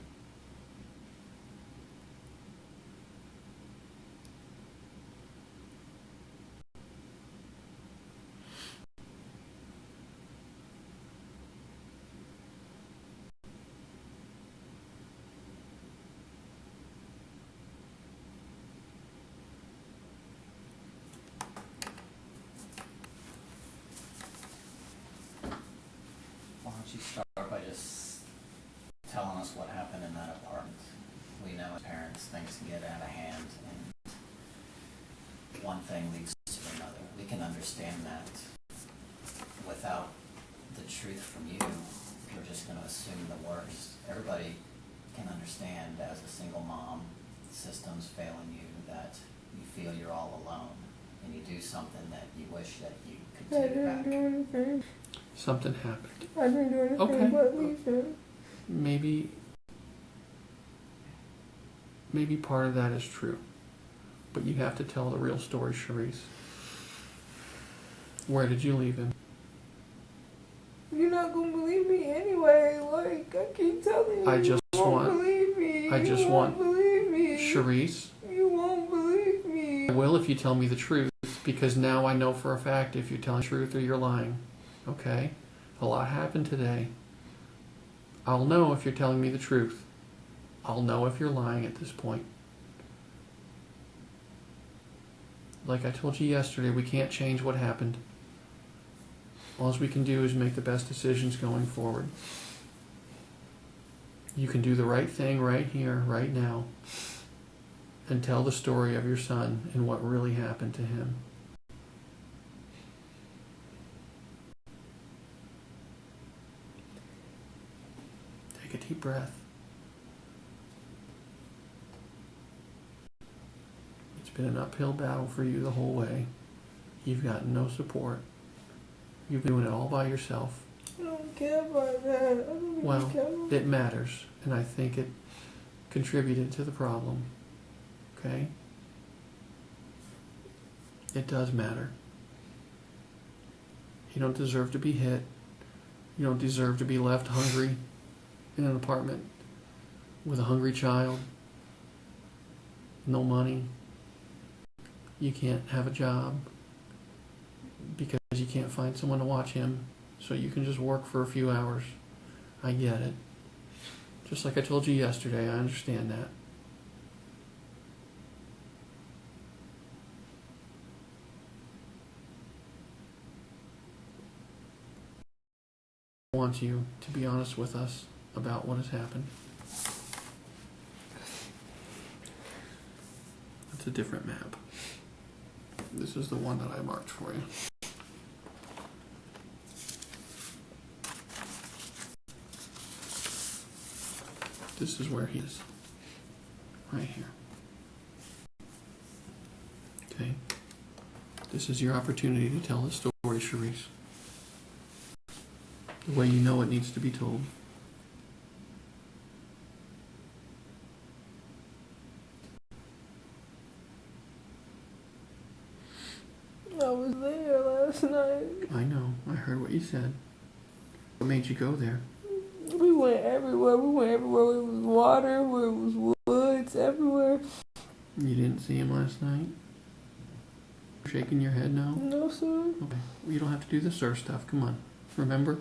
Why don't you start by just telling us what happened in that apartment? We know as parents things can get out of hand and one thing leads to another. We can understand that. Without the truth from you, we're just going to assume the worst. Everybody can understand as a single mom, the system's failing you, that you feel you're all alone and you do something that you wish that you could I take didn't back. do anything. Something happened. I didn't do anything Okay. but leave him. Maybe maybe part of that is true. But you have to tell the real story, Charisse. Where did you leave him? You're not gonna believe me anyway. Like, I keep telling you. I just you won't want. believe me. I just you want. Won't believe me. Charisse. You won't believe me. I will if you tell me the truth, because now I know for a fact if you're telling the truth or you're lying. Okay? A lot happened today. I'll know if you're telling me the truth. I'll know if you're lying at this point. Like I told you yesterday, we can't change what happened. All we can do is make the best decisions going forward. You can do the right thing right here, right now, and tell the story of your son and what really happened to him. Take a deep breath. It's been an uphill battle for you the whole way. You've gotten no support. You've been doing it all by yourself. I don't care about that. I don't even Well, care. it matters, and I think it contributed to the problem. Okay? It does matter. You don't deserve to be hit. You don't deserve to be left hungry in an apartment with a hungry child, no money. You can't have a job because you can't find someone to watch him, so you can just work for a few hours. I get it. Just like I told you yesterday, I understand that. I want you to be honest with us about what has happened. It's a different map. This is the one that I marked for you. This is where he is. Right here. Okay. This is your opportunity to tell the story, Charisse. The way you know it needs to be told. I was there last night. I know. I heard what you said. What made you go there? We went everywhere. We went everywhere where it was water, where it was woods, everywhere. You didn't see him last night? Shaking your head no? No, sir. Okay. Well, you don't have to do the sir stuff. Come on. Remember?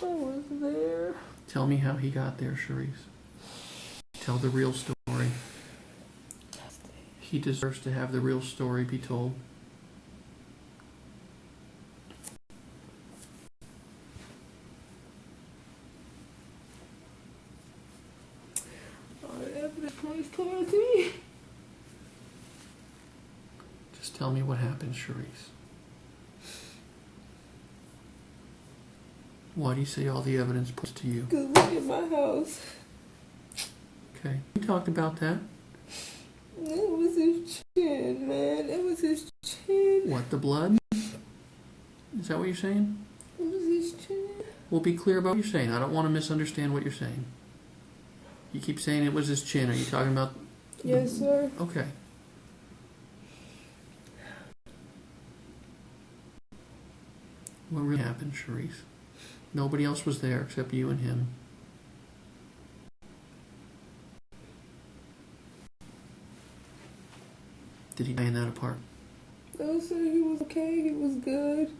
I was there. Tell me how he got there, Charisse. Tell the real story. He deserves to have the real story be told. All the evidence points towards me. Just tell me what happened, Charisse. Why do you say all the evidence points to you? Because look at my house. Okay. We talked about that. It was his chin, man. It was his chin. What, the blood? Is that what you're saying? It was his chin. We'll be clear about what you're saying. I don't want to misunderstand what you're saying. You keep saying it was his chin. Are you talking about... Yes, sir. Okay. What really happened, Charisse? Nobody else was there except you and him. Did he die in that apartment? No, sir. He was okay. He was good.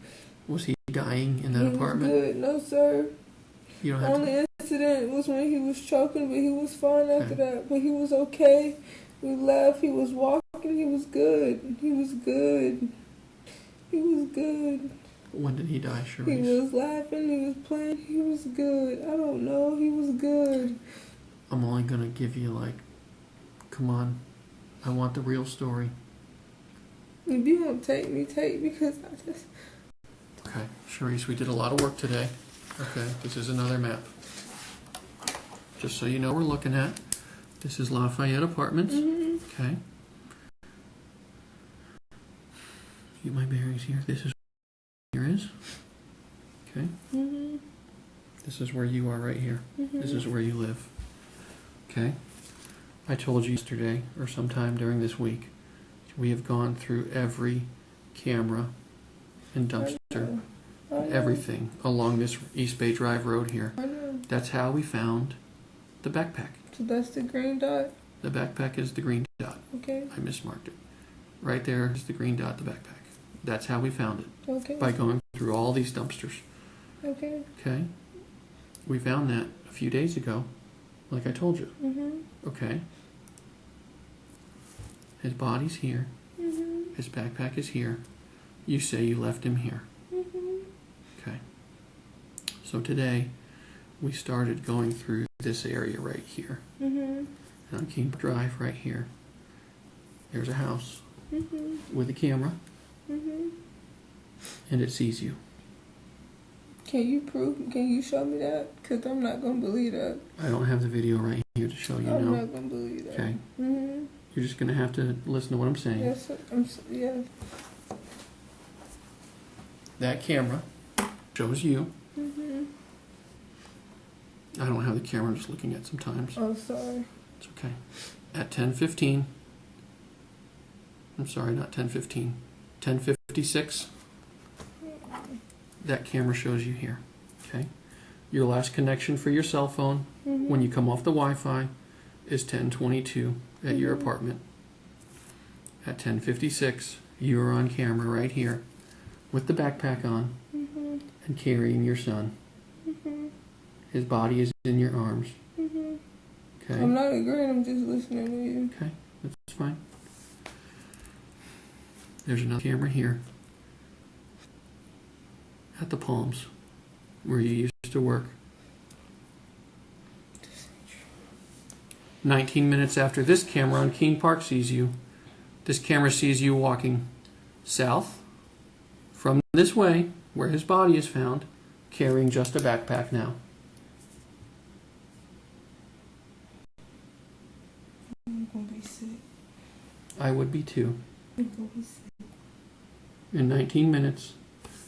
Was he dying in that He apartment? was good. No, sir. You don't The have only to... incident was when he was choking, but he was fine after Okay. that. But he was okay. We left. He was walking. He was good. He was good. He was good. When did he die, He Charisse? was laughing. He was playing. He was good. I don't know. He was good. I'm only going to give you, like... Come on. I want the real story. If you won't take me, because I just... Okay, Charisse, we did a lot of work today. Okay, this is another map. Just so you know what we're looking at. This is Lafayette Apartments. Mm-hmm. Okay. Get my bearings here. This is where here is. Okay. Mm-hmm. This is where you are right here. Mm-hmm. This is where you live. Okay? I told you yesterday, or sometime during this week, we have gone through every camera and dumpster, everything along this East Bay Drive road here. I know. That's how we found the backpack. So that's the green dot? The backpack is the green dot. Okay. I mismarked it. Right there is the green dot, the backpack. That's how we found it. Okay. By going through all these dumpsters. Okay. Okay? We found that a few days ago, like I told you. Mm-hmm. Okay? His body's here. Mm-hmm. His backpack is here. You say you left him here. Mm-hmm. Okay. So today, we started going through this area right here. Mm-hmm. On King Drive right here. There's a house Mm-hmm. with a camera, Mm-hmm. and it sees you. Can you show me that? Because I'm not going to believe that. I don't have the video right here to show you I'm now. not going to believe that. Okay. Mm-hmm. You're just going to have to listen to what I'm saying. Yes, yeah. That camera shows you. Mm-hmm. I don't have the camera I'm just looking at sometimes. Oh, sorry. It's okay. At 10:15. I'm sorry, not 10:15. 10:56. That camera shows you here. Okay? Your last connection for your cell phone when you come off the Wi-Fi is 10:22 at your apartment. At 10:56, you are on camera right here with the backpack on and carrying your son. His body is in your arms. Okay? I'm not agreeing, I'm just listening to you. Okay, that's fine. There's another camera here at the Palms where you used to work. 19 minutes after this camera on Keene Park sees you, this camera sees you walking south from this way where his body is found, carrying just a backpack now. I'm going to be sick. I would be too. I'm going to be sick. In 19 minutes,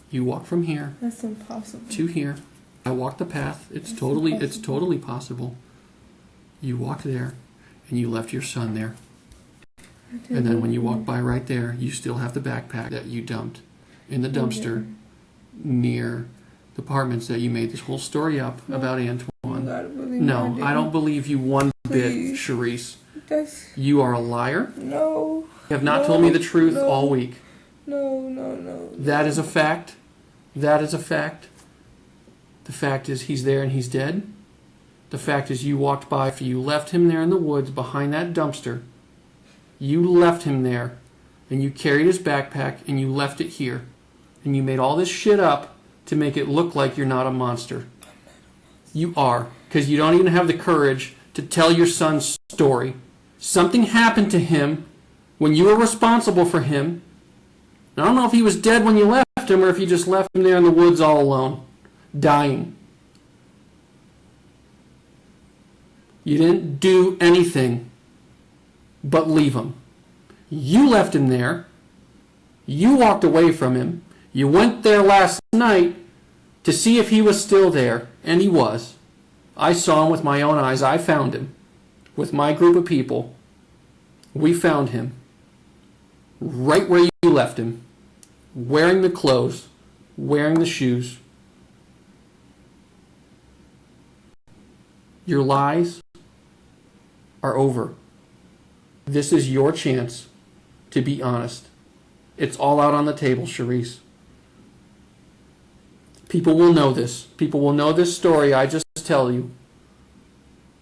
you walk from here That's impossible. to here. I walk the path. It's totally possible. You walk there, and you left your son there. And then when you walk by right there, you still have the backpack that you dumped in the dumpster near the apartments that you made this whole story up about Antoine. No, I don't believe you one bit, Charisse. You are a liar. No. You have not told me the truth all week. No. That is a fact. That is a fact. The fact is he's there and he's dead. The fact is you walked by, you left him there in the woods behind that dumpster. You left him there, and you carried his backpack, and you left it here. And you made all this shit up to make it look like you're not a monster. You are, because you don't even have the courage to tell your son's story. Something happened to him when you were responsible for him. I don't know if he was dead when you left him, or if you just left him there in the woods all alone, dying. You didn't do anything but leave him. You left him there. You walked away from him. You went there last night to see if he was still there, and he was. I saw him with my own eyes. I found him with my group of people. We found him right where you left him, wearing the clothes, wearing the shoes. Your lies are over. This is your chance to be honest. It's all out on the table, Charisse. People will know this. People will know this story I just tell you.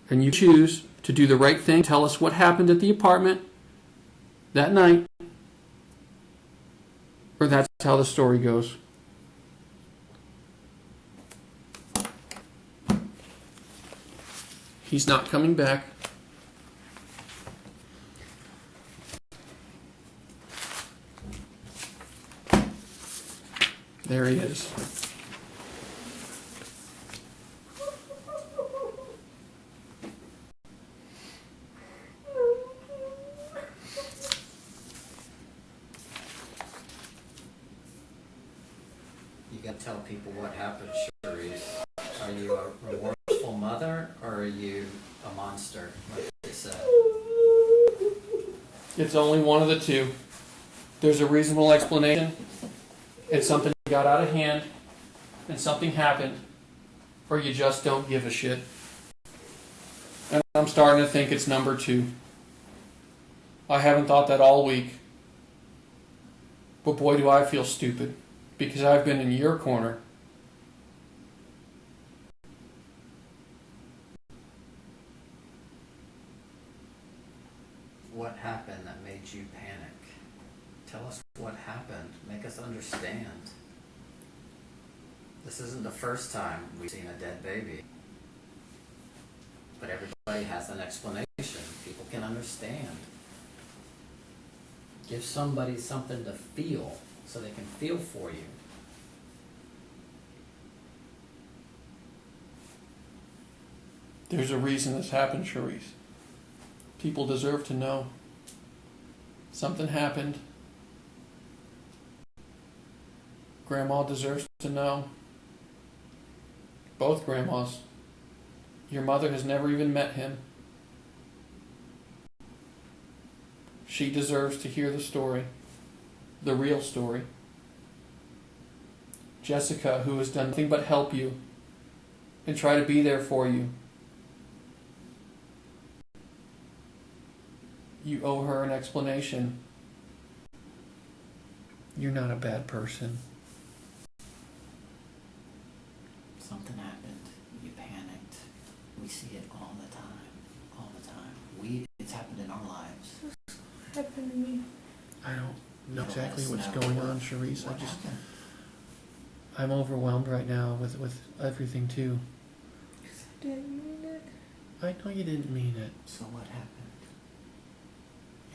And you choose to do the right thing. Tell us what happened at the apartment that night. Or that's how the story goes. He's not coming back. There he is. You gotta tell people what happened, Charisse. Are you a remorseful mother, or are you a monster, like they said? It's only one of the two. There's a reasonable explanation. It's something got out of hand, and something happened, or you just don't give a shit. And I'm starting to think it's number two. I haven't thought that all week. But boy, do I feel stupid, because I've been in your corner. What happened that made you panic? Tell us what happened. Make us understand. This isn't the first time we've seen a dead baby. But everybody has an explanation. People can understand. Give somebody something to feel so they can feel for you. There's a reason this happened, Charisse. People deserve to know. Something happened. Grandma deserves to know. Both grandmas. Your mother has never even met him. She deserves to hear the story. The real story. Jessica, who has done nothing but help you and try to be there for you. You owe her an explanation. You're not a bad person. Something happened. You panicked. We see it all the time. All the time. It's happened in our lives. What happened to me? I don't know Let exactly us what's know going on, Charisse. What happened? I'm overwhelmed right now with everything too. I didn't mean it. I know you didn't mean it. So what happened?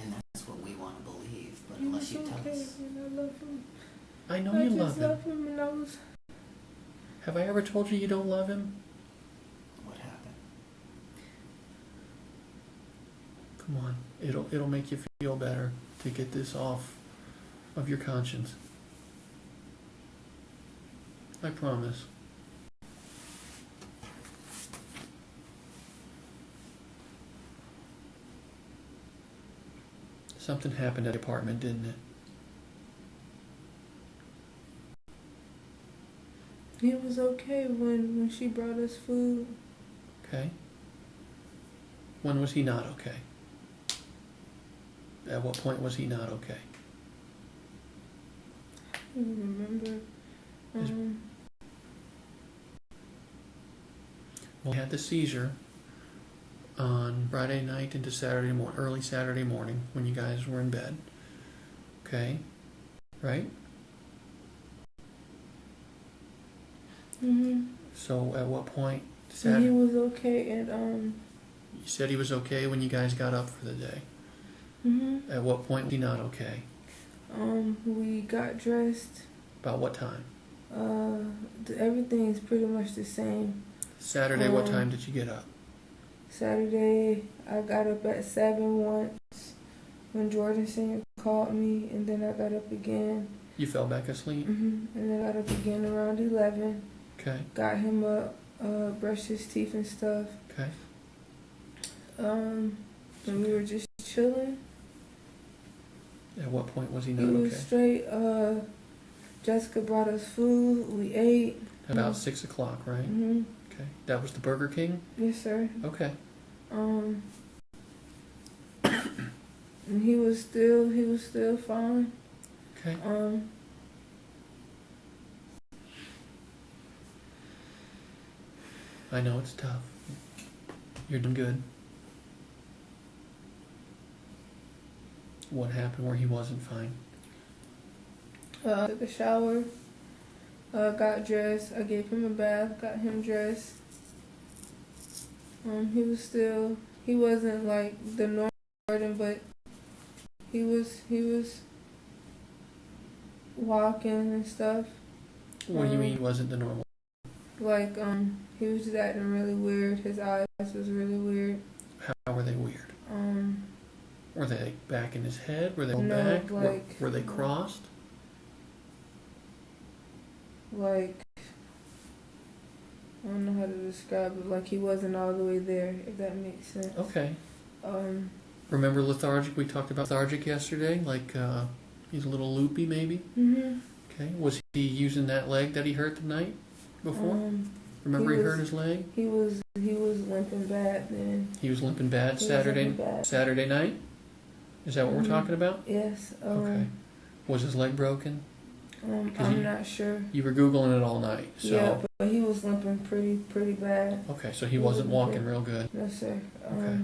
And that's what we want to believe, but He unless was you tell okay, us. and I love him. I know I you just love him. love him, and I was. Have I ever told you you don't love him? What happened? Come on. It'll make you feel better to get this off of your conscience. I promise. Something happened at the apartment, didn't it? He was okay when she brought us food. Okay. When was he not okay? At what point was he not okay? I don't remember. Well, he had the seizure on Friday night into Saturday morning, early Saturday morning when you guys were in bed. Okay, right? So at what point? And he was okay, and You said he was okay when you guys got up for the day. At what point was he not okay? We got dressed. About what time? Everything's pretty much the same. Saturday, what time did you get up? Saturday, I got up at 7 once when Jordan Sr. called me, and then I got up again. You fell back asleep? And then I got up again around 11. Okay. Got him up, brushed his teeth and stuff. Okay. And we were just chilling. At what point was he He not was okay? straight. Jessica brought us food. We ate. About 6 o'clock, right? Okay. That was the Burger King? Yes, sir. Okay. And he was still fine. Okay. I know it's tough. You're doing good. What happened where he wasn't fine? Took a shower. Got dressed. I gave him a bath. Got him dressed. He wasn't like the normal Jordan, but he was walking and stuff. What do you mean wasn't the normal? Like, he was just acting really weird. His eyes was really weird. How were they weird? Were they back in his head? Were they No, back? like- Were they crossed? Like, I don't know how to describe it. Like he wasn't all the way there, if that makes sense. Okay. Remember lethargic? We talked about lethargic yesterday. Like he's a little loopy, maybe. Mhm. Okay. Was he using that leg that he hurt the night before? Remember he hurt his leg? He was limping bad then. He was limping bad Saturday night? Is that what we're talking about? Yes. Okay. Was his leg broken? I'm not sure. You were Googling it all night, so... Yeah, but he was limping pretty bad. Okay, so he wasn't walking real good. No, sir. Okay.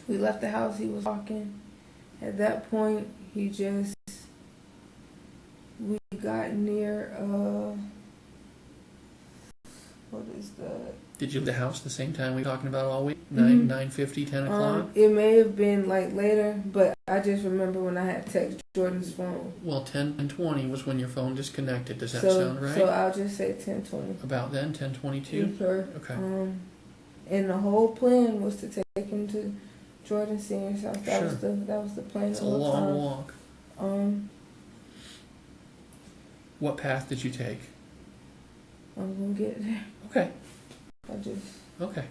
We left the house, he was walking. At that point, we got near, what is that? Did you leave the house the same time we were talking about all week? 9:50, 10 o'clock? It may have been like later, but I just remember when I had texted Jordan's phone. Well, 10:20 was when your phone disconnected. Does that sound right? So I'll just say 10:20. About then, 10:22? Sure. Okay. And the whole plan was to take him to Jordan Senior's house. That was the plan. It's a long walk. What path did you take? I'm gonna get there. Okay. Okay.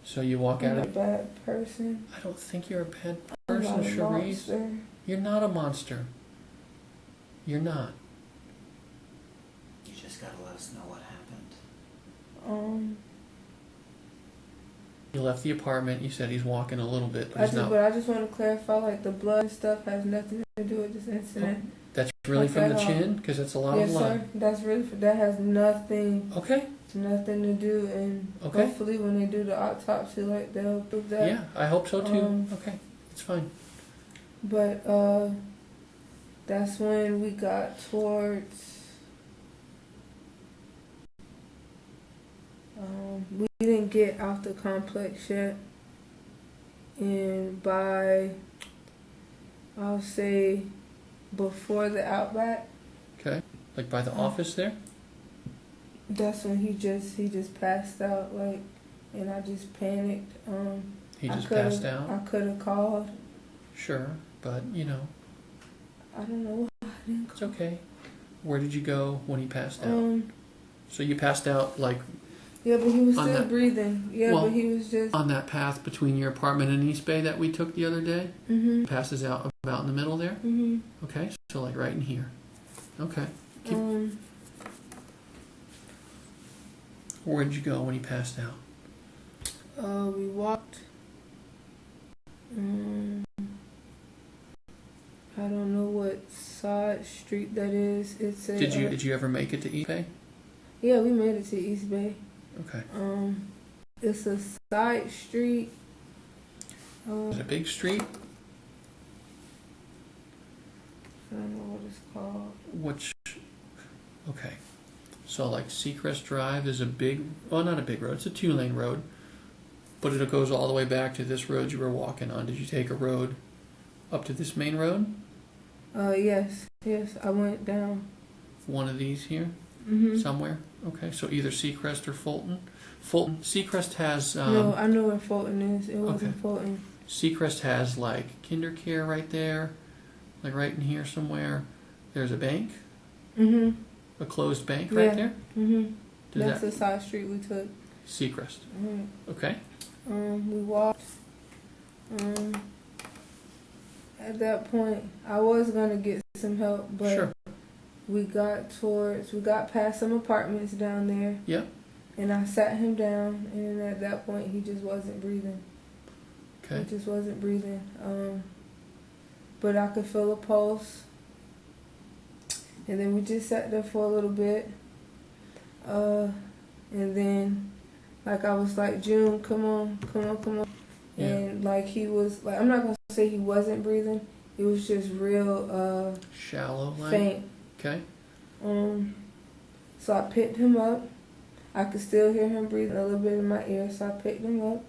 So you walk out of... I'm a bad person. I don't think you're a bad I'm person, not a Charisse. monster. You're not a monster. You're not. You just gotta let us know what happened. You left the apartment. You said he's walking a little bit, but But I just want to clarify, like, the blood stuff has nothing to do with this incident. That's really from the chin? Because that's a lot of blood. Yes, sir. That has nothing. Okay. Nothing to do, and hopefully when they do the autopsy, like, they'll prove that. Yeah, I hope so too. Okay, it's fine. But that's when we got towards. We didn't get out the complex yet, and I'll say before the Outback. Okay, like by the office there. That's when he just passed out, like, and I just panicked. He just passed out? I could have called. Sure, but I don't know. I didn't call. It's okay. Where did you go when he passed out? So you passed out like... Yeah, but he was still breathing. Yeah, well, but he was just... On that path between your apartment and East Bay that we took the other day? He passes out about in the middle there? Okay, so like right in here. Okay. Where did you go when he passed out? We walked. I don't know what side street that is. It's a, Did you ever make it to East Bay? Yeah, we made it to East Bay. Okay. It's a side street. Is it a big street? I don't know what it's called. Okay. So like Seacrest Drive is a big, well, not a big road, it's a 2-lane road, but it goes all the way back to this road you were walking on. Did you take a road up to this main road? Yes, I went down. One of these here? Somewhere? Okay, so either Seacrest or Fulton. Seacrest has... no, I know where Fulton is. It wasn't Fulton. Seacrest has like KinderCare right there, like right in here somewhere. There's a bank. A closed bank right there? That's the side street we took. Seacrest. Okay. We walked. At that point, I was going to get some help, but we got past some apartments down there. Yep. And I sat him down, and at that point, he just wasn't breathing. Okay. He just wasn't breathing. But I could feel a pulse. And then we just sat there for a little bit. And then, like, I was like, June, come on. Yeah. And, like, he was, like, I'm not going to say he wasn't breathing. It was just real, shallow, like? faint. Okay. So I picked him up. I could still hear him breathing a little bit in my ear, so I picked him up.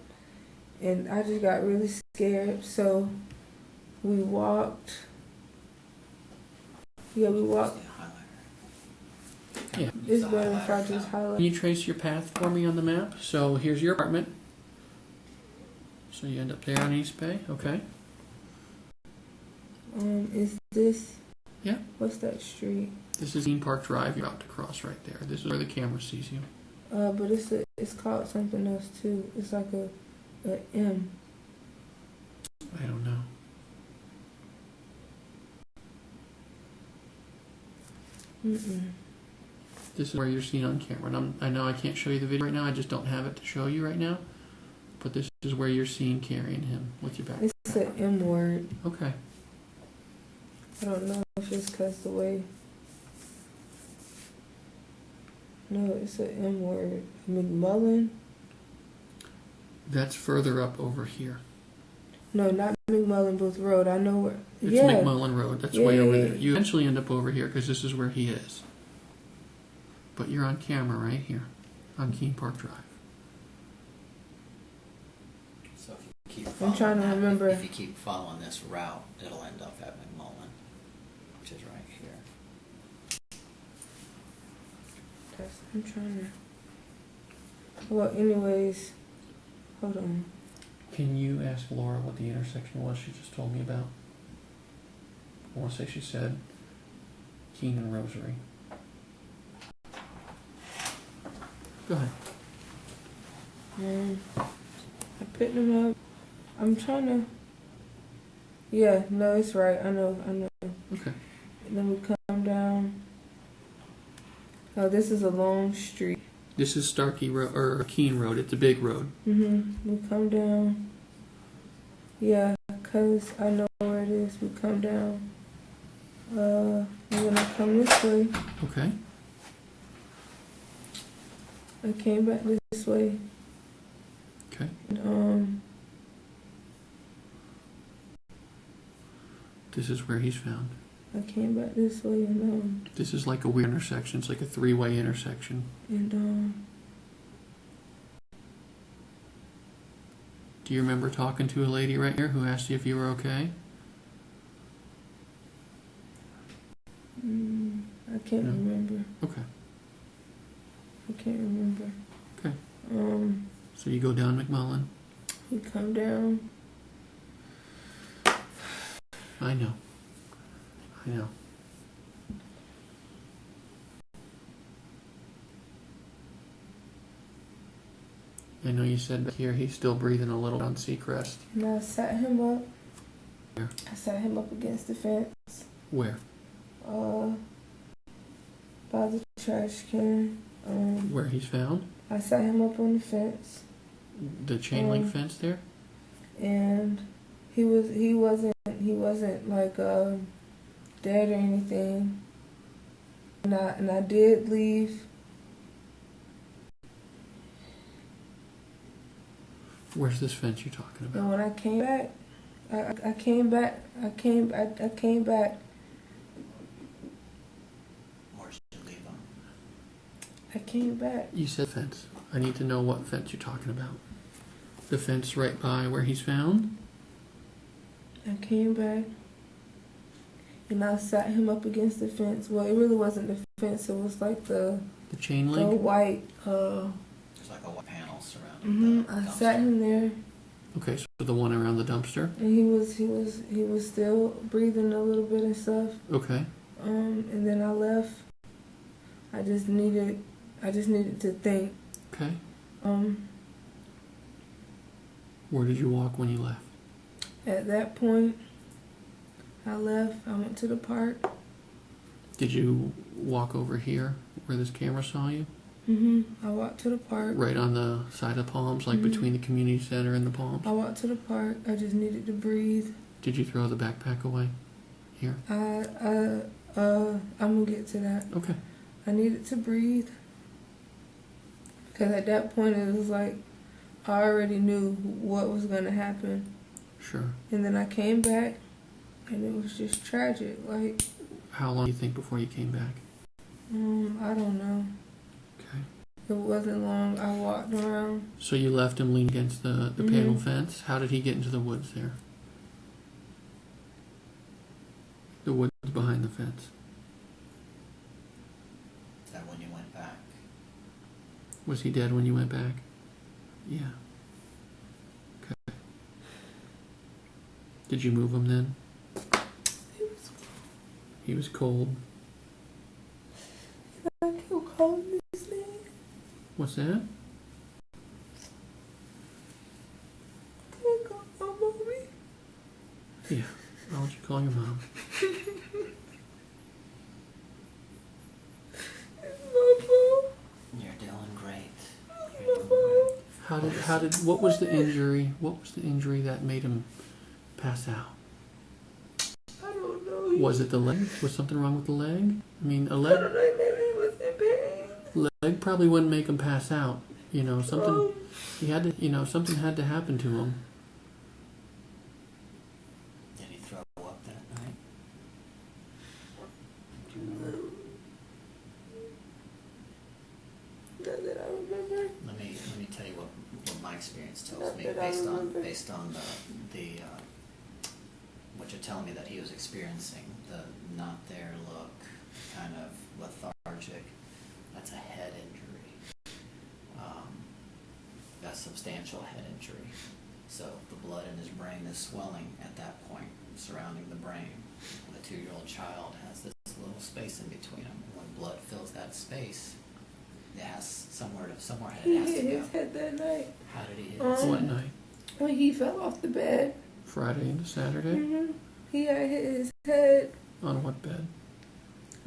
And I just got really scared, so we walked. Yeah, we walked. Yeah. It's better if I just highlight. Can you trace your path for me on the map? So here's your apartment. So you end up there on East Bay, okay? Is this? Yeah. What's that street? This is Dean Park Drive. You're about to cross right there. This is where the camera sees you. But it's called something else too. It's like a M. I don't know. This is where you're seen on camera. And I know I can't show you the video right now. I just don't have it to show you right now. But this is where you're seen carrying him with your back. It's an M word. Okay. I don't know if it's because the way. No, it's an M word. McMullen? That's further up over here. No, not McMullen Booth Road. I know where. It's yeah. McMullen Road. That's way over there. You eventually end up over here because this is where he is. But you're on camera right here on Keene Park Drive. So if you keep I'm trying to remember. If you keep following this route, it'll end up at McMullen, which is right here. I'm trying to. Well, anyways, hold on. Can you ask Laura what the intersection was she just told me about? I want to say she said Keene and Rosary. Go ahead. I picked him up. I'm trying to. Yeah, no, it's right. I know. Okay. Then we come down. Oh, this is a long street. This is Starkey Road or Keene Road. It's a big road. We come down. Yeah, cause I know where it is. We come down. We're gonna come this way. Okay. I came back this way. Okay. And, this is where he's found. I came back this way and This is like a weird intersection. It's like a three-way intersection. Do you remember talking to a lady right here who asked you if you were okay? I can't remember. Okay. I can't remember. Okay. So you go down McMullen. We come down. I know. I know you said back here he's still breathing a little on Seacrest. And I sat him up. Where? I sat him up against the fence. Where? By the trash can. Where he's found? I sat him up on the fence. The chain link fence there? And he wasn't like dead or anything. And I did leave. Where's this fence you're talking about? And when I came back, I came back. Where'd you leave him? I came back. You said fence. I need to know what fence you're talking about. The fence right by where he's found? I came back. And I sat him up against the fence. Well, it really wasn't the fence. It was like the chain link? The white. There's like a white panel surrounding the I dumpster. sat him there. Okay, so the one around the dumpster? And he was still breathing a little bit and stuff. Okay. And then I left. I just needed to think. Okay. Where did you walk when you left? At that point, I left. I went to the park. Did you walk over here where this camera saw you? I walked to the park. Right on the side of Palms, like between the community center and the Palms? I walked to the park. I just needed to breathe. Did you throw the backpack away? Here? I'm gonna get to that. Okay. I needed to breathe. Because at that point it was like I already knew what was gonna happen. Sure. And then I came back and it was just tragic. Like, how long do you think before you came back? I don't know. Okay. It wasn't long. I walked around. So you left him leaning against the panel fence. How did he get into the woods there? The woods behind the fence. Is that when you went back? Was he dead when you went back? Yeah. Okay. Did you move him then? He was cold. I kept calling his name. What's that? I call my mommy. Yeah. Why don't you call your mom? It's my fault. You're doing great. It's You're my doing fault. How did, what was the injury? What was the injury that made him pass out? I don't know. Was it the leg? Was something wrong with the leg? I mean, a I leg, don't know. Maybe he was in pain. leg probably wouldn't make him pass out. You know, something, Um, he had to, you know, something had to happen to him. Did he throw up that night? Not that I remember. Let me tell you what my experience tells Not me that I based on remember. what you're telling me that he was experiencing, the not there look, kind of lethargic. That's a head injury, a substantial head injury. So the blood in his brain is swelling at that point, surrounding the brain. The 2-year-old child has this little space in between them. When blood fills that space, it has somewhere He it has hit to go. his head that night. How did he hit his What head? night? When he fell off the bed. Friday into Saturday? He had hit his head. On what bed?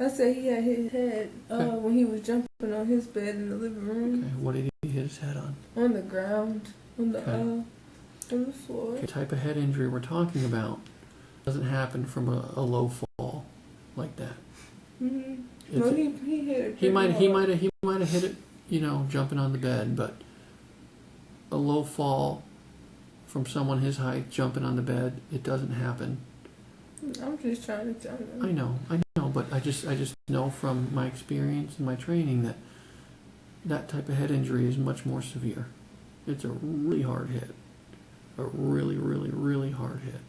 I said he had hit his head Okay. when he was jumping on his bed in the living room. Okay, what did he hit his head on? On the ground. On the Okay. on the floor. The type of head injury we're talking about doesn't happen from a low fall like that. It's No, he hit it. he might hard. have hit it, you know, jumping on the bed, but a low fall from someone his height jumping on the bed, it doesn't happen. I'm just trying to tell him. I know, but I just know from my experience and my training that that type of head injury is much more severe. It's a really hard hit. A really, really, really hard hit.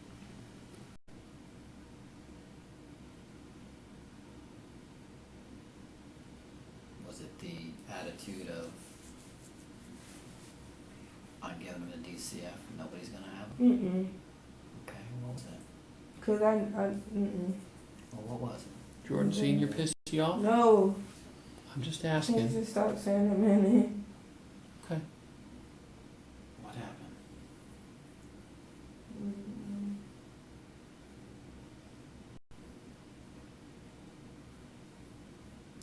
Was it the attitude of, I'm giving him a DCF, nobody's gonna have him? Okay, what was it? Cause Well, what was it? Jordan Sr. pissed you off? No. I'm just He asking. just stop saying a minute. Okay. What happened?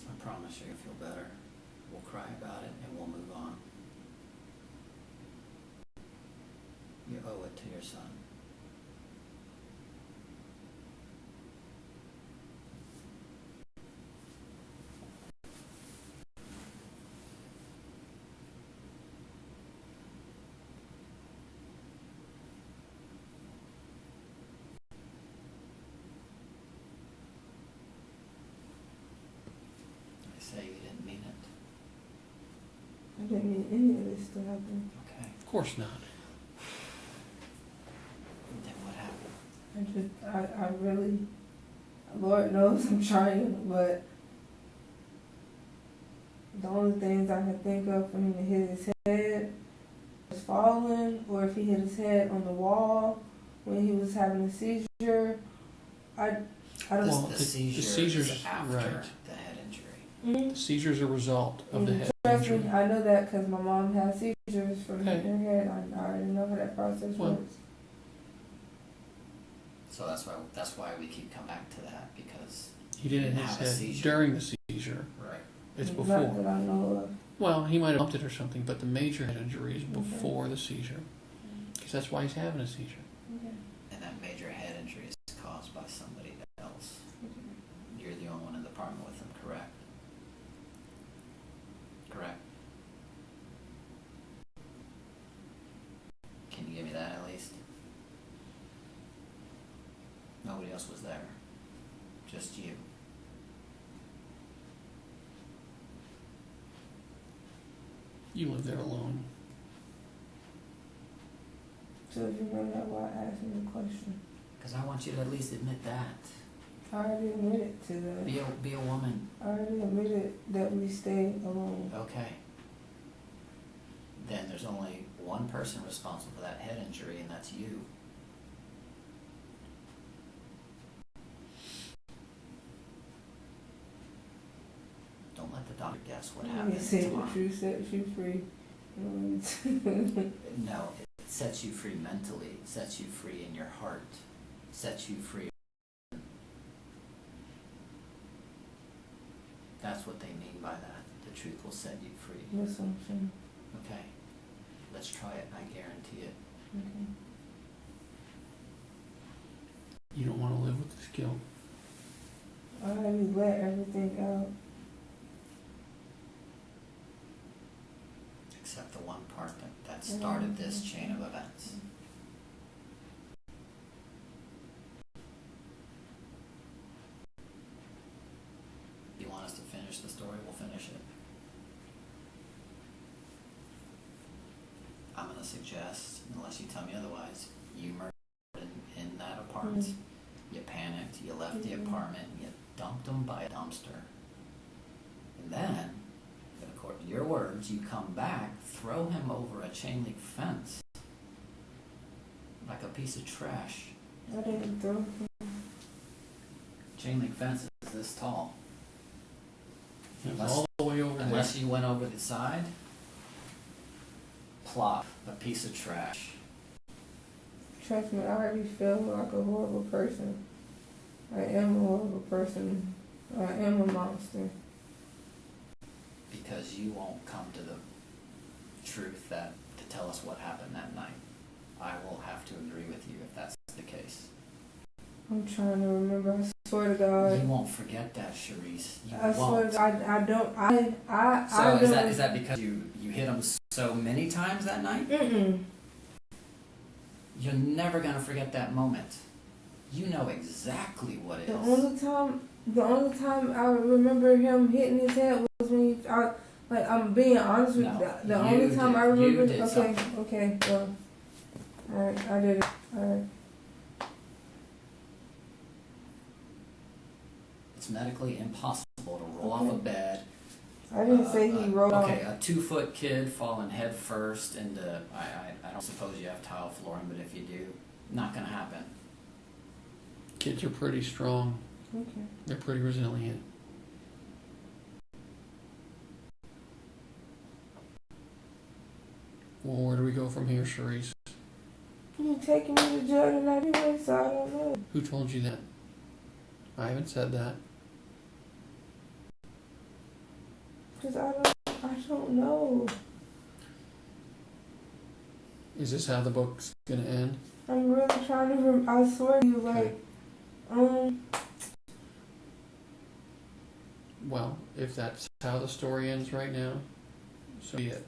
I promise you'll feel better. We'll cry about it and we'll move on. You owe it to your son. I say you didn't mean it. I didn't mean any of this to happen. Okay. Of course not. Then what happened? I really, Lord knows I'm trying, but the only things I can think of for him to hit his head was falling, or if he hit his head on the wall when he was having a seizure. I don't Well, The the seizure seizures, is after right. the head injury. The seizure's a result of the head Trust me, injury. I know that because my mom had seizures from Okay. hitting her head. I already know how that process Well, works. So that's why we keep coming back to that, because He didn't hit have a his head seizure. during the seizure. right. It's Not before. that I know of. Well, he might have bumped it or something, but the major head injury is before the seizure. Because that's why he's having a seizure. Okay. And that major head injury is caused by somebody else. You're the only one in the apartment with him, correct? Correct. Can you give me that at least? Nobody else was there. Just you. You live there alone. So if you know that, why ask me the question? Because I want you to at least admit that. I already admitted to that. Be a woman. I already admitted that we stayed alone. Okay. Then there's only one person responsible for that head injury, and that's you. us what You happened say the tomorrow. truth sets you free. No, it sets you free mentally, it sets you free in your heart, sets you free. That's what they mean by that. The truth will set you free. That's what I'm saying. Okay, let's try it, I guarantee it. Okay. You don't want to live with this guilt. I already let everything out. Except the one part that started this chain of events. If you want us to finish the story, we'll finish it. I'm going to suggest, unless you tell me otherwise, you murdered in that apartment. Mm-hmm. You panicked, you left the apartment, you dumped him by a dumpster. And then, according to your words, you come back, throw him over a chain link fence like a piece of trash. I didn't throw. Chain link fence is this tall. It was all the way over there. Unless you went over the side, plop, a piece of trash. Trust me, I already feel like a horrible person. I am a horrible person. I am a monster. Because you won't come to the truth to tell us what happened that night. I will have to agree with you if that's the case. I'm trying to remember. I swear to God. You won't forget that, Charisse. You I swear won't. to God, I don't. I So don't. is that because you hit him so many times that night? Mm-mm. You're never gonna forget that moment. You know exactly what it The is. only time I remember him hitting his head was when I'm being honest with No, you. The only time I you remember. did Okay, something. okay, well, alright, I did it. Alright. It's medically impossible to roll off a bed. I didn't say he rolled off. Okay, a 2-foot kid falling head first into, I don't suppose you have tile flooring, but if you do, not gonna happen. Kids are pretty strong. Okay. They're pretty resilient. Well, where do we go from here, Charisse? You taking me to jail tonight anyway, so I don't know. Who told you that? I haven't said that. Cause I don't know. Is this how the book's gonna end? I'm really trying to. I swear to you, like, Well, if that's how the story ends right now, so be it.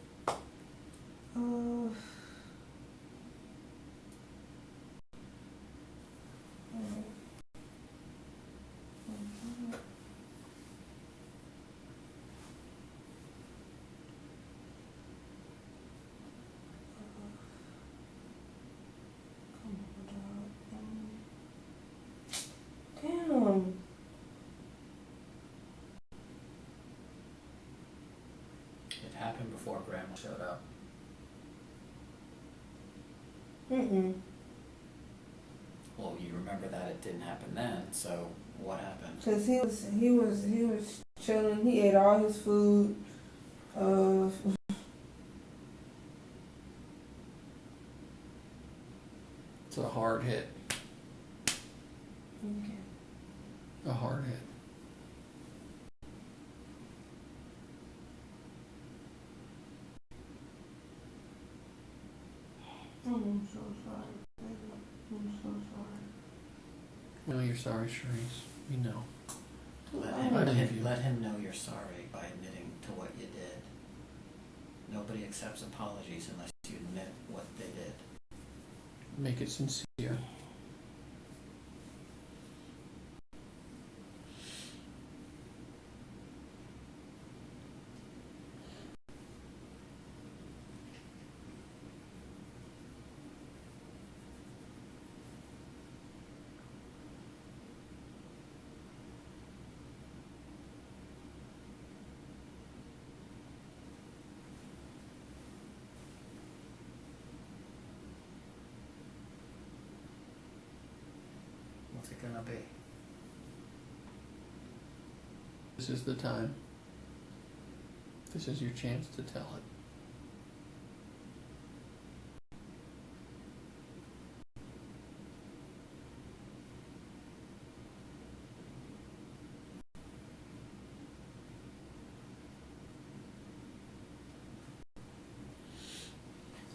Damn. It happened before Grandma showed up. Well, you remember that it didn't happen then, so what happened? Cause he was chilling. He ate all his food. It's a hard hit. Okay. A hard hit. I'm so sorry. I'm so sorry. No, you're sorry, Charisse. We know. Let him know you're sorry by admitting to what you did. Nobody accepts apologies unless you admit what they did. Make it sincere. What's it gonna be? This is the time. This is your chance to tell it.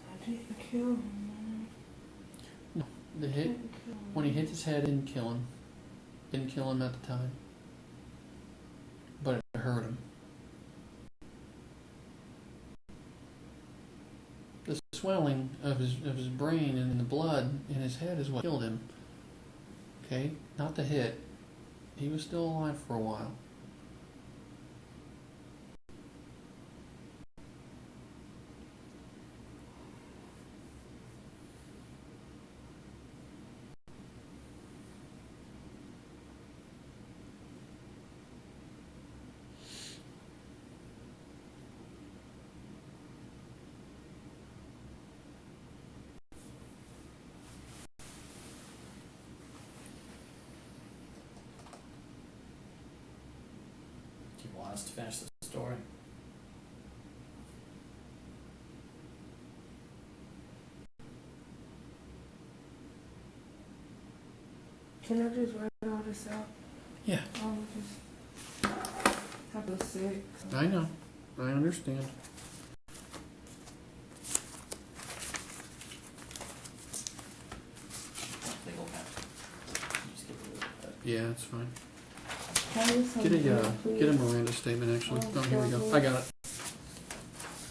I didn't kill him. No, the hit, when he hit his head, didn't kill him. Didn't kill him at the time. But it hurt him. The swelling of his brain and the blood in his head is what killed him. Okay? Not the hit. He was still alive for a while. Do you want us to finish the story? Can I just write all this out? Yeah, I'll just have a sick. I know. I understand. Legal pad. Just give a little bit. Yeah, it's fine. Get Get a Miranda statement, actually. Oh, here we go. I got it.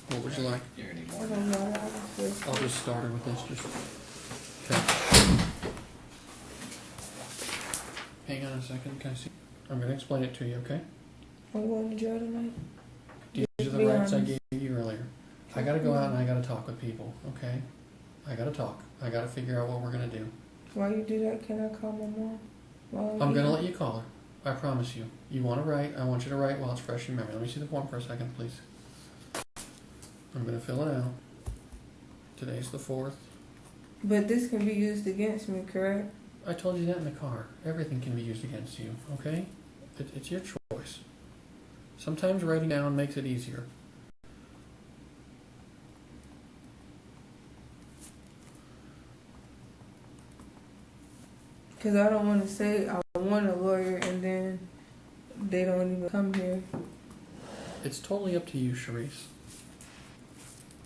What would you like? You're gonna need I more. don't know. I'll just start her with this. Just okay. Hang on a second. Can I see? I'm going to explain it to you. Okay? I'm going to jail tonight. These are the Be rights I honest. gave you earlier. I got to go out and I got to talk with people. Okay? I got to talk. I got to figure out what we're going to do. While you do that, can I call my mom? I'm going to let you call her. I promise you. You want to write? I want you to write while it's fresh in memory. Let me see the form for a second, please. I'm going to fill it out. Today's the 4th. But this can be used against me, correct? I told you that in the car. Everything can be used against you, okay? It's your choice. Sometimes writing down makes it easier. Because I don't want to say I want a lawyer and then they don't even come here. It's totally up to you, Charisse.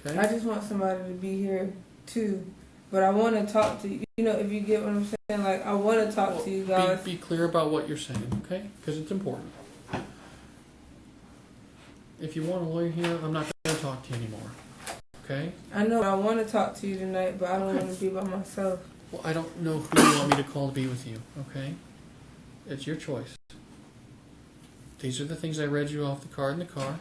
Okay? I just want somebody to be here too. But I want to talk to you. You know, if you get what I'm saying, like, I want to talk to you guys. Be clear about what you're saying, okay? Because it's important. If you want a lawyer here, I'm not going to talk to you anymore. Okay? I know I want to talk to you tonight, but I don't want to be by myself. Well, I don't know who you want me to call to be with you, okay? It's your choice. These are the things I read you off the card in the car.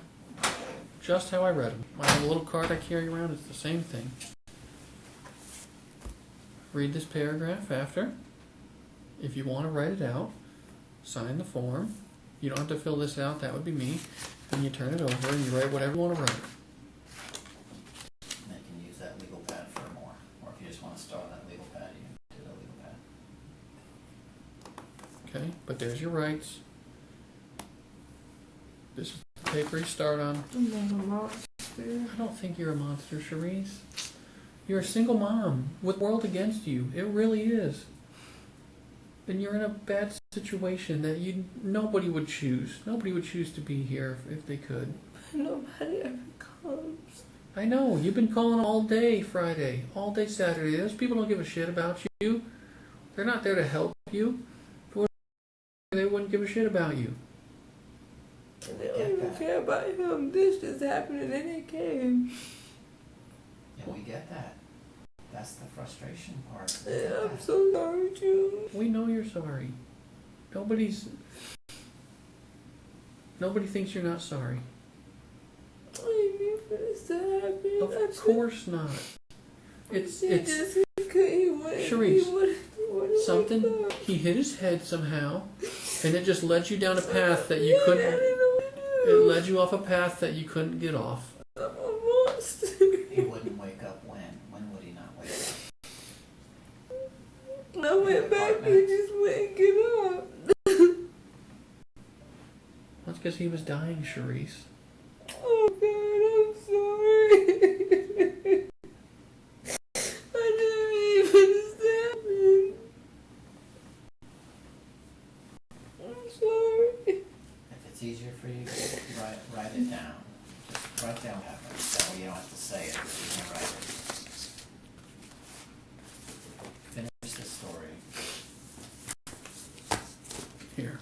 Just how I read them. My little card I carry around is the same thing. Read this paragraph after. If you want to write it out, sign the form. You don't have to fill this out, that would be me. Then you turn it over and you write whatever you want to write. And they can use that legal pad for more. Or if you just want to start on that legal pad, you can do the legal pad. Okay? But there's your rights. This is the paper you start on. I'm not a monster. I don't think you're a monster, Charisse. You're a single mom with the world against you. It really is. And you're in a bad situation that nobody would choose. Nobody would choose to be here if they could. Nobody ever comes. I know. You've been calling all day Friday, all day Saturday. Those people don't give a shit about you. They're not there to help you. If they wouldn't give a shit about you. They don't even care about him. This just happened and then they came. Yeah, we get that. That's the frustration part. We get I'm that. so sorry, Jules. We know you're sorry. Nobody thinks you're not sorry. I didn't mean for this to happen. Of course not. It's Charisse, something, he hit his head somehow, and it just led you down a path that you couldn't, it led you off a path that you couldn't get off. I'm a monster. He wouldn't wake up when? When would he not wake up? I went back and he just wouldn't get up. That's because he was dying, Charisse. Oh, God.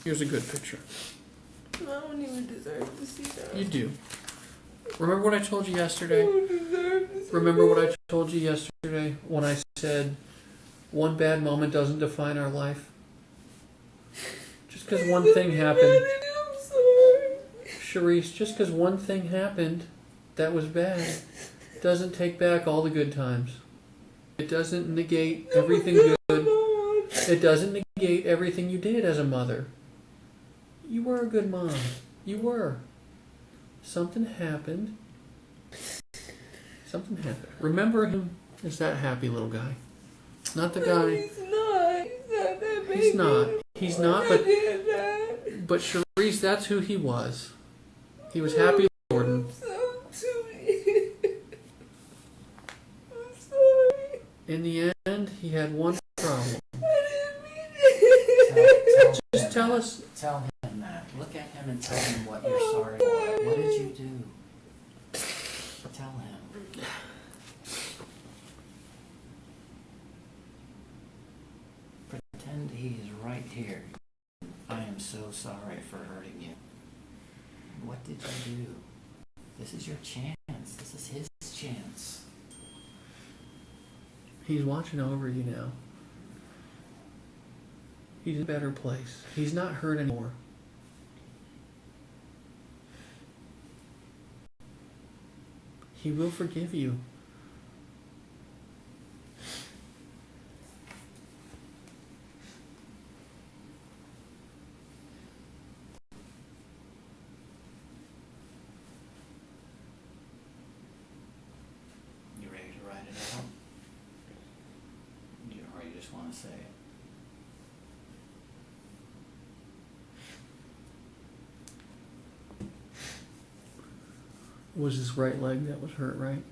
Here's a good picture. I don't even deserve to see that. You do. Remember what I told you yesterday? I don't deserve to see Remember what I told you yesterday when I said one bad moment doesn't define our life? Just because one thing happened. I'm sorry. Charisse, just because one thing happened that was bad doesn't take back all the good times. It doesn't negate everything good. It doesn't negate everything you did as a mother. You were a good mom. You were. Something happened. Something happened. Remember him as that happy little guy. Not the guy. He's not. He's not that big. He's not. He's not, but Charisse, that's who he was. He was happy, Jordan. I'm sorry. I'm sorry. In the end, he had one problem. Just tell us. Tell him that. Look at him and tell him what you're sorry for. What did you do? Tell him. Pretend he is right here. I am so sorry for hurting you. What did you do? This is your chance. This is his chance. He's watching over you now. He's in a better place. He's not hurt anymore. He will forgive you. You ready to write it out? Or you just want to say it? Was his right leg that was hurt, right?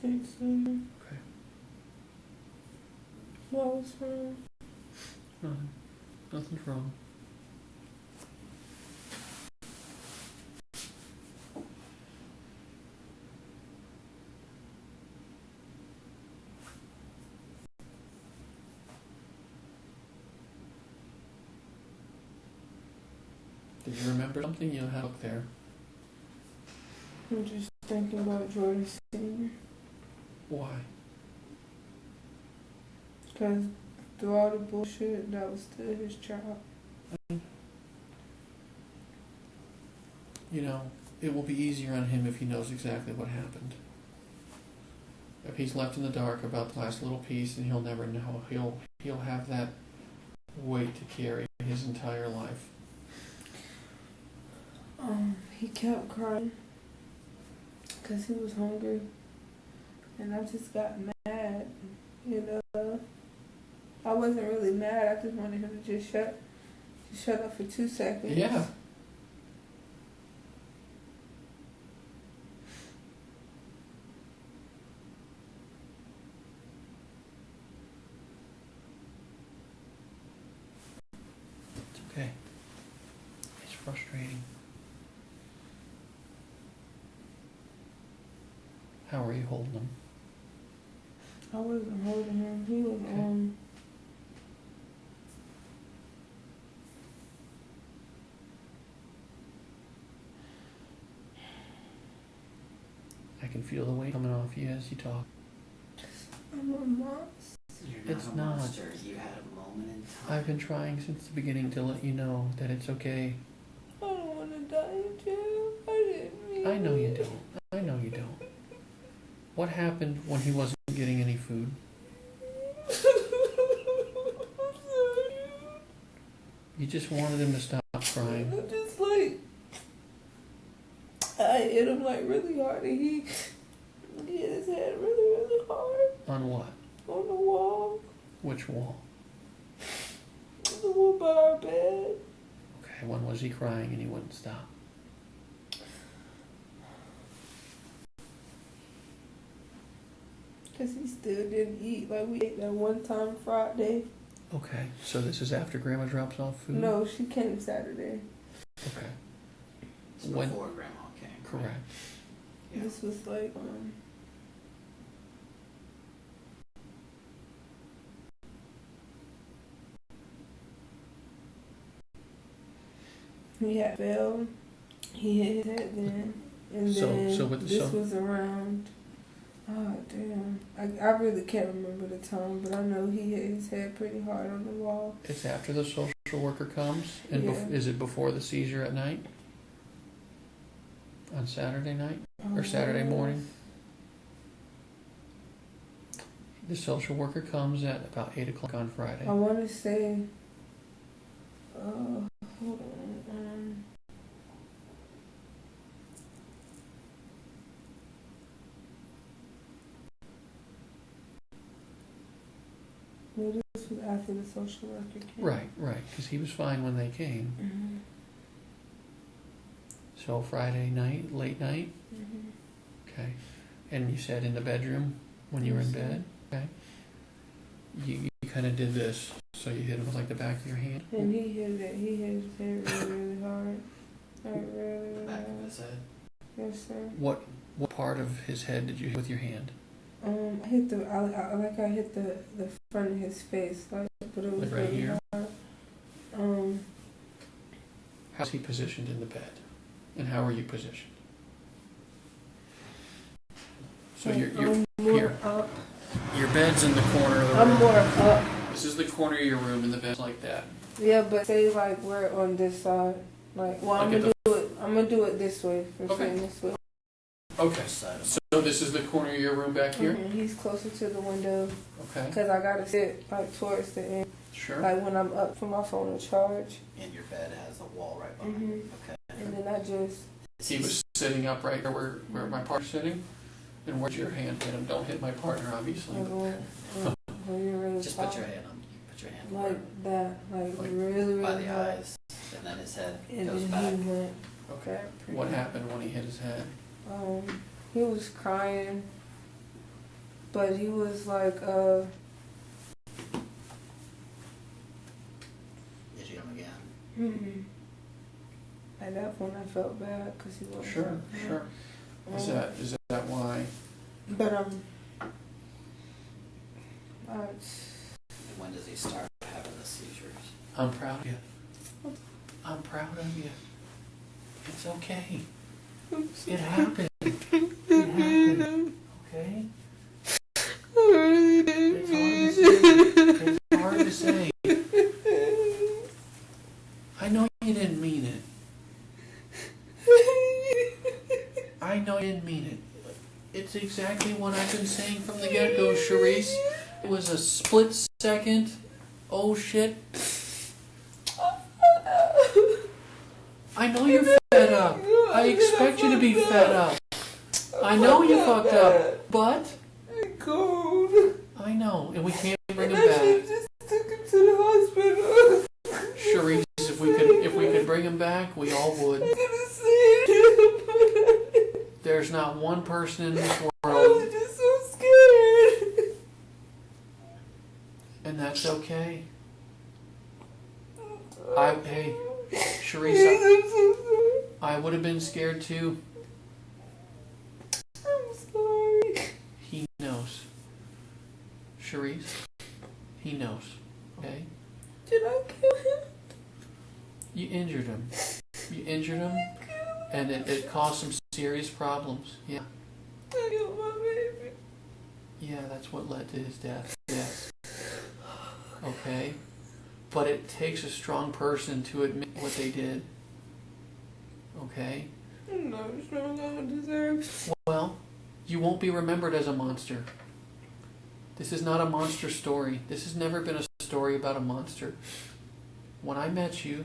Thanks, Okay. What was wrong? Nothing. Nothing's wrong. Did you remember something? You had a book there. I'm just thinking about Jordan Sr. Why? Because through all the bullshit, that was still his child. You know, it will be easier on him if he knows exactly what happened. If he's left in the dark about the last little piece, and he'll never know. He'll have that weight to carry his entire life. He kept crying because he was hungry, and I just got mad. I wasn't really mad. I just wanted him to just shut up for 2 seconds. Yeah. It's okay. It's frustrating. How are you holding him? I wasn't holding him. He was Okay. I can feel the weight coming off you as you talk. I'm a monster. You're It's not a not. monster. You had a moment in time. I've been trying since the beginning to let you know that it's okay. I don't want to die in jail. I didn't mean I know you it. don't. I know you don't. What happened when he wasn't getting any food? You just wanted him to stop crying. I just I hit him really hard, and he hit his head really hard On what? on the wall. Which wall? The one by our bed. Okay, when was he crying and he wouldn't stop? Because he still didn't eat. We ate that one time Friday. Okay, so this is after Grandma drops off food? No, she came Saturday. Okay, It's when- before Grandma came. right? correct. Yeah. This was He had fell. He hit his head then. And then this was around... Oh, damn. I really can't remember the time, but I know he hit his head pretty hard on the wall. It's after the social worker comes? And Yeah. is it before the seizure at night? On Saturday night? Or Saturday morning? The social worker comes at about 8 o'clock on Friday. I want to say... hold on. No, this was after the social worker came. Right, because he was fine when they came. Mm-hmm. So Friday night, late night? Mm-hmm. Okay. And you said in the bedroom when you were in bed? Okay. You kind of did this, so you hit him with like the back of your hand? And he hit his head really, really hard. Really Back hard. of his head. Yes, sir. What part of his head did you hit with your hand? I hit I hit the front of his face, but it was Like right really here? hard. How's he positioned in the bed? And how are you positioned? So you're I'm more here. up. Your bed's in the corner of the room. I'm more up. This is the corner of your room, and the bed's like that. Yeah, but say like we're on this side. Like, well, I'm gonna do it this way. Okay. This way. Okay. So this is the corner of your room back here? Mm-hmm. He's closer to the window. Okay. Because I gotta sit like towards the end. Sure. Like when I'm up for my phone to charge. And your bed has a wall right behind Mm-hmm. it. Okay. And then I just... He was sitting up right there where my partner's sitting. And where's your hand hit him? Don't hit my partner, obviously. Just put your hand on. Put your hand like that, like really, really by the hard. eyes, and then his head And goes then back. he went. Okay. What happened when he hit his head? He was crying, but he was like, Did you hit him again? At that point I felt bad because he wasn't. Sure. Is that why? But When does he start having the seizures? I'm proud of you. I'm proud of you. It's okay. It happened. It happened. Okay? It's hard to say. I know you didn't mean it. I know you didn't mean it. It's exactly what I've been saying from the get-go, Charisse. It was a split second. Oh shit. I know you're fed up. I expect you to be fed up. I know you fucked up, but I know, and we can't bring him back. Just took him to the hospital. Charisse, if we could bring him back, we all would. There's not one person in this world. I was just so scared. And that's okay. Hey, Charisse, I would have been scared too. I'm sorry. He knows. Charisse, he knows. Okay? Did I kill him? You injured him. And it caused some serious problems. Yeah. I killed my baby. Yeah, that's what led to his death. Yes. Okay? But it takes a strong person to admit what they did. Okay? I'm not strong, I don't deserve. Well, you won't be remembered as a monster. This is not a monster story. This has never been a story about a monster. When I met you,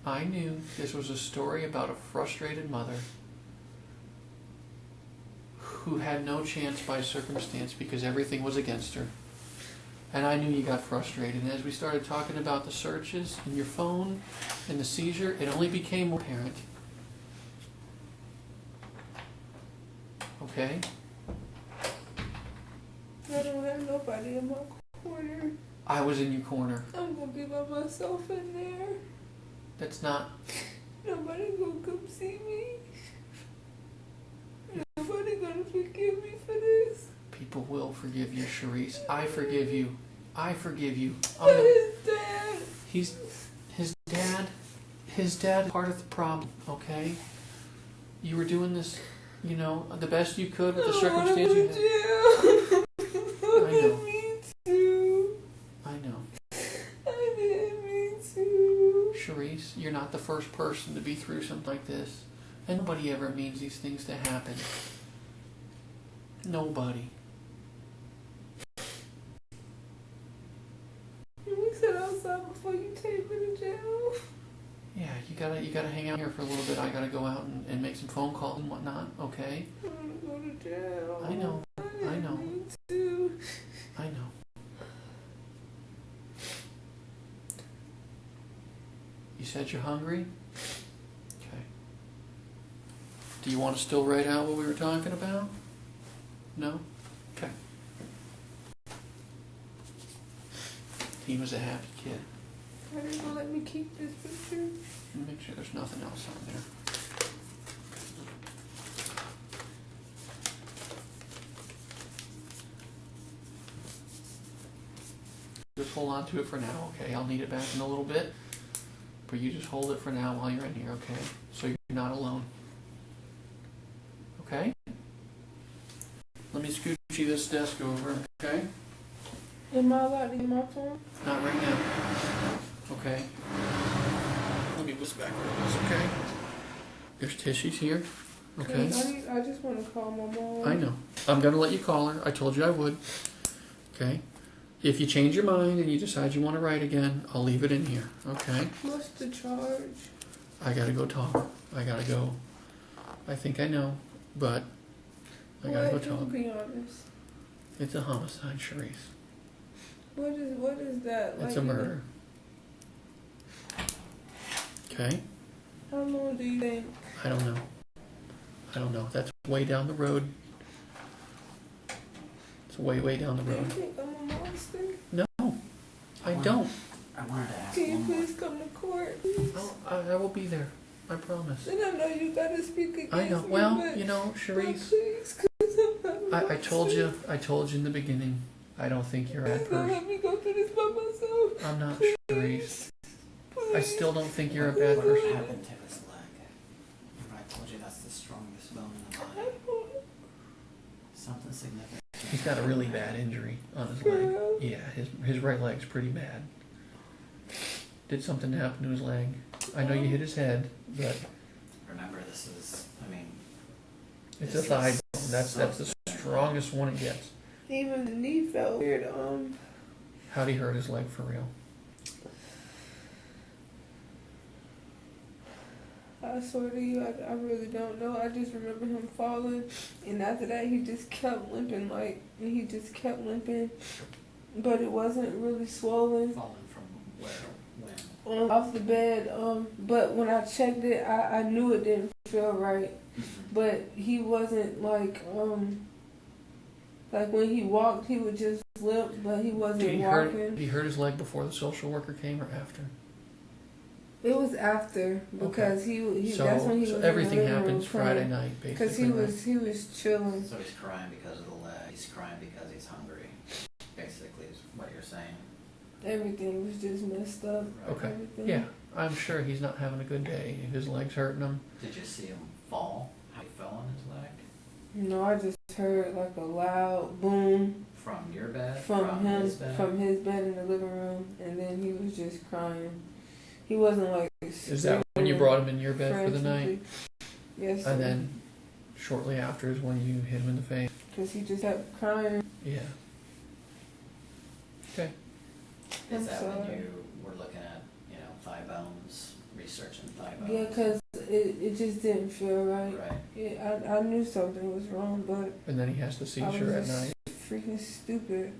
I knew this was a story about a frustrated mother who had no chance by circumstance because everything was against her. And I knew you got frustrated. And as we started talking about the searches and your phone and the seizure, it only became more apparent. Okay? I don't have nobody in my corner. I was in your corner. I'm gonna be by myself in there. That's not... Nobody gonna come see me. Nobody gonna forgive me for this. People will forgive you, Charisse. I forgive you. I forgive you. But his dad. His dad. His dad is part of the problem, okay? You were doing this, you know, the best you could with the circumstances you had. I know. I know. I didn't mean to. Charisse, you're not the first person to be through something like this. And nobody ever means these things to happen. Nobody. We sit outside before you take me to jail. Yeah, you gotta hang out here for a little bit. I gotta go out and make some phone calls and whatnot, okay? I'm gonna go to jail. I know. I know. Me too. I know. You said you're hungry? Okay. Do you want to still write out what we were talking about? No? Okay. He was a happy kid. Why didn't you let me keep this picture? Make sure there's nothing else on there. Just hold on to it for now, okay? I'll need it back in a little bit. But you just hold it for now while you're in here, okay? So you're not alone. Okay? Let me scooch you this desk over, okay? Am I allowed to get my phone? Not right now. Okay? Let me whisk back over this, okay? There's tissues here, okay? I just want to call my mom. I know. I'm going to let you call her. I told you I would. Okay? If you change your mind and you decide you want to write again, I'll leave it in here, okay? What's the charge? I gotta go talk. I gotta go. I think I know, but I gotta go talk. Just be honest. It's a homicide, Charisse. What is that? It's a murder. Okay? How long do you think? I don't know. I don't know. That's way down the road. It's way down the Do you road. think I'm a monster? No, I don't. I wanted to ask Can you one more. please come to court? I will be there. I promise. Then I know you gotta speak against I know. me, Well, but you know, Charisse, please, 'cause I'm not a I told you in the beginning, I don't think you're a bad Please don't person. let me go through this by myself. I'm not, Charisse. Please. I still don't think you're a bad What person. happened to his leg? Remember I told you that's the strongest bone in the body. Something significant. He's got a really bad injury on his leg. Yeah, his right leg's pretty bad. Did something happen to his leg? I know you hit his head, but Remember, this is, I mean, it's a thigh bone. That's the strongest one it gets. Even the knee felt weird. How'd he hurt his leg for real? I swear to you, I really don't know. I just remember him falling, and after that, he just kept limping, and he just kept limping, but it wasn't really swollen. falling from where, when? Off the bed, but when I checked it, I knew it didn't feel right, but he wasn't like when he walked, he would just limp, but he wasn't Did walking. he hurt his leg before the social worker came or after? It was after, because he So, that's when he was in the everything living room happens Friday crying. night, basically. Because he was chilling. So he's crying because of the leg. He's crying because he's hungry. Basically, is what you're saying. Everything was just messed up. Okay. Everything. Yeah, I'm sure he's not having a good day. His leg's hurting him. Did you see him fall? How he fell on his leg? No, I just heard like a loud boom From your bed? from him, his bed? from his bed in the living room, and then he was just crying. He wasn't like. Is that when you brought him in your bed for the night? Yes. And then shortly after is when you hit him in the face? Because he just kept crying. Yeah. Okay. Is I'm that sorry. when you were looking at, thigh bones, researching thigh bones? Yeah, because it just didn't feel right. Right. I knew something was wrong, but And then he has the I seizure was at just night. freaking stupid.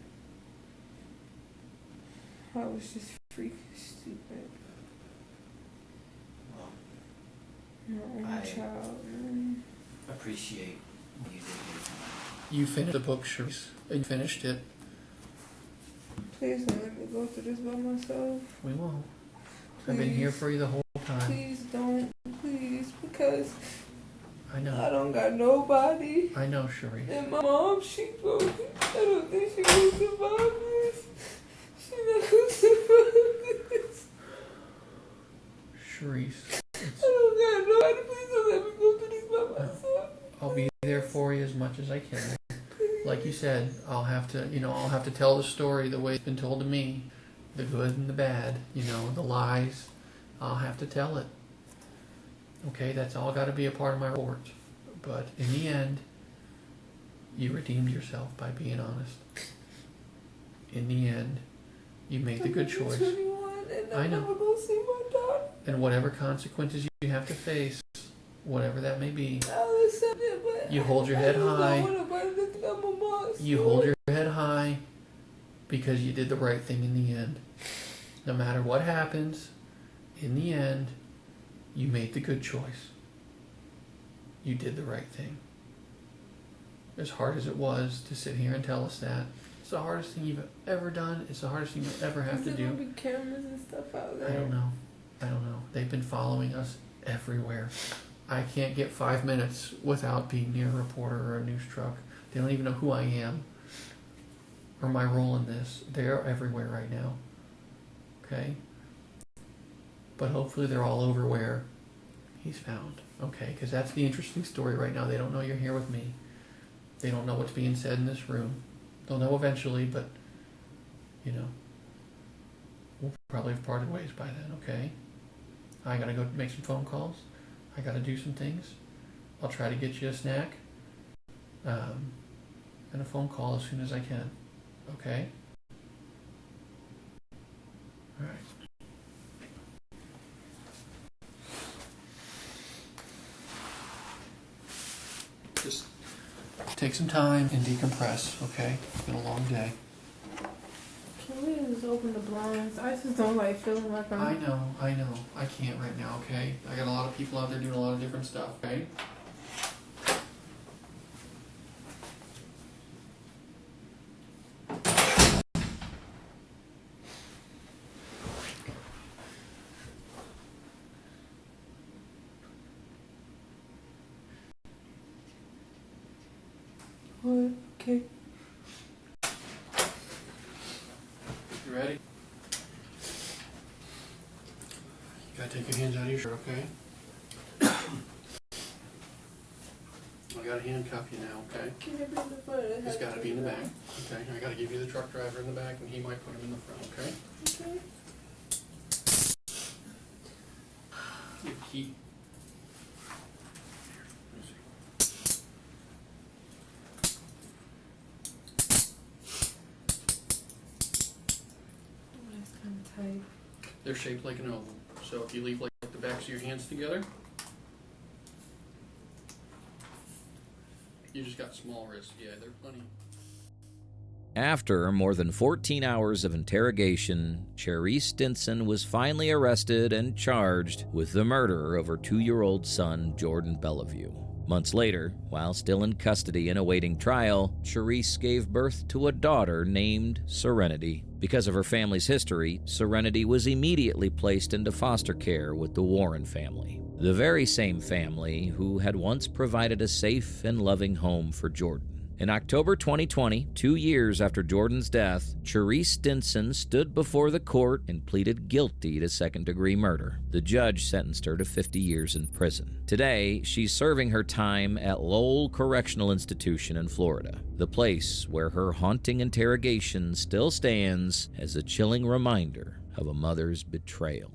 I was just freaking stupid. Well, My own I- child. appreciate what you did here tonight. You finished the book, Charisse. You finished it. Please don't let me go through this by myself. We won't. I've been here for you the whole time. Please don't. Please, because I know. I don't got nobody. I know, Charisse. And my mom, she broke. I don't think she will survive this. She's not going to survive this. Charisse, I don't got nobody. Please don't let me go through this by myself. I'll be there for you as much as I can. Like you said, I'll have to tell the story the way it's been told to me, the good and the bad, the lies. I'll have to tell it. Okay, that's all got to be a part of my report. But in the end, you redeemed yourself by being honest. In the end, you made the good choice. 21 and I I'm know. never gonna see my daughter. And whatever consequences you have to face, whatever that may be, I'll accept it, but you hold your head high. You hold your head high because you did the right thing in the end. No matter what happens, in the end, you made the good choice. You did the right thing. As hard as it was to sit here and tell us that, it's the hardest thing you've ever done. It's the hardest thing you'll ever have to do. Is there gonna be cameras and stuff out there? I don't know. They've been following us everywhere. I can't get 5 minutes without being near a reporter or a news truck. They don't even know who I am or my role in this. They're everywhere right now. Okay? But hopefully they're all over where he's found. Okay? Because that's the interesting story right now. They don't know you're here with me. They don't know what's being said in this room. They'll know eventually, but, we'll probably have parted ways by then, okay? I gotta go make some phone calls. I gotta do some things. I'll try to get you a snack. And a phone call as soon as I can. Okay? Alright. Just take some time and decompress, okay? It's been a long day. Can we just open the blinds? I just don't like feeling like I know. I can't right now, okay? I got a lot of people out there doing a lot of different stuff, okay? What? Okay. You ready? You gotta take your hands out of your shirt, okay? I gotta handcuff you now, okay? Can it be in the front? He's gotta be in the back, okay? I gotta give you the truck driver in the back, and he might put him in the front, okay? Okay. Your key. That's kind of tight. They're shaped like an oval, so if you leave like the backs of your hands together, you just got small wrists. Yeah, they're plenty. After more than 14 hours of interrogation, Charisse Stinson was finally arrested and charged with the murder of her 2-year-old son, Jordan Belliveau. Months later, while still in custody and awaiting trial, Charisse gave birth to a daughter named Serenity. Because of her family's history, Serenity was immediately placed into foster care with the Warren family, the very same family who had once provided a safe and loving home for Jordan. In October 2020, 2 years after Jordan's death, Charisse Stinson stood before the court and pleaded guilty to second-degree murder. The judge sentenced her to 50 years in prison. Today, she's serving her time at Lowell Correctional Institution in Florida, the place where her haunting interrogation still stands as a chilling reminder of a mother's betrayal.